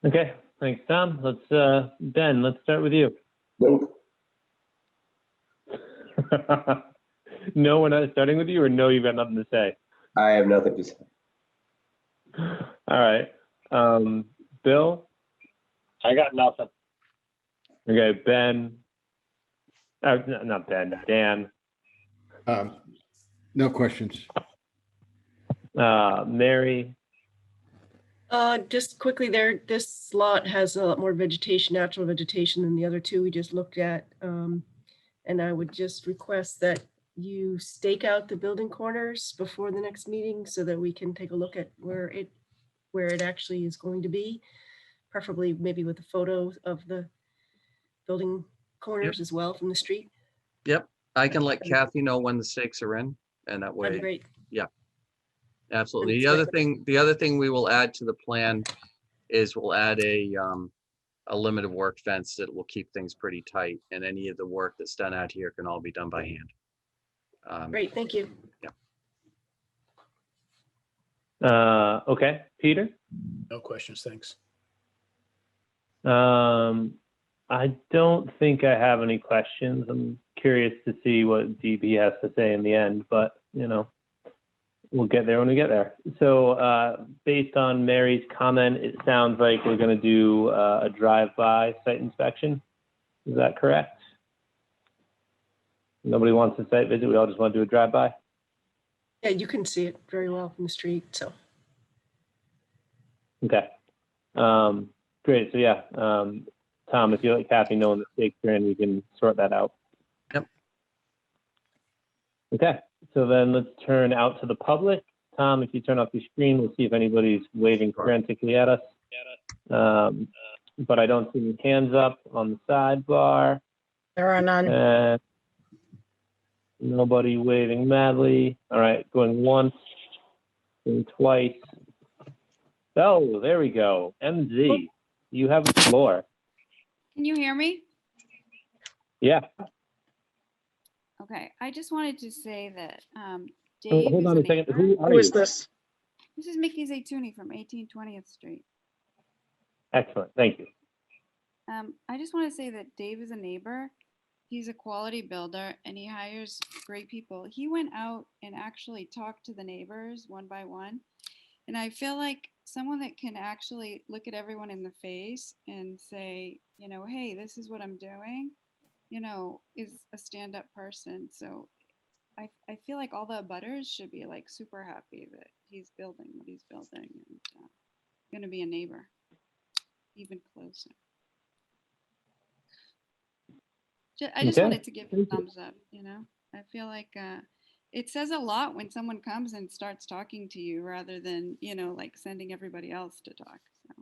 Okay, thanks, Tom. Let's, Ben, let's start with you. Nope. No, we're not starting with you, or no, you've got nothing to say? I have nothing to say. All right. Bill? I got nothing. Okay, Ben. Not Ben, Dan. No questions. Mary? Just quickly there, this lot has a lot more vegetation, natural vegetation than the other two we just looked at. And I would just request that you stake out the building corners before the next meeting so that we can take a look at where it actually is going to be, preferably maybe with a photo of the building corners as well from the street. Yep, I can let Kathy know when the stakes are in, and that way. That'd be great. Yeah, absolutely. And The other thing we will add to the plan is we'll add a limited work fence that will keep things pretty tight, and any of the work that's done out here can all be done by hand. Great, thank you. Yeah. Okay, Peter? No questions, thanks. I don't think I have any questions. I'm curious to see what DB has to say in the end, but, you know, we'll get there when we get there. So based on Mary's comment, it sounds like we're going to do a drive-by site inspection. Is that correct? Nobody wants a site visit. We all just want to do a drive-by? Yeah, you can see it very well from the street, so. Okay. Great. So yeah, Tom, if you let Kathy know when the stakes are in, we can sort that out. Yep. Okay. So then let's turn out to the public. Tom, if you turn off your screen, we'll see if anybody's waving frantically at us. but I don't see any hands up on the sidebar. There are none. And nobody waving madly. All right, going once, going twice. Oh, there we go. MZ, you have the floor. Can you hear me? Yeah. Okay, I just wanted to say that Oh, Dave hold is on a a second. neighbor. Who are Who is you? this? This is Mickey Zaytuni from 1820th Street. Excellent. Thank you. I just want to say that Dave is a neighbor. He's a quality builder and he hires great people. He went out and actually talked to the neighbors one by one. And I feel like someone that can actually look at everyone in the face and say, you know, hey, this is what I'm doing, you know, is a stand-up person. So I feel like all the abutters should be like super happy that he's building what he's building and going to be a neighbor even closer. I just Okay. wanted to give a Thank you. thumbs up, you know. I feel like it says a lot when someone comes and starts talking to you rather than, you know, like sending everybody else to talk. So.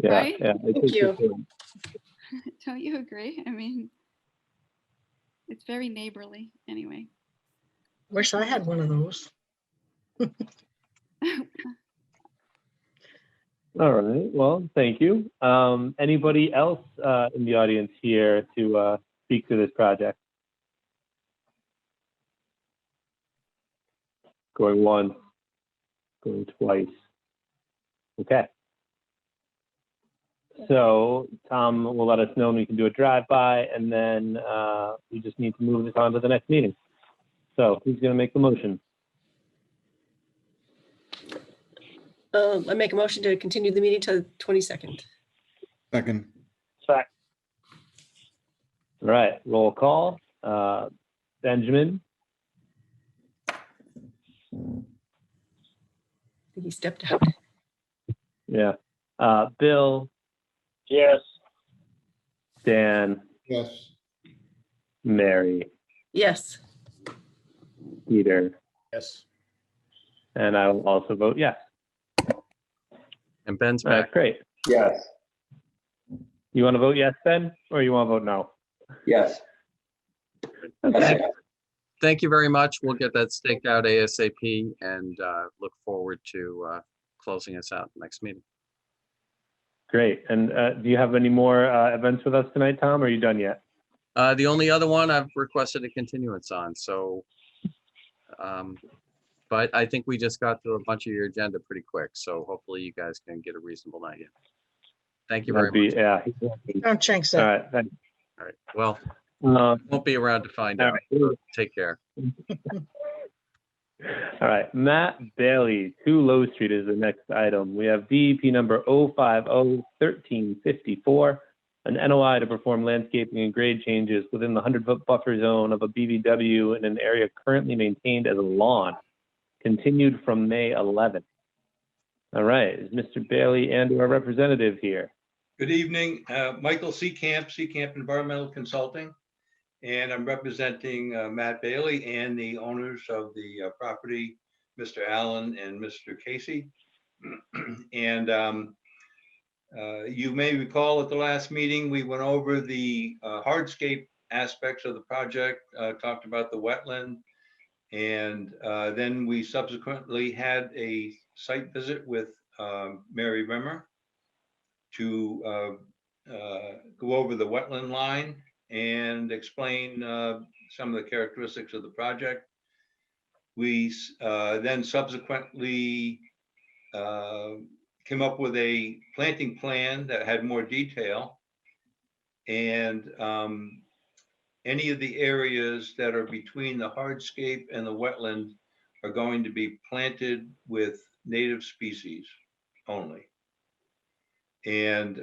Yeah, Right? yeah. Thank you. Don't you agree? I mean, it's very neighborly anyway. Wish I had one of those. All right. Well, thank you. Anybody else in the audience here to speak to this project? Going once, going twice. Okay. So Tom will let us know when we can do a drive-by, and then we just need to move this on to the next meeting. So who's going to make the motion? I make a motion to continue the meeting to the 22nd. Second. All right, roll call. Benjamin, I think he stepped out. yeah. Bill, Yes. Dan, Yes. Mary, Yes. Peter, Yes. and I will also vote yes. And Ben's All right, back. great. Yes. You want to vote yes, Ben, or you want to vote no? Yes. Okay. Thank you very much. We'll get that staked out ASAP and look forward to closing us out next meeting. Great. And do you have any more events with us tonight, Tom? Or are you done yet? The only other one I've requested a continuance on, so, but I think we just got through a bunch of your agenda pretty quick, so hopefully you guys can get a reasonable night in. Thank you very much. Yeah. Don't jinx All it. right. Thanks. All right, well, Uh, won't be around to find all out. right. Take care. All right, Matt Bailey, 2 Low Street is the next item. We have DEP number 050-1354, an NOI to perform landscaping and grade changes within the 100-foot buffer zone of a BVW in an area currently maintained as a lawn, continued from May 11th. All right, is Mr. Bailey and our representative here? Good evening, Michael Seacamp Environmental Consulting. And I'm representing Matt Bailey and the owners of the property, Mr. Allen and Mr. Casey. And you may recall at the last meeting, we went over the hardscape aspects of the project, talked about the wetland. And then we subsequently had a site visit with Mary Rimmer to go over the wetland line and explain some of the characteristics of the project. We then subsequently came up with a planting plan that had more detail, and any of the areas that are between the hardscape and the wetland are going to be planted with native species only. And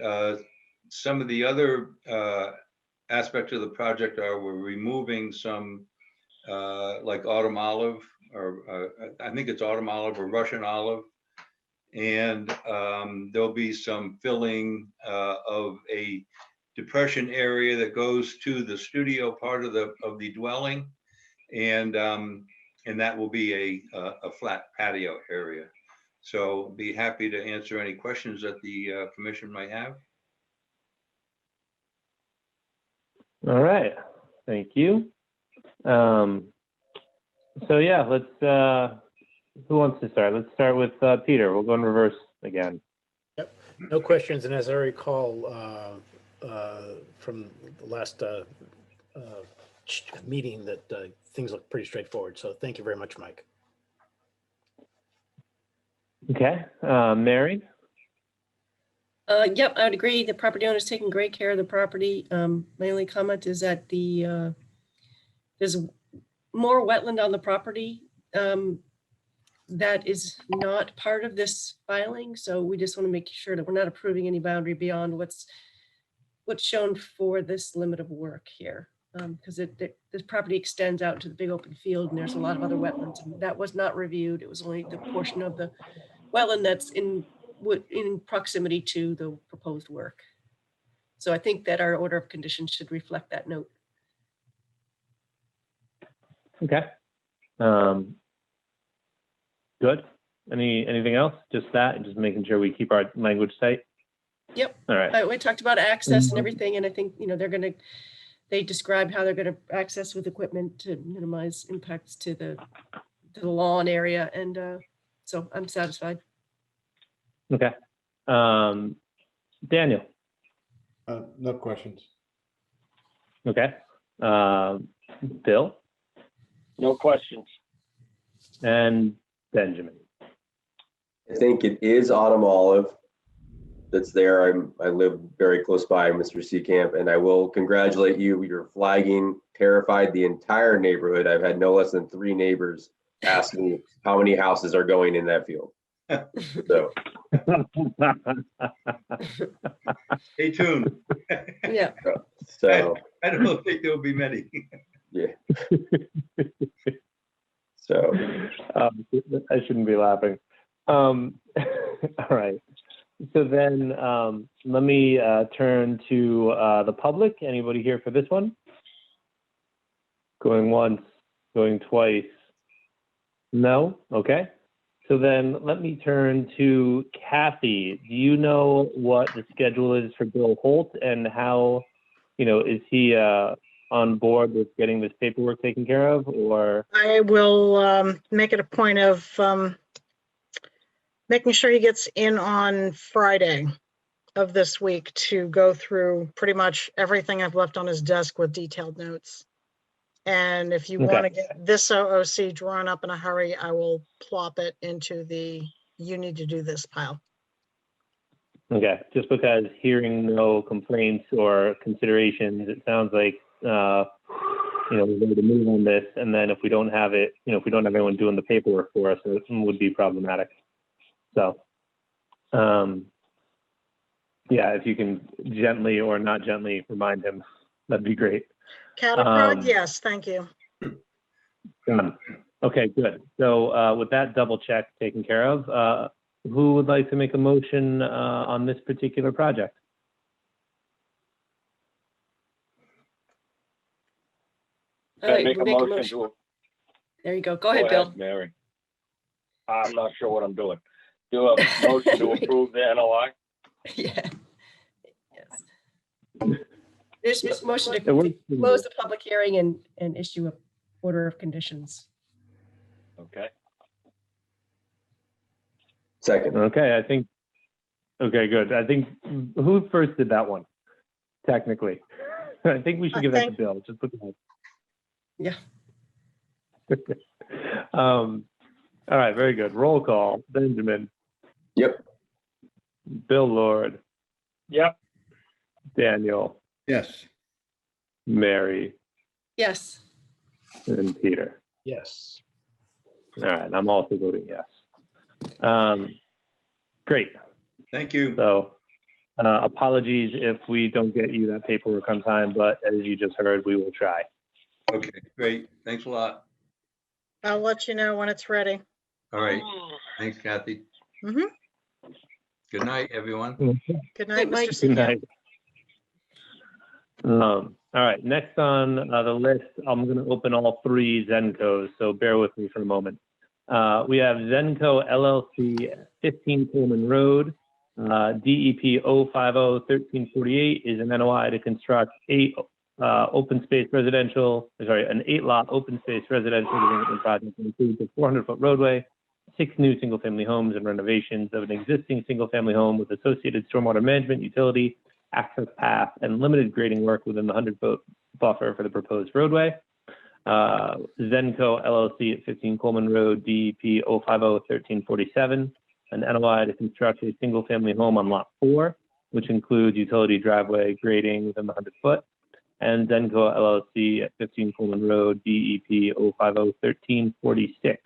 some of the other aspects of the project are we're removing some like autumn olive, or I think it's autumn olive or Russian olive. And there'll be some filling of a depression area that goes to the studio part of the dwelling. And that will be a flat patio area. So be happy to answer any questions that the commission might have. All right, thank you. So yeah, let's, who wants to start? Let's start with Peter. We'll go in reverse again. Yep, no questions. And as I recall from the last meeting, that things look pretty straightforward. So thank you very much, Mike. Okay, Mary? Yep, I would agree. The property owner's taking great care of the property. My only comment is that there's more wetland on the property that is not part of this filing. So we just want to make sure that we're not approving any boundary beyond what's shown for this limit of work here. Because this property extends out to the big open field and there's a lot of other wetlands, and that was not reviewed. It was only the portion of the wetland that's in proximity to the proposed work. So I think that our order of conditions should reflect that note. Okay. Good. Anything else? Just that, and just making sure we keep our language tight? Yep. All right. We talked about access and everything, and I think, they described how they're gonna access with equipment to minimize impacts to the lawn area, and so I'm satisfied. Okay. Daniel? No questions. Okay. Bill? No questions. And Benjamin? I think it is autumn olive that's there. I live very close by, Mr. Seacamp, and I will congratulate you. Your flagging terrified the entire neighborhood. I've had no less than 3 neighbors ask me how many houses are going in that field. So Stay tuned. Yeah. So I don't think there'll be many. yeah. So I shouldn't be laughing. All right. So then let me turn to the public. Anybody here for this one? Going once, going twice. No? Okay. So then let me turn to Kathy. Do you know what the schedule is for Bill Holt, and how, is he on board with getting this paperwork taken care of, or? I will make it a point of making sure he gets in on Friday of this week to go through pretty much everything I've left on his desk with detailed notes. And if you want to get this OOC drawn up in a hurry, I will plop it into the you need to do this pile. Okay, just because hearing no complaints or considerations, it sounds like, we're ready to move on this. And then if we don't have it, if we don't have anyone doing the paperwork for us, it would be problematic. So, yeah, if you can gently or not gently remind him, that'd be great. Catapult, yes, thank you. Okay, good. So with that double check taken care of, who would like to make a motion on this particular project? Make a motion to. There you go. Go ahead, Bill. Mary. I'm not sure what I'm doing. Do a motion to approve the NOI? Yeah. Yes. There's just motion to close the public hearing and issue a order of conditions. Okay. second. Okay, okay, good. I think, who first did that one? Technically. I think we should give that to Bill, just look ahead. Yeah. All right, very good. Roll call. Benjamin. Yep. Bill Lord. Yep. Daniel. Yes. Mary. Yes. And Peter. Yes. All right, I'm also voting yes. Great. Thank you. So apologies if we don't get you that paperwork on time, but as you just heard, we will try. Okay, great. Thanks a lot. I'll let you know when it's ready. All right. Thanks, Kathy. Mhm. Good night, everyone. Good night, Mike. Mr. Good Seacamp. night. All right, next on the list, I'm going to open all 3 Zencos, so bear with me for a moment. We have Zenco LLC, 15 Coleman Road. DEP 050-1348 is an NOI to construct an 8-lot open space residential development project that includes a 400-foot roadway, 6 new single-family homes and renovations of an existing single-family home with associated stormwater management, utility, access path, and limited grading work within the 100-foot buffer for the proposed roadway. Zenco LLC at 15 Coleman Road, DEP 050-1347, an NOI to construct a single-family home on Lot 4, which includes utility driveway grading within the 100-foot. And Zenco LLC at 15 Coleman Road, DEP 050-1346,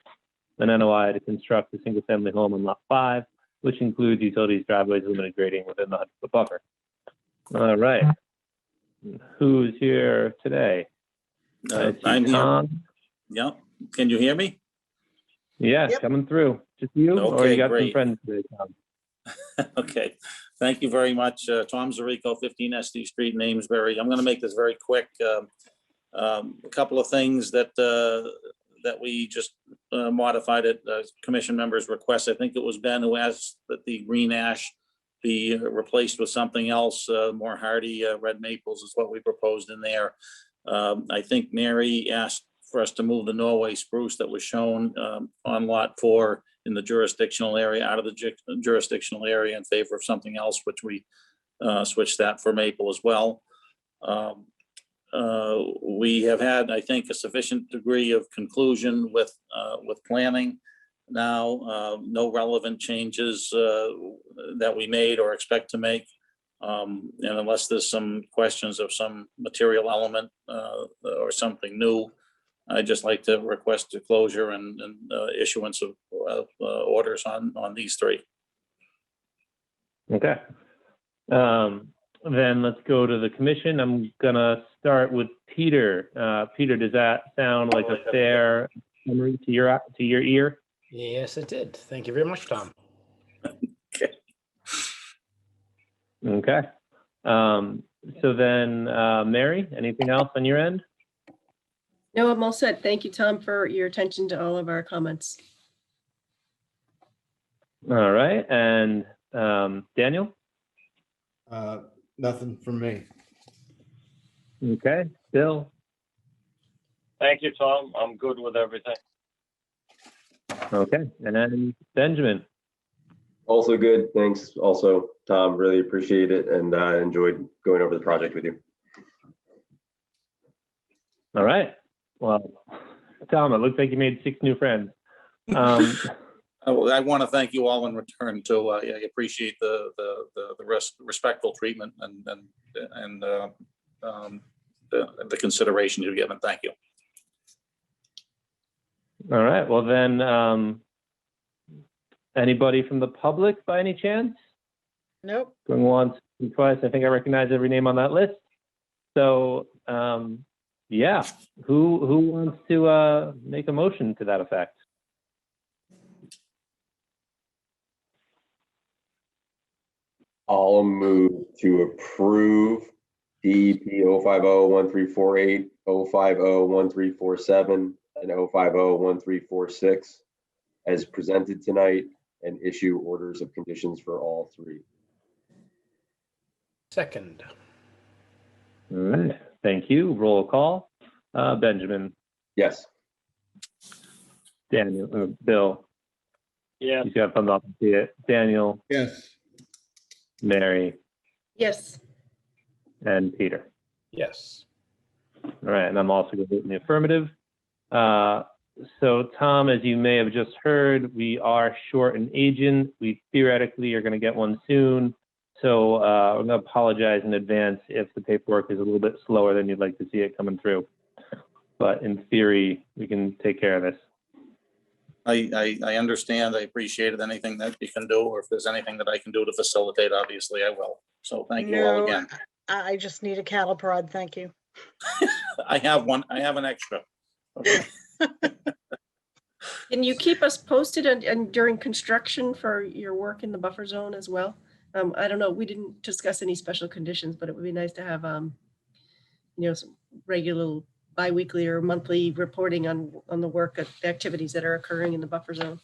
an NOI to construct a single-family home on Lot 5, which includes utilities, driveways, limited grading within the 100-foot buffer. All right. Who's here today? I'm here. Tom. Yeah. Can you hear me? Yes, coming through. Just you, or Okay, you got some great. friends today, Tom? Okay. Thank you very much. Tom Zarico, 15 SD Street in Amesbury. I'm going to make this very quick. A couple of things that that we just modified at commission members' request. I think it was Ben who asked that the green ash be replaced with something else, more hardy. Red maples is what we proposed in there. I think Mary asked for us to move the Norway spruce that was shown on Lot 4 in the jurisdictional area out of the jurisdictional area in favor of something else, which we switched that for maple as well. We have had, I think, a sufficient degree of conclusion with planning now. No relevant changes that we made or expect to make. And unless there's some questions of some material element or something new, I'd just like to request a closure and issuance of orders on these three. Okay. Then let's go to the commission. I'm gonna start with Peter. Peter, does that sound like a fair summary to your ear? Yes, it did. Thank you very much, Tom. Okay. So then, Mary, anything else on your end? No, I'm all set. Thank you, Tom, for your attention to all of our comments. All right, and Daniel? Nothing from me. Okay, Bill? Thank you, Tom. I'm good with everything. Okay, and then Benjamin? Also good. Thanks. Also, Tom, really appreciate it and enjoyed going over the project with you. All right. Well, Tom, it looks like you made 6 new friends. I want to thank you all in return too. I appreciate the respectful treatment and the consideration you've given. Thank you. All right. Well, then, anybody from the public by any chance? Nope. Going once and twice. I think I recognize every name on that list. So, yeah, who wants to make a motion to that effect? I'll move to approve DEP 050-1348, 050-1347, and 050-1346 as presented tonight and issue orders of conditions for all 3. Second. All right. Thank you. Roll call. Benjamin? Yes. Daniel? Bill? Yeah. He's got thumbs up to see it. Daniel? Yes. Mary? Yes. And Peter? Yes. All right, and I'm also going to vote in the affirmative. So Tom, as you may have just heard, we are short an agent. We theoretically are going to get one soon. So I'm going to apologize in advance if the paperwork is a little bit slower than you'd like to see it coming through. But in theory, we can take care of this. I understand. I appreciate it. Anything that you can do, or if there's anything that I can do to facilitate, obviously I will. So thank you all again. I just need a cattle prod. Thank you. I have one. I have an extra. Okay. Can you keep us posted and during construction for your work in the buffer zone as well? I don't know. We didn't discuss any special conditions, but it would be nice to have, some regular bi-weekly or monthly reporting on the work activities that are occurring in the buffer zone.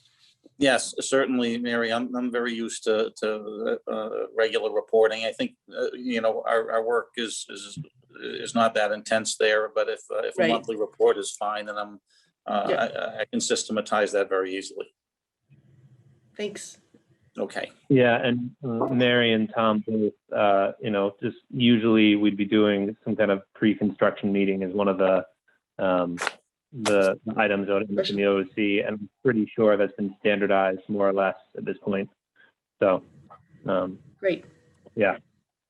Yes, certainly, Mary. I'm very used to regular reporting. I think our work is not that intense there. But if a Right. monthly report is fine, then I can systematize that very easily. Thanks. Okay. Yeah, and Mary and Tom both, just usually we'd be doing some kind of pre-construction meeting as one of the items in the OOC, and I'm pretty sure that's been standardized more or less at this point. So, great. Yeah.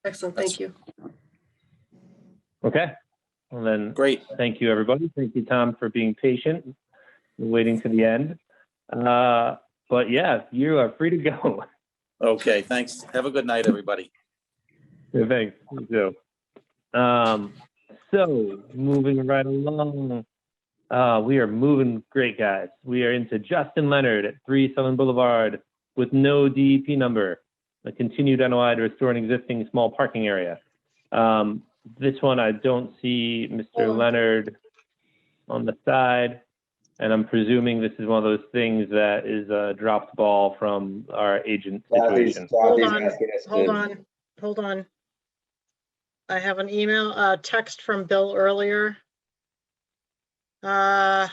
Excellent. Thank you. Okay. Well then, great. Thank you, everybody. Thank you, Tom, for being patient and waiting to the end. But yeah, you are free to go. Okay. Thanks. Have a good night, everybody. Yeah, thanks. You too. So moving right along. We are moving great, guys. We are into Justin Leonard at 3 Southern Boulevard with no DEP number, a continued NOI to restore an existing small parking area. This one, I don't see Mr. Leonard on the side, and I'm presuming this is one of those things that is a dropped ball from our agent situation. Hold on. I have an email, text from Bill earlier. If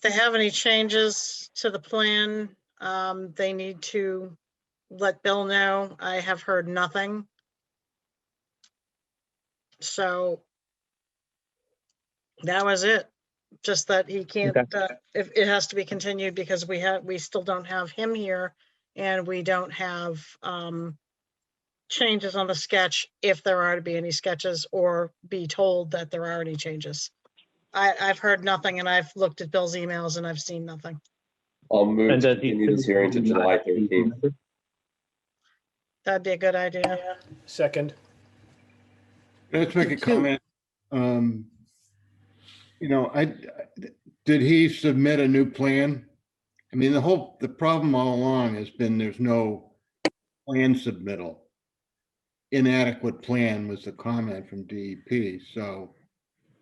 they have any changes to the plan, they need to let Bill know. I have heard nothing. So that was it. Just that he can't, if it has to be continued because we still don't have him here, and we don't have changes on the sketch if there are to be any sketches, or be told that there are any changes. I've heard nothing, and I've looked at Bill's emails and I've seen nothing. I'll move to continue this hearing to July 13th. That'd be a good idea. Second. Let's make a comment. Did he submit a new plan? I mean, the problem all along has been there's no plan submittal. Inadequate plan was the comment from DEP, so.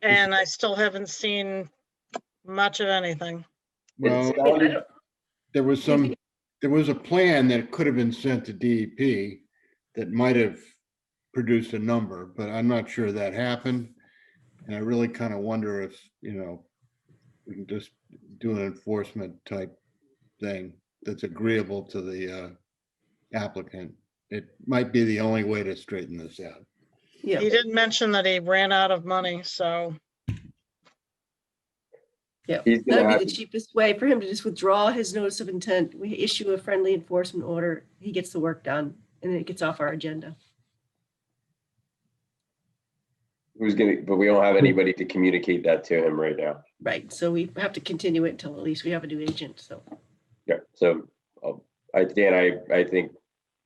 And I still haven't seen much of anything. Well, there was a plan that could have been sent to DEP that might have produced a number, but I'm not sure that happened. And I really kind of wonder if, we can just do an enforcement type thing that's agreeable to the applicant. It might be the only way to straighten this out. Yeah. He didn't mention that he ran out of money, so. Yeah, that'd be the cheapest way for him to just withdraw his notice of intent. We issue a friendly enforcement order. He gets the work done, and it gets off our agenda. But we don't have anybody to communicate that to him right now. Right, so we have to continue it until at least we have a new agent, so. Yeah, so Dan, I think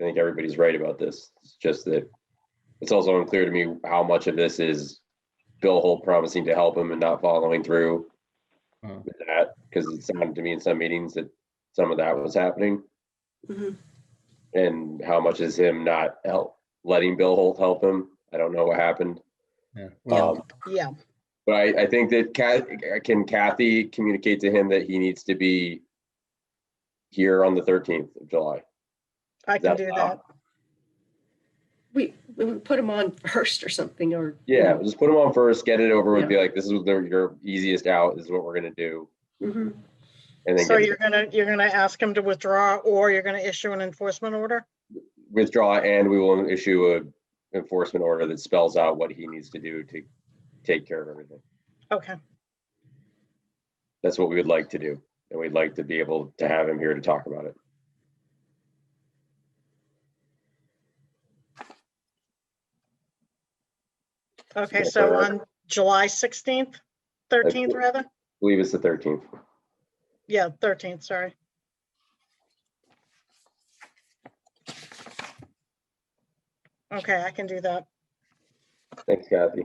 everybody's right about this. It's just that it's also unclear to me how much of this is Bill Holt promising to help him and not following through with that, because it sounded to me in some meetings that some of that was happening. And how much is him not letting Bill Holt help him? I don't know what happened. Yeah. But I think that Kathy communicate to him that he needs to be here on the 13th of July? I can do that. We put him on first or something, or. Yeah, just put him on first, get it over with, be like, this is your easiest out, this is what we're gonna do. And then so you're gonna ask him to withdraw, or you're gonna issue an enforcement order? Withdraw, and we will issue a enforcement order that spells out what he needs to do to take care of everything. Okay. That's what we would like to do. And we'd like to be able to have him here to talk about it. Okay, so on July 16th, 13th rather? I believe it's the 13th. Yeah, 13th, sorry. Okay, I can do that. Thanks, Kathy.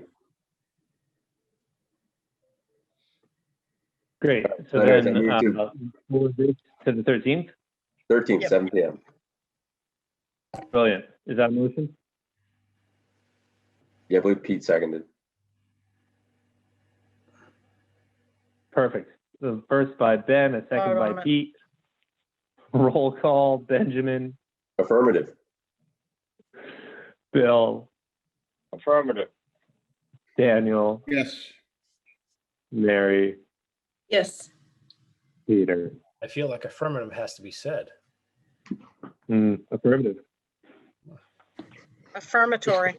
Great. So then move this to the 13th? 13th, 7 p.m. Brilliant. Is that a motion? Yeah, I believe Pete seconded. Perfect. The first by Ben, a second Vote by on it. Pete. Roll call, Benjamin, Affirmative. Bill, Affirmative. Daniel, Yes. Mary, Yes. Peter. I feel like affirmative has to be said. Affirmative. Affirmatory.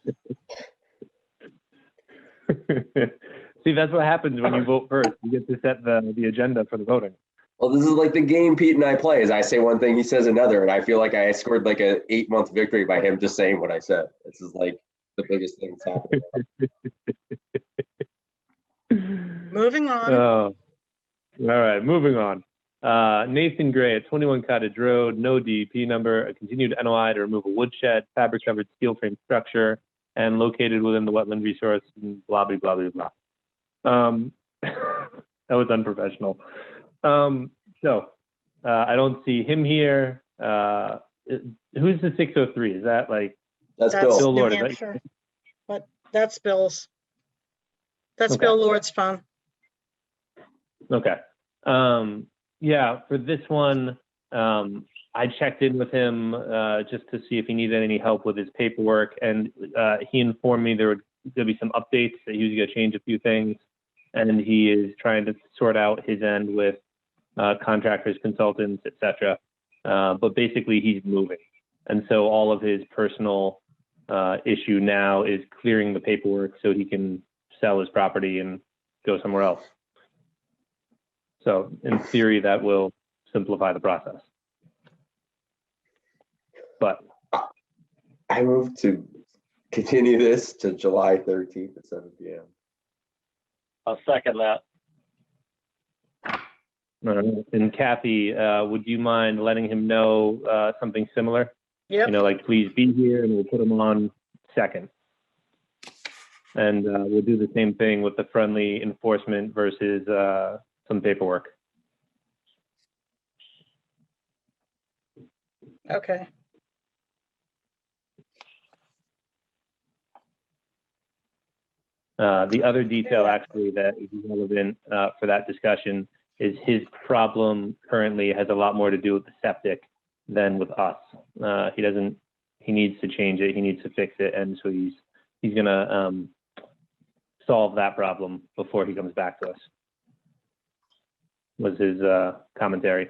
See, that's what happens when you vote first. You get to set the agenda for the voting. Well, this is like the game Pete and I play is I say one thing, he says another, and I feel like I scored like a 8-month victory by him just saying what I said. This is like the biggest thing that's happening. Moving on. Oh, all right, moving on. Nathan Gray at 21 Cottage Road, no DEP number, a continued NOI to remove a woodshed, fabric covered steel frame structure, and located within the wetland resource, and blah, blah, blah, blah, blah. That was unprofessional. I don't see him here. Who's the 603? Is that like? That's That's Bill. New Lord, is that- Hampshire. But that's Bill's. That's Okay. Bill Lord's phone. Okay. Yeah, for this one, I checked in with him just to see if he needed any help with his paperwork, and he informed me there'd be some updates, that he was going to change a few things, and he is trying to sort out his end with contractors, consultants, etc. But basically, he's moving, and so all of his personal issue now is clearing the paperwork so he can sell his property and go somewhere else. So in theory, that will simplify the process. But I move to continue this to July 13th at 7 p.m. I'll second that. and Kathy, would you mind letting him know something similar? Yep. You know, like please be here, and we'll put him on second. And we'll do the same thing with the friendly enforcement versus some paperwork. Okay. The other detail actually that is relevant for that discussion is his problem currently has a lot more to do with the septic than with us. He needs to change it, he needs to fix it, and so he's gonna solve that problem before he comes back to us, was his commentary.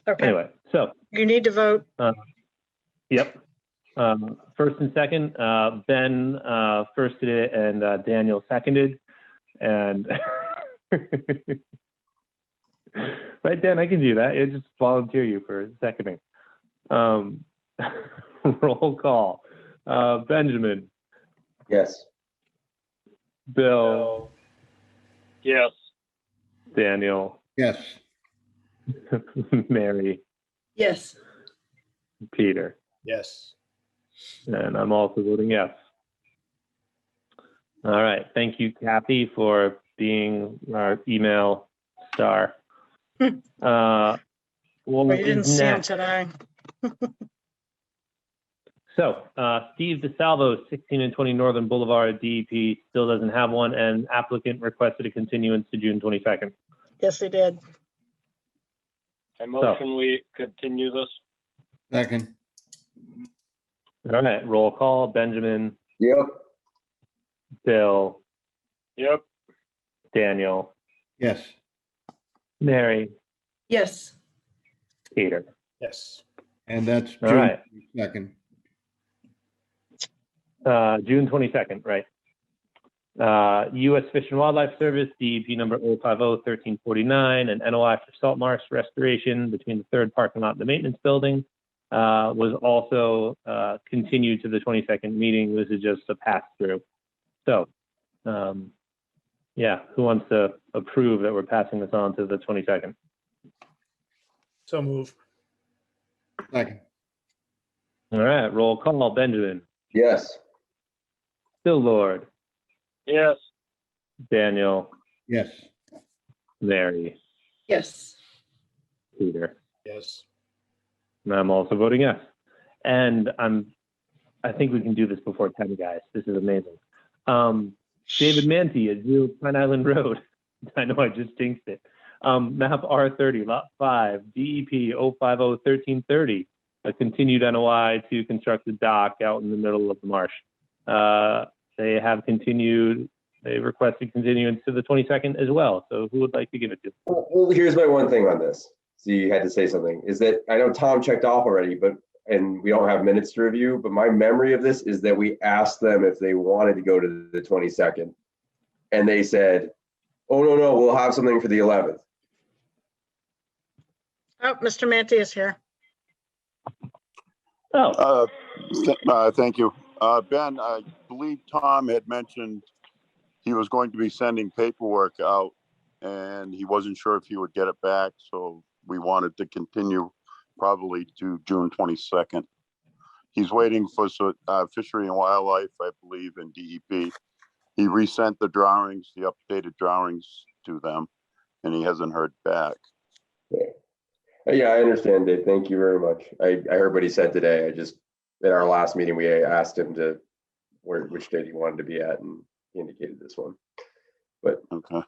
Okay. Anyway, so You need to vote. yep. First and second, Ben firsted it and Daniel seconded. And right, Dan, I can do that. I just volunteer you for seconding. Roll call. Benjamin, Yes. Bill, Yes. Daniel, Yes. Mary, Yes. Peter. Yes. And I'm also voting yes. All right. Thank you, Kathy, for being our email star. What But you didn't is see him next? today. So, Steve DeSalvo, 16 and 20 Northern Boulevard, DEP, still doesn't have one, and applicant requested a continuance to June 22nd. Yes, he did. I motion we continue this. Second. All right. Roll call. Benjamin, Yep. Bill, Yep. Daniel, Yes. Mary, Yes. Peter. Yes. And that's All June right. 2nd. June 22nd, right. U.S. Fish and Wildlife Service, DEP number 050-1349, and NOI for salt marsh restoration between the third parking lot and the maintenance building was also continued to the 22nd meeting. This is just a pass through. So, yeah, who wants to approve that we're passing this on to the 22nd? So move. Second. All right, roll call. Benjamin, Yes. Bill Lord, Yes. Daniel, Yes. Mary, Yes. Peter. Yes. And I'm also voting yes. And I think we can do this before 10, guys. This is amazing. David Manti at 0 Pine Island Road. I know I just jinxed it. Map R30, Lot 5, DEP 0501330, a continued NOI to construct a dock out in the middle of the marsh. They have continued, they requested continuance to the 22nd as well. So who would like to give it to? Well, here's my one thing on this. So you had to say something, is that I know Tom checked off already, and we don't have minutes to review, but my memory of this is that we asked them if they wanted to go to the 22nd. And they said, oh, no, we'll have something for the 11th. Oh, Mr. Manti is here. Oh. Thank you. Ben, I believe Tom had mentioned he was going to be sending paperwork out and he wasn't sure if he would get it back. So we wanted to continue probably to June 22nd. He's waiting for Fishery and Wildlife, I believe, and DEP. He resent the drawings, the updated drawings to them, and he hasn't heard back. Yeah, I understand, Dave. Thank you very much. I heard what he said today. At our last meeting, we asked him which date he wanted to be at, and he indicated this one. But okay.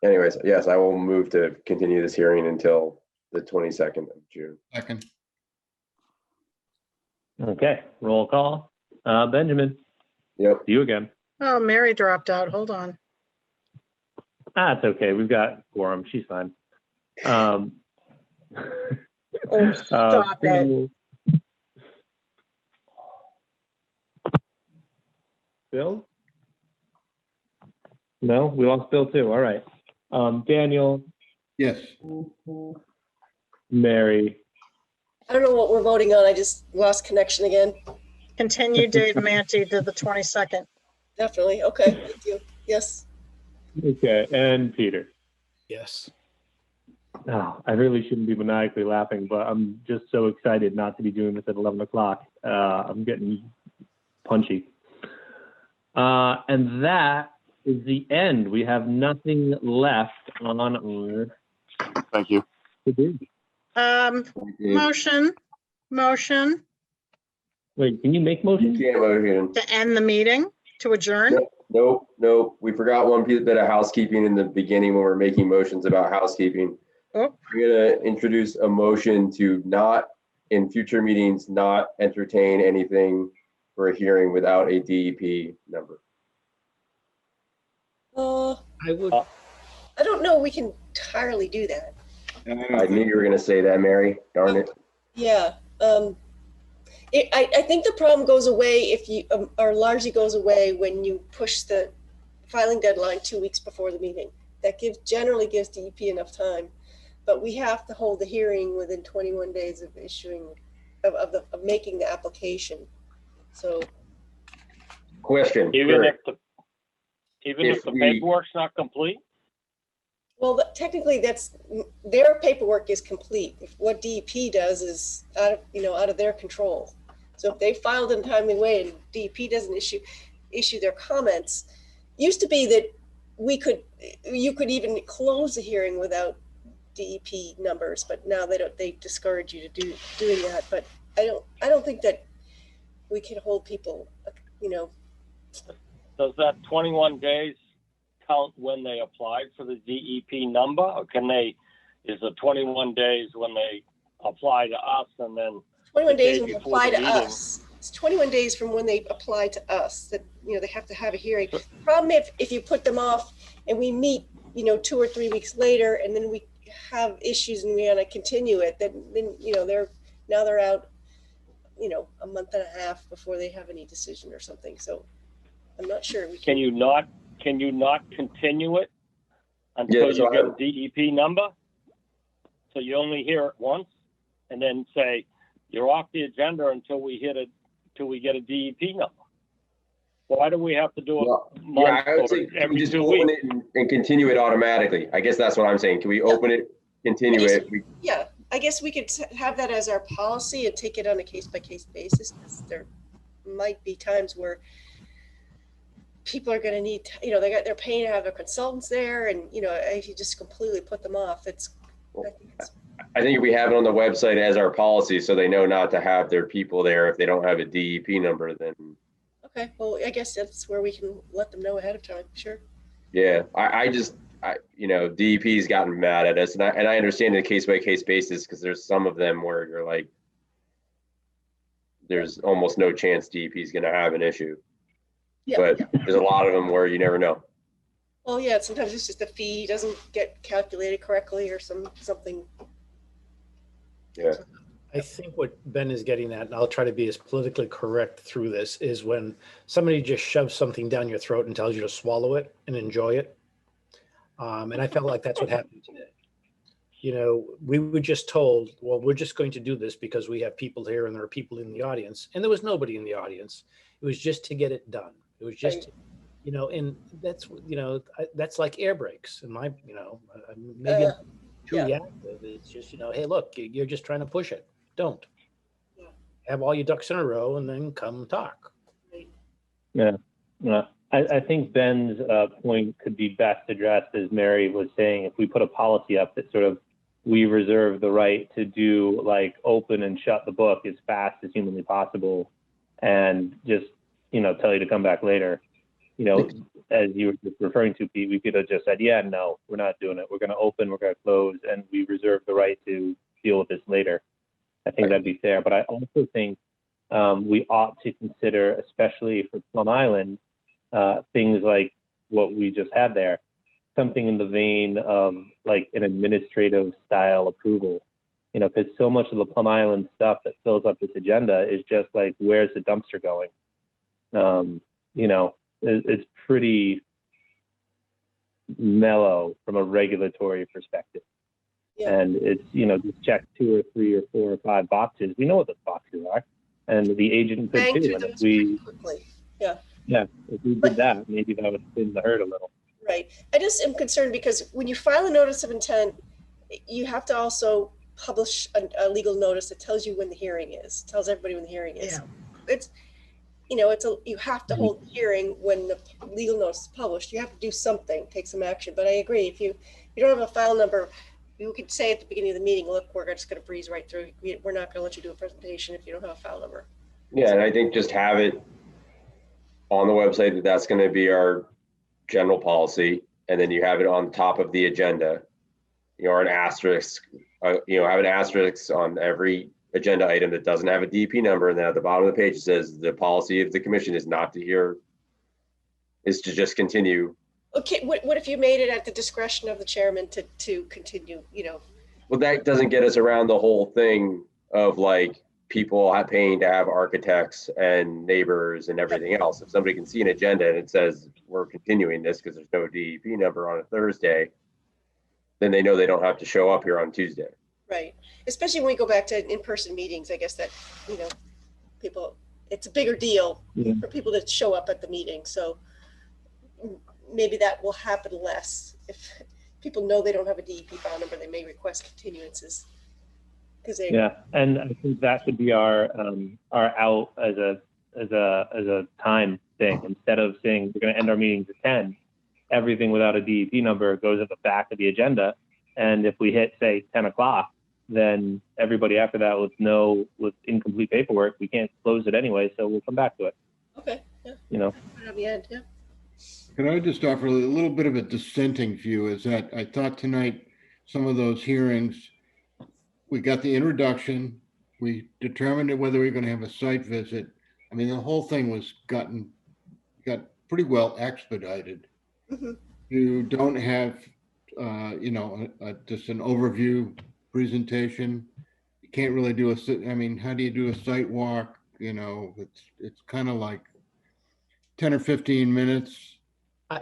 Anyways, yes, I will move to continue this hearing until the 22nd of June. Second. Okay, roll call. Benjamin. Yep. You again. Oh, Mary dropped out. Hold on. It's okay. We've got quorum. She's fine. Oh, stop it. Bill? No, we lost Bill too. All right. Daniel? Yes. Mary? I don't know what we're voting on. I just lost connection again. Continue Dave Manti to the 22nd. Definitely. Okay. Thank you. Yes. Okay. And Peter? Yes. Oh, I really shouldn't be maniacally laughing, but I'm just so excited not to be doing this at 11 o'clock. I'm getting punchy. And that is the end. We have nothing left on our. Thank you. Motion. Wait, can you make motion? You can't motion. To end the meeting, to adjourn? Nope. We forgot one bit of housekeeping in the beginning when we're making motions about housekeeping. Oh. We're gonna introduce a motion to not, in future meetings, not entertain anything for a hearing without a DEP number. I would. I don't know. We can entirely do that. I knew you were gonna say that, Mary. Darn it. Yeah. I think the problem goes away if you, or largely goes away when you push the filing deadline 2 weeks before the meeting. That generally gives DEP enough time, but we have to hold the hearing within 21 days of issuing, of making the application. So. Question. Even if the paperwork's not complete? Well, technically, their paperwork is complete. If what DEP does is out of their control. So if they filed in a timely way and DEP doesn't issue their comments, used to be that you could even close the hearing without DEP numbers, but now they discourage you to doing that. But I don't think that we can hold people, Does that 21 days count when they applied for the DEP number, or is it 21 days when they apply to us and then 21 days when they apply to us? It's 21 days from when they apply to us that, they have to have a hearing. The problem if you put them off and we meet, 2 or 3 weeks later and then we have issues and we want to continue it, then they're out, a month and a half before they have any decision or something. So I'm not sure. Can you not continue it until you get a DEP number? So you only hear it once and then say you're off the agenda until we get a DEP number. Why do we have to do it I would say every just 2 open weeks? it and continue it automatically. I guess that's what I'm saying. Can we open it, continue it? Yeah, I guess we could have that as our policy and take it on a case-by-case basis, because there might be times where people are going to need, they're paying to have their consultants there, and if you just completely put them off, I think if we have it on the website as our policy, so they know not to have their people there if they don't have a DEP number, then. Okay, well, I guess that's where we can let them know ahead of time. Sure. Yeah, DEP's gotten mad at us, and I understand the case by case basis, because there's some of them where you're like, there's almost no chance DEP is going to have an issue. Yeah. But there's a lot of them where you never know. Well, yeah, sometimes it's just the fee doesn't get calculated correctly or something. Yeah. I think what Ben is getting at, and I'll try to be as politically correct through this, is when somebody just shoves something down your throat and tells you to swallow it and enjoy it. And I felt like that's what happened today. We were just told, well, we're just going to do this because we have people here and there are people in the audience, and there was nobody in the audience. It was just to get it done. It was just, and that's like air brakes. And maybe I'm too reactive. It's just, hey, look, you're just trying to push it. Don't. Have all your ducks in a row and then come talk. Yeah. I think Ben's point could be best addressed, as Mary was saying, if we put a policy up that sort of, we reserve the right to do like open and shut the book as fast as humanly possible, and just, tell you to come back later. As you were just referring to, Pete, we could have just said, yeah, no, we're not doing it. We're going to open, we're going to close, and we reserve the right to deal with this later. I think that'd be fair. But I also think we ought to consider, especially for Plum Island, things like what we just had there, something in the vein of like an administrative style approval, because so much of the Plum Island stuff that fills up this agenda is just like, where's the dumpster going? It's pretty mellow from a regulatory perspective. Yeah. And it's, just check 2 or 3 or 4 or 5 boxes. We know what those boxes are, and the agent could too. And if we, if we did that, maybe that would thin the herd a little. Right. I just am concerned because when you file a notice of intent, you have to also publish a legal notice that tells you when the hearing is, tells everybody when the hearing is. Yeah. You have to hold the hearing when the legal notice is published. You have to do something, take some action. But I agree, if you don't have a file number, you could say at the beginning of the meeting, look, we're just going to breeze right through. We're not going to let you do a presentation if you don't have a file number. Yeah, and I think just have it on the website that's going to be our general policy, and then you have it on top of the agenda, or an asterisk, have an asterisk on every agenda item that doesn't have a DP number, and then at the bottom of the page it says the policy of the commission is to just continue. Okay, what if you made it at the discretion of the chairman to continue, Well, that doesn't get us around the whole thing of like people paying to have architects and neighbors and everything else. If somebody can see an agenda and it says we're continuing this because there's no DEP number on a Thursday, then they know they don't have to show up here on Tuesday. Right. Especially when we go back to in-person meetings, I guess that, people, it's a bigger deal for people to show up at the meeting. So maybe that will happen less. If people know they don't have a DEP file number, they may request continuances. And I think that could be our out as a time thing. Instead of saying we're going to end our meetings at 10, everything without a DEP number goes at the back of the agenda. And if we hit, say, 10 o'clock, then everybody after that with incomplete paperwork, we can't close it anyway, so we'll come back to it. Okay. Yeah. Put it on the end. Yeah. Can I just offer a little bit of a dissenting view? Is that I thought tonight some of those hearings, we got the introduction, we determined whether we were going to have a site visit. I mean, the whole thing got pretty well expedited. Mm-hmm. You don't have, just an overview presentation. You can't really do how do you do a site walk? It's kind of like 10 or 15 minutes. I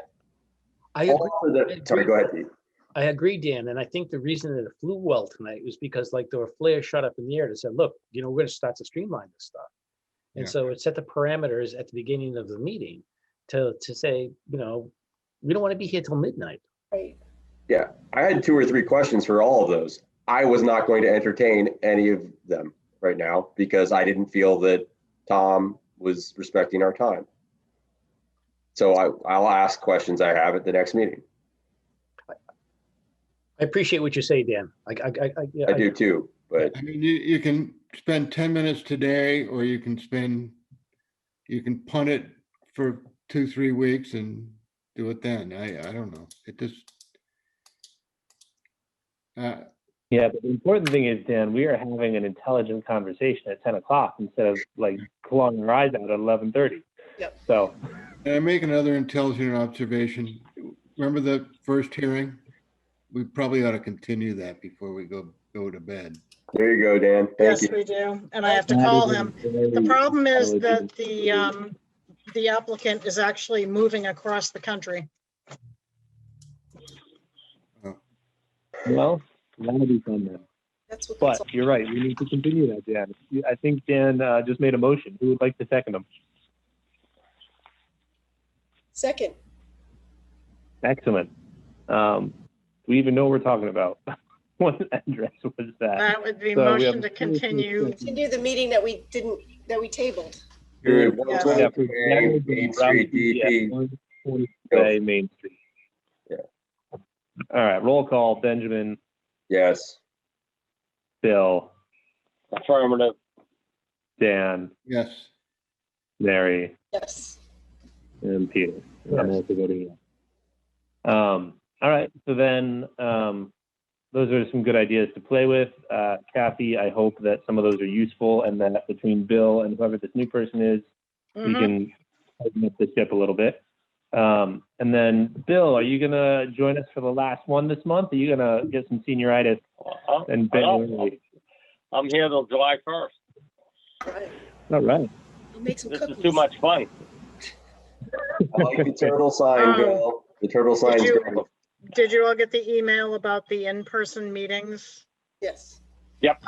agree. Sorry, go ahead, Pete. I agree, Dan. And I think the reason that it flew well tonight was because there were flares shot up in the air that said, look, we're going to start to streamline this stuff. And so it set the parameters at the beginning of the meeting to say, we don't want to be here till midnight. Right. Yeah, I had 2 or 3 questions for all of those. I was not going to entertain any of them right now because I didn't feel that Tom was respecting our time. So I'll ask questions I have at the next meeting. I appreciate what you say, Dan. I do too, but I mean, you can spend 10 minutes today, or you can punt it for 2-3 weeks and do it then. I don't know. Yeah, but the important thing is, Dan, we are having an intelligent conversation at 10 o'clock instead of like clawing our eyes out at 11:30. Yep. So. I make another intelligent observation. Remember the first hearing? We probably ought to continue that before we go to bed. There you go, Dan. Thank Yes, you. we do. And I have to That call is a him. very The problem is that intelligent- the applicant is actually moving across the country. Well, that'll be fun then. That's what. But you're right, we need to continue that, Dan. I think Dan just made a motion. Who would like to second him? Second. Excellent. We even know what we're talking about. What address was that? That would be So we motion have to continue. Continue the meeting that we tabled. Here, Yeah, 120 for Main Street, DP. 120 Way, Main Street. Yeah. All right, roll call. Benjamin, Yes. Bill, Affirmative. Dan, Yes. Mary, Yes. and Peter. I'm also voting yes. All right, so then those are some good ideas to play with. Kathy, I hope that some of those are useful and that between Bill and whoever this new person is, we can open up the ship a little bit. And then, Bill, are you going to join us for the last one this month? Are you going to get some senioritis and bend early? I'm here till July 1st. Right. All right. I'll make some This cookies. is too much fun. I like the turtle sign, Bill. The turtle sign's great. Did you all get the email about the in-person meetings? Yes. Yep.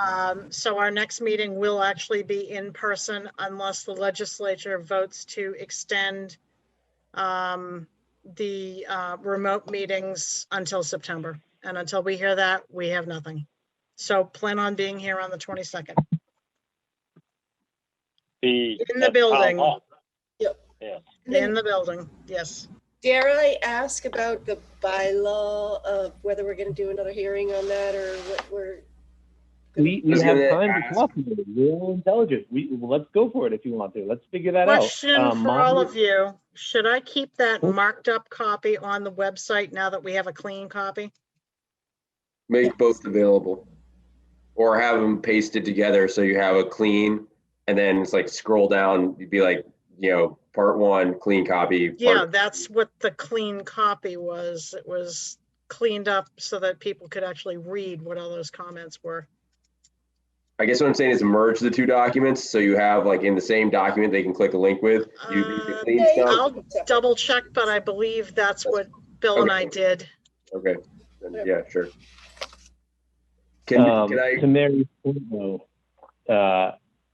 So our next meeting will actually be in person unless the legislature votes to extend the remote meetings until September. And until we hear that, we have nothing. So plan on being here on the 22nd. In the building. Yep. Yeah. In the building, yes. Dare I ask about the bylaw of whether we're going to do another hearing on that or what we're. We have time to talk about it. We're all intelligent. Let's go for it if you want to. Let's figure that out. Question for all of you. Should I keep that marked up copy on the website now that we have a clean copy? Make both available. Or have them pasted together so you have a clean, and then it's like scroll down, you'd be like, part 1, clean copy. Yeah, that's what the clean copy was. It was cleaned up so that people could actually read what all those comments were. I guess what I'm saying is merge the two documents so you have like in the same document they can click a link with. You the clean stuff. I'll double check, but I believe that's what Bill and I did. Okay. Then, yeah, sure. Can I? To Mary's point, though,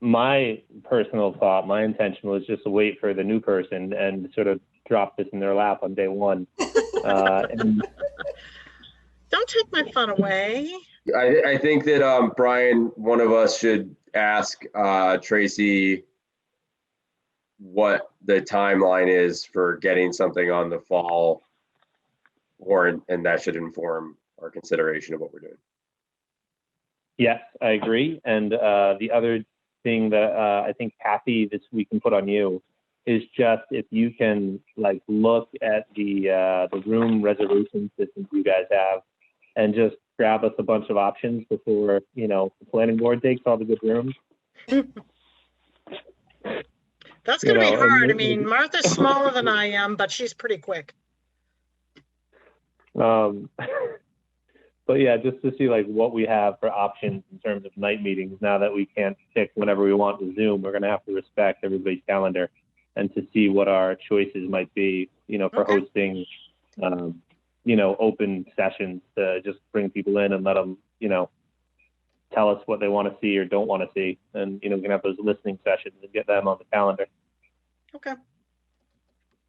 my personal thought, my intention was just to wait for the new person and sort of drop this in their lap on day one. And don't take my fun away. I think that Brian, one of us should ask Tracy what the timeline is for getting something on the fall warrant, and that should inform our consideration of what we're doing. yes, I agree. And the other thing that I think, Kathy, we can put on you is just if you can like look at the room reservation systems you guys have and just grab us a bunch of options before, the planning board takes all the good rooms. That's going to be hard. I mean, Martha's smaller than I am, but she's pretty quick. But yeah, just to see like what we have for options in terms of night meetings now that we can't pick whenever we want to Zoom, we're going to have to respect everybody's calendar and to see what our choices might be, for hosting, open sessions to just bring people in and let them, tell us what they want to see or don't want to see. And, we can have those listening sessions and get them on the calendar. Okay.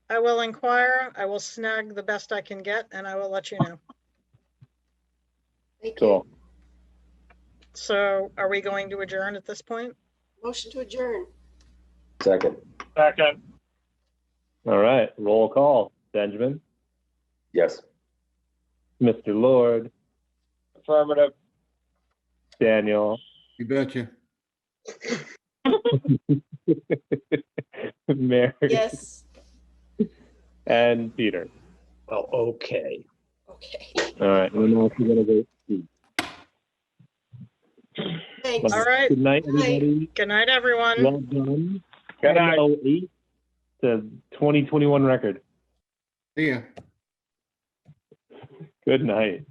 I will inquire. I will snag the best I can get, and I will let you know. Thank Cool. you. So are we going to adjourn at this point? Motion to adjourn. Second. Second. All right. Roll call. Benjamin, Yes. Mr. Lord, Affirmative. Daniel, You betcha. Mary, Yes. and Peter. Oh, okay. Okay. All right. And then also going to vote Steve. Thanks. All right. Good night, everybody. Good night, everyone. Well done. Good night. 10:08, the 2021 record. See ya. Good night.